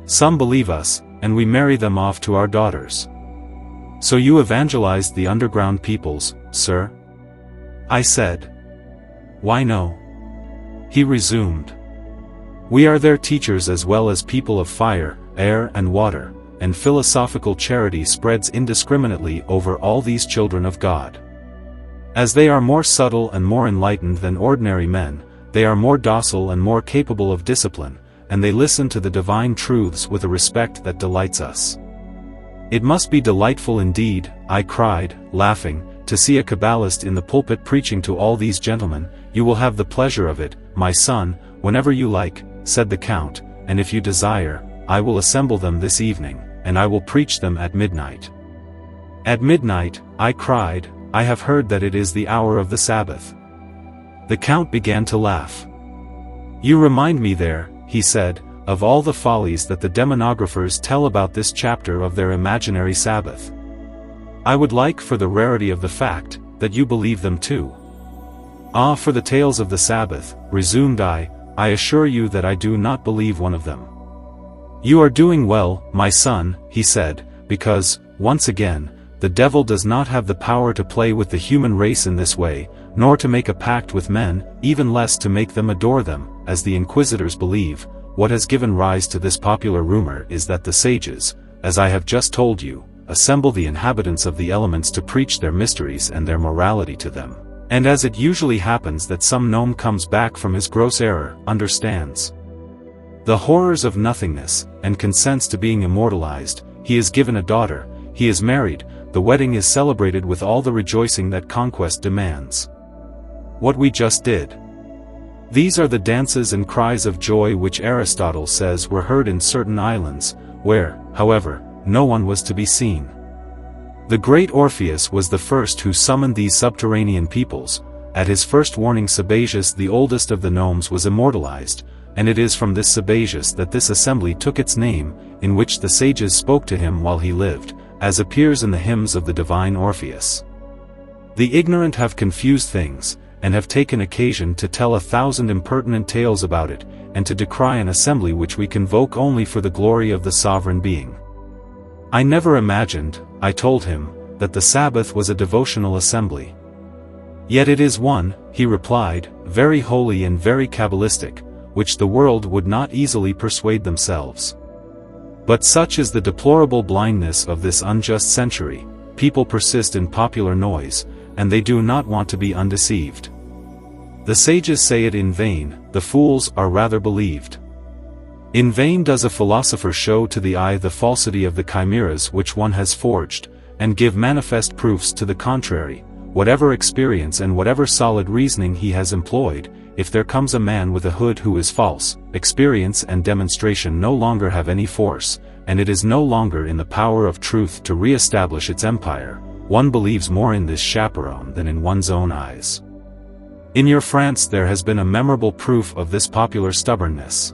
Some believe us, and we marry them off to our daughters. So you evangelized the underground peoples, sir? I said. Why no? He resumed. We are their teachers as well as people of fire, air and water, and philosophical charity spreads indiscriminately over all these children of God. As they are more subtle and more enlightened than ordinary men, they are more docile and more capable of discipline, and they listen to the divine truths with a respect that delights us. It must be delightful indeed, I cried, laughing, to see a Kabbalist in the pulpit preaching to all these gentlemen. You will have the pleasure of it, my son, whenever you like, said the Count, and if you desire, I will assemble them this evening, and I will preach them at midnight. At midnight, I cried, I have heard that it is the hour of the Sabbath. The Count began to laugh. You remind me there, he said, of all the follies that the demonographers tell about this chapter of their imaginary Sabbath. I would like, for the rarity of the fact, that you believe them too. Ah, for the tales of the Sabbath, resumed I assure you that I do not believe one of them. You are doing well, my son, he said, because, once again, the devil does not have the power to play with the human race in this way, nor to make a pact with men, even less to make them adore them, as the inquisitors believe. What has given rise to this popular rumor is that the sages, as I have just told you, assemble the inhabitants of the elements to preach their mysteries and their morality to them. And as it usually happens that some gnome comes back from his gross error, understands the horrors of nothingness, and consents to being immortalized, he is given a daughter, he is married, the wedding is celebrated with all the rejoicing that conquest demands. What we just did. These are the dances and cries of joy which Aristotle says were heard in certain islands, where, however, no one was to be seen. The great Orpheus was the first who summoned these subterranean peoples. At his first warning Sabazius, the oldest of the gnomes, was immortalized, and it is from this Sabazius that this assembly took its name, in which the sages spoke to him while he lived, as appears in the hymns of the divine Orpheus. The ignorant have confused things, and have taken occasion to tell 1,000 impertinent tales about it, and to decry an assembly which we convoke only for the glory of the sovereign being. I never imagined, I told him, that the Sabbath was a devotional assembly. Yet it is one, he replied, very holy and very cabalistic, which the world would not easily persuade themselves. But such is the deplorable blindness of this unjust century, people persist in popular noise, and they do not want to be undeceived. The sages say it in vain, the fools are rather believed. In vain does a philosopher show to the eye the falsity of the chimeras which one has forged, and give manifest proofs to the contrary, whatever experience and whatever solid reasoning he has employed. If there comes a man with a hood who is false, experience and demonstration no longer have any force, and it is no longer in the power of truth to re-establish its empire. One believes more in this chaperone than in one's own eyes. In your France there has been a memorable proof of this popular stubbornness.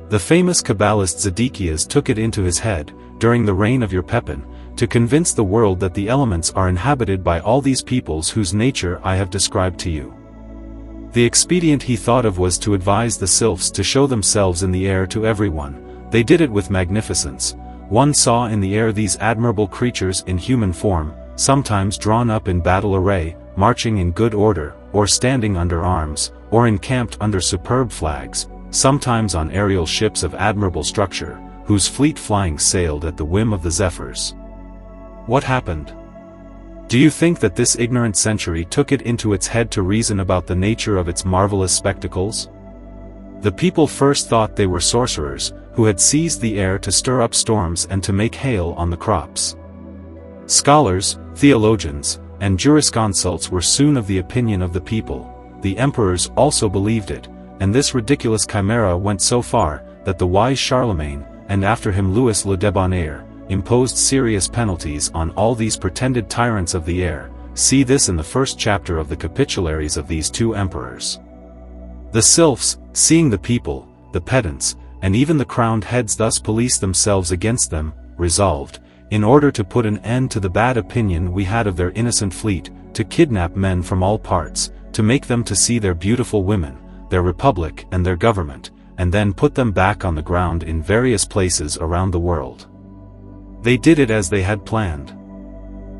The famous Kabbalist Zedekias took it into his head, during the reign of your Pepin, to convince the world that the elements are inhabited by all these peoples whose nature I have described to you. The expedient he thought of was to advise the sylphs to show themselves in the air to everyone. They did it with magnificence. One saw in the air these admirable creatures in human form, sometimes drawn up in battle array, marching in good order, or standing under arms, or encamped under superb flags, sometimes on aerial ships of admirable structure, whose fleet flying sailed at the whim of the zephyrs. What happened? Do you think that this ignorant century took it into its head to reason about the nature of its marvelous spectacles? The people first thought they were sorcerers, who had seized the air to stir up storms and to make hail on the crops. Scholars, theologians, and jurisconsults were soon of the opinion of the people. The emperors also believed it, and this ridiculous chimera went so far, that the wise Charlemagne, and after him Louis le Debonair, imposed serious penalties on all these pretended tyrants of the air. See this in the first chapter of the Capitularies of these two emperors. The sylphs, seeing the people, the pedants, and even the crowned heads thus police themselves against them, resolved, in order to put an end to the bad opinion we had of their innocent fleet, to kidnap men from all parts, to make them to see their beautiful women, their republic and their government, and then put them back on the ground in various places around the world. They did it as they had planned.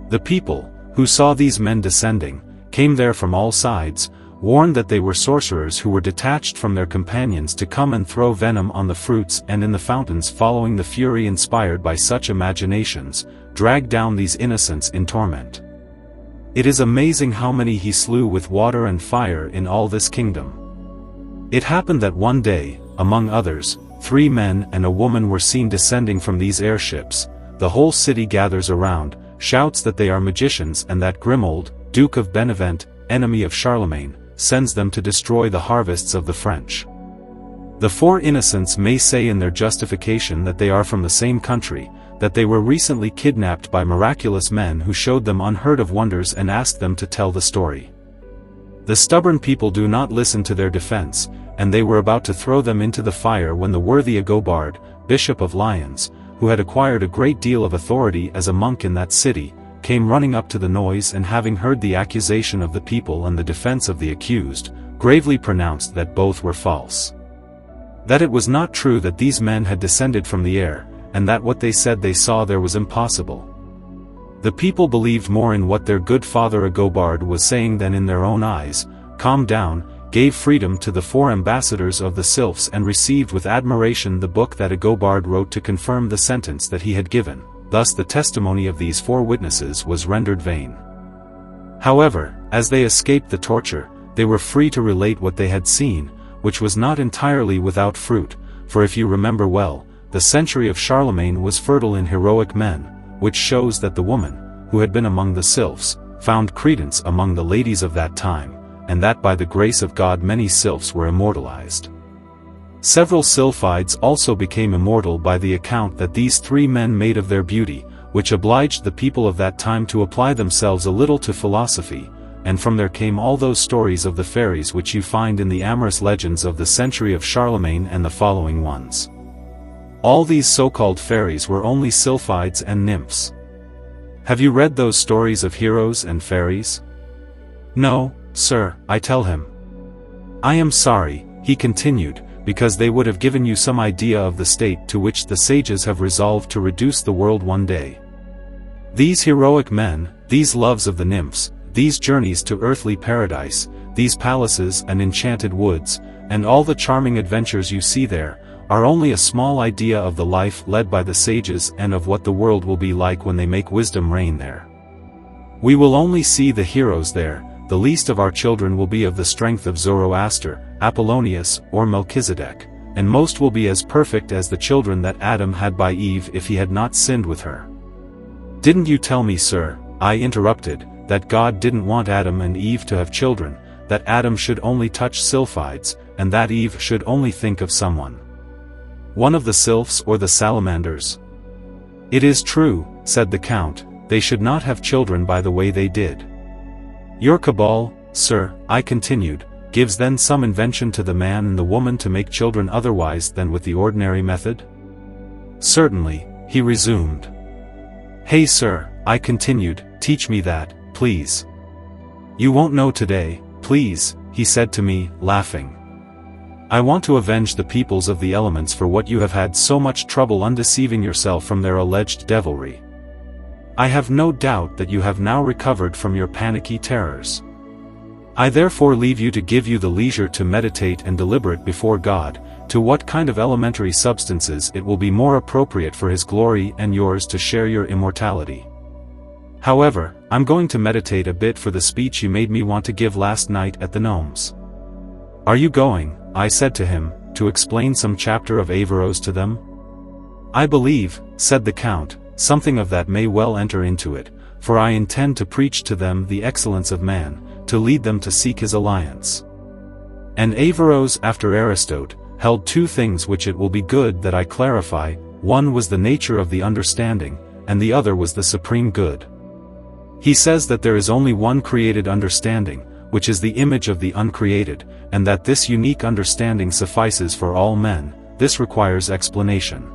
The people, who saw these men descending, came there from all sides, warned that they were sorcerers who were detached from their companions to come and throw venom on the fruits and in the fountains, following the fury inspired by such imaginations, dragged down these innocents in torment. It is amazing how many he slew with water and fire in all this kingdom. It happened that one day, among others, 3 men and a woman were seen descending from these airships. The whole city gathers around, shouts that they are magicians, and that Grimoald, Duke of Benevent, enemy of Charlemagne, sends them to destroy the harvests of the French. The 4 innocents may say in their justification that they are from the same country, that they were recently kidnapped by miraculous men who showed them unheard of wonders and asked them to tell the story. The stubborn people do not listen to their defense, and they were about to throw them into the fire when the worthy Agobard, Bishop of Lyons, who had acquired a great deal of authority as a monk in that city, came running up to the noise, and having heard the accusation of the people and the defense of the accused, gravely pronounced that both were false. That it was not true that these men had descended from the air, and that what they said they saw there was impossible. The people believed more in what their good father Agobard was saying than in their own eyes, calmed down, gave freedom to the 4 ambassadors of the sylphs, and received with admiration the book that Agobard wrote to confirm the sentence that he had given. Thus the testimony of these 4 witnesses was rendered vain. However, as they escaped the torture, they were free to relate what they had seen, which was not entirely without fruit, for if you remember well, the century of Charlemagne was fertile in heroic men, which shows that the woman, who had been among the sylphs, found credence among the ladies of that time, and that by the grace of God many sylphs were immortalized. Several sylphides also became immortal by the account that these 3 men made of their beauty, which obliged the people of that time to apply themselves a little to philosophy, and from there came all those stories of the fairies which you find in the amorous legends of the century of Charlemagne and the following ones. All these so-called fairies were only sylphides and nymphs. Have you read those stories of heroes and fairies? No, sir, I tell him. I am sorry, he continued, because they would have given you some idea of the state to which the sages have resolved to reduce the world one day. These heroic men, these loves of the nymphs, these journeys to earthly paradise, these palaces and enchanted woods, and all the charming adventures you see there, are only a small idea of the life led by the sages and of what the world will be like when they make wisdom reign there. We will only see the heroes there. The least of our children will be of the strength of Zoroaster, Apollonius, or Melchizedek, and most will be as perfect as the children that Adam had by Eve if he had not sinned with her. Didn't you tell me, sir, I interrupted, that God didn't want Adam and Eve to have children, that Adam should only touch sylphides, and that Eve should only think of someone? One of the sylphs or the salamanders? It is true, said the Count, they should not have children by the way they did. Your cabal, sir, I continued, gives then some invention to the man and the woman to make children otherwise than with the ordinary method? Certainly, he resumed. Hey sir, I continued, teach me that, please. You won't know today, please, he said to me, laughing. I want to avenge the peoples of the elements for what you have had so much trouble undeceiving yourself from their alleged devilry. I have no doubt that you have now recovered from your panicky terrors. I therefore leave you to give you the leisure to meditate and deliberate before God, to what kind of elementary substances it will be more appropriate for His glory and yours to share your immortality. However, I'm going to meditate a bit for the speech you made me want to give last night at the Gnomes. Are you going, I said to him, to explain some chapter of Averroes to them? I believe, said the Count, something of that may well enter into it, for I intend to preach to them the excellence of man, to lead them to seek his alliance. And Averroes, after Aristotle, held two things which it will be good that I clarify. One was the nature of the understanding, and the other was the supreme good. He says that there is only one created understanding, which is the image of the uncreated, and that this unique understanding suffices for all men. This requires explanation.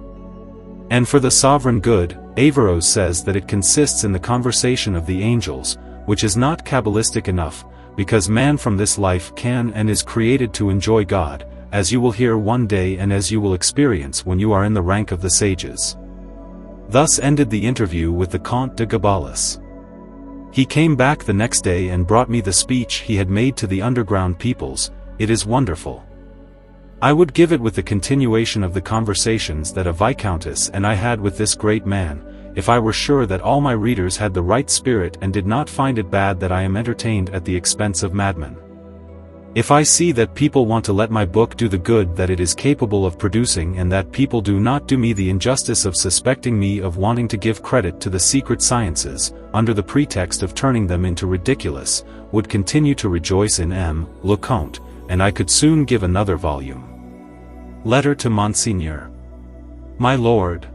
And for the sovereign good, Averroes says that it consists in the conversation of the angels, which is not cabalistic enough, because man from this life can and is created to enjoy God, as you will hear one day and as you will experience when you are in the rank of the sages. Thus ended the interview with the Comte de Gabalis. He came back the next day and brought me the speech he had made to the underground peoples. It is wonderful. I would give it with the continuation of the conversations that a viscountess and I had with this great man, if I were sure that all my readers had the right spirit and did not find it bad that I am entertained at the expense of madmen. If I see that people want to let my book do the good that it is capable of producing and that people do not do me the injustice of suspecting me of wanting to give credit to the secret sciences, under the pretext of turning them into ridiculous, would continue to rejoice in Le Comte, and I could soon give another volume. Letter to Monseigneur. My Lord,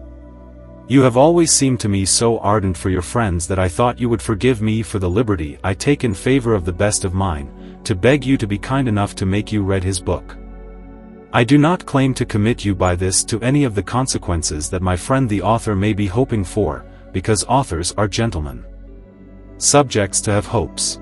you have always seemed to me so ardent for your friends that I thought you would forgive me for the liberty I take in favor of the best of mine, to beg you to be kind enough to make you read his book. I do not claim to commit you by this to any of the consequences that my friend the author may be hoping for, because authors are gentlemen, subjects to have hopes.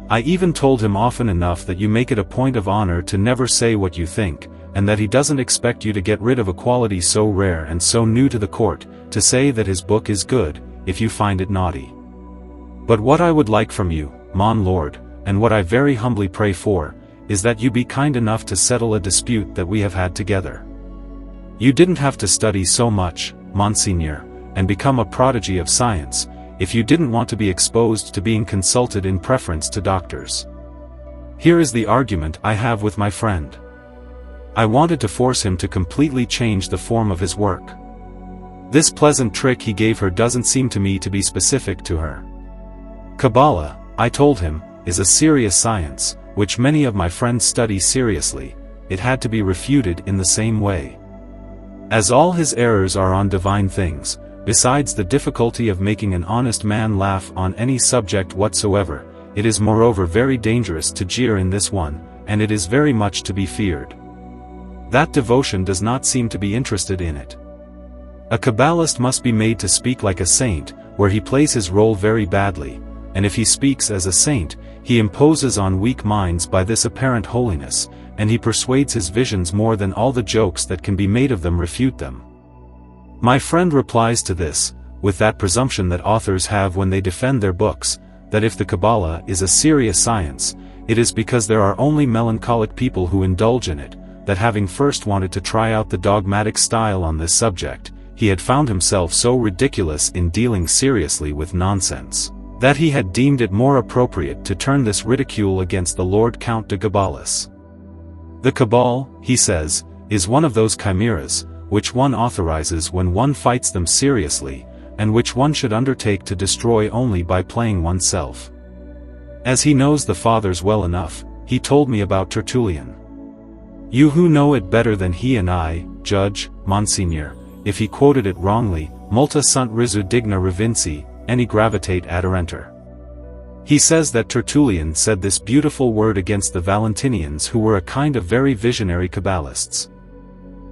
I even told him often enough that you make it a point of honor to never say what you think, and that he doesn't expect you to get rid of a quality so rare and so new to the court, to say that his book is good, if you find it naughty. But what I would like from you, mon lord, and what I very humbly pray for, is that you be kind enough to settle a dispute that we have had together. You didn't have to study so much, Monseigneur, and become a prodigy of science, if you didn't want to be exposed to being consulted in preference to doctors. Here is the argument I have with my friend. I wanted to force him to completely change the form of his work. This pleasant trick he gave her doesn't seem to me to be specific to her. Kabbalah, I told him, is a serious science, which many of my friends study seriously. It had to be refuted in the same way. As all his errors are on divine things, besides the difficulty of making an honest man laugh on any subject whatsoever, it is moreover very dangerous to jeer in this one, and it is very much to be feared. That devotion does not seem to be interested in it. A Kabbalist must be made to speak like a saint, where he plays his role very badly. and if he speaks as a saint, he imposes on weak minds by this apparent holiness, and he persuades his visions more than all the jokes that can be made of them refute them. My friend replies to this, with that presumption that authors have when they defend their books, that if the Kabbalah is a serious science, it is because there are only melancholic people who indulge in it, that having first wanted to try out the dogmatic style on this subject, he had found himself so ridiculous in dealing seriously with nonsense, that he had deemed it more appropriate to turn this ridicule against the Lord Count de Gabalis. The Cabal, he says, is one of those chimeras, which one authorizes when one fights them seriously, and which one should undertake to destroy only by playing oneself. As he knows the Fathers well enough, he told me about Tertullian. You who know it better than he and I, judge, Monseigneur, if he quoted it wrongly, multa sunt risu digna revinci, any gravitate adorenter. He says that Tertullian said this beautiful word against the Valentinians, who were a kind of very visionary Kabbalists.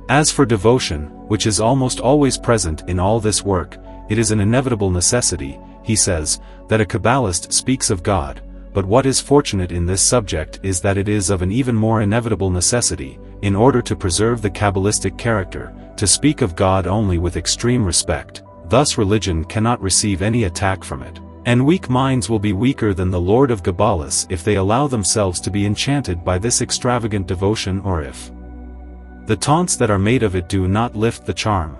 As for devotion, which is almost always present in all this work, it is an inevitable necessity, he says, that a Kabbalist speaks of God, but what is fortunate in this subject is that it is of an even more inevitable necessity, in order to preserve the Kabbalistic character, to speak of God only with extreme respect. Thus religion cannot receive any attack from it, and weak minds will be weaker than the Lord of Gabalis if they allow themselves to be enchanted by this extravagant devotion, or if the taunts that are made of it do not lift the charm.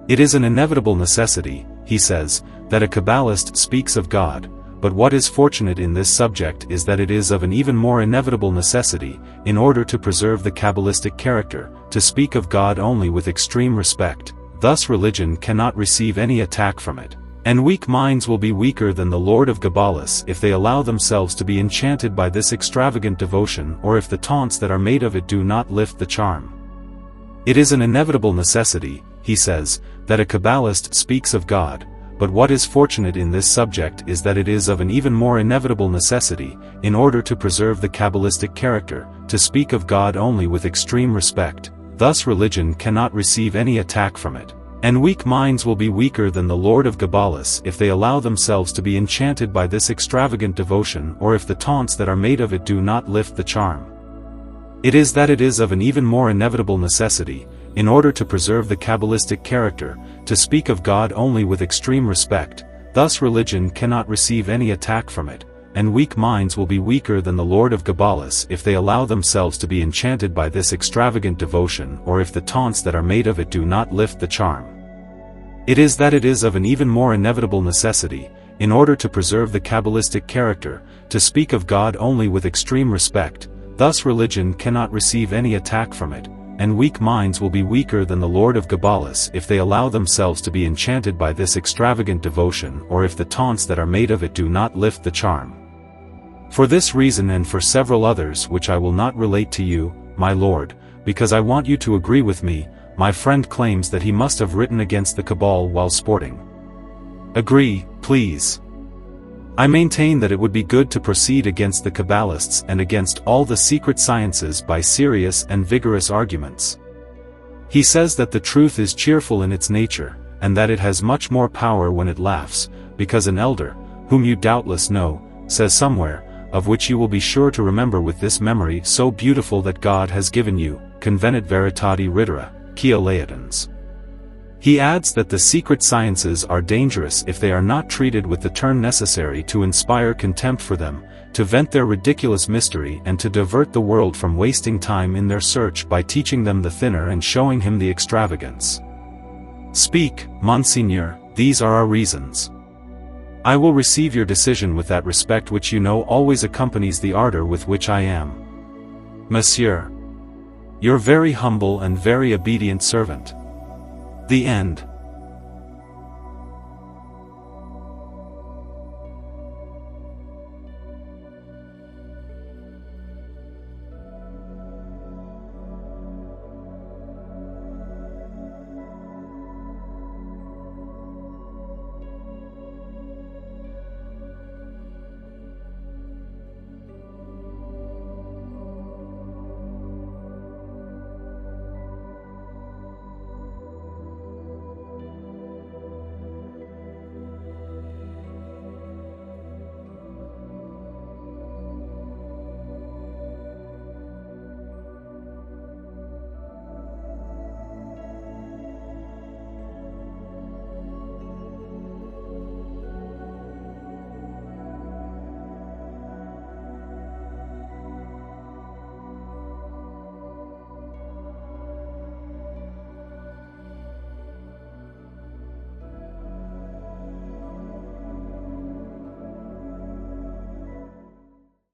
It is an inevitable necessity, he says, that a Kabbalist speaks of God, but what is fortunate in this subject is that it is of an even more inevitable necessity, in order to preserve the Kabbalistic character, to speak of God only with extreme respect. Thus religion cannot receive any attack from it, and weak minds will be weaker than the Lord of Gabalis if they allow themselves to be enchanted by this extravagant devotion, or if the taunts that are made of it do not lift the charm. It is an inevitable necessity, he says, that a Kabbalist speaks of God, but what is fortunate in this subject is that it is of an even more inevitable necessity, in order to preserve the Kabbalistic character, to speak of God only with extreme respect. Thus religion cannot receive any attack from it, and weak minds will be weaker than the Lord of Gabalis if they allow themselves to be enchanted by this extravagant devotion, or if the taunts that are made of it do not lift the charm. It is that it is of an even more inevitable necessity, in order to preserve the Kabbalistic character, to speak of God only with extreme respect. Thus religion cannot receive any attack from it, and weak minds will be weaker than the Lord of Gabalis if they allow themselves to be enchanted by this extravagant devotion, or if the taunts that are made of it do not lift the charm. It is that it is of an even more inevitable necessity, in order to preserve the Kabbalistic character, to speak of God only with extreme respect. Thus religion cannot receive any attack from it, and weak minds will be weaker than the Lord of Gabalis if they allow themselves to be enchanted by this extravagant devotion, or if the taunts that are made of it do not lift the charm. For this reason and for several others which I will not relate to you, my lord, because I want you to agree with me, my friend claims that he must have written against the Cabal while sporting. Agree, please. I maintain that it would be good to proceed against the Kabbalists and against all the secret sciences by serious and vigorous arguments. He says that the truth is cheerful in its nature, and that it has much more power when it laughs, because an elder, whom you doubtless know, says somewhere, of which you will be sure to remember with this memory so beautiful that God has given you, convenit veritati ridere, quia laetans. He adds that the secret sciences are dangerous if they are not treated with the turn necessary to inspire contempt for them, to vent their ridiculous mystery and to divert the world from wasting time in their search by teaching them the thinner and showing him the extravagance. Speak, Monseigneur, these are our reasons. I will receive your decision with that respect which you know always accompanies the ardor with which I am, Monsieur, your very humble and very obedient servant. The end.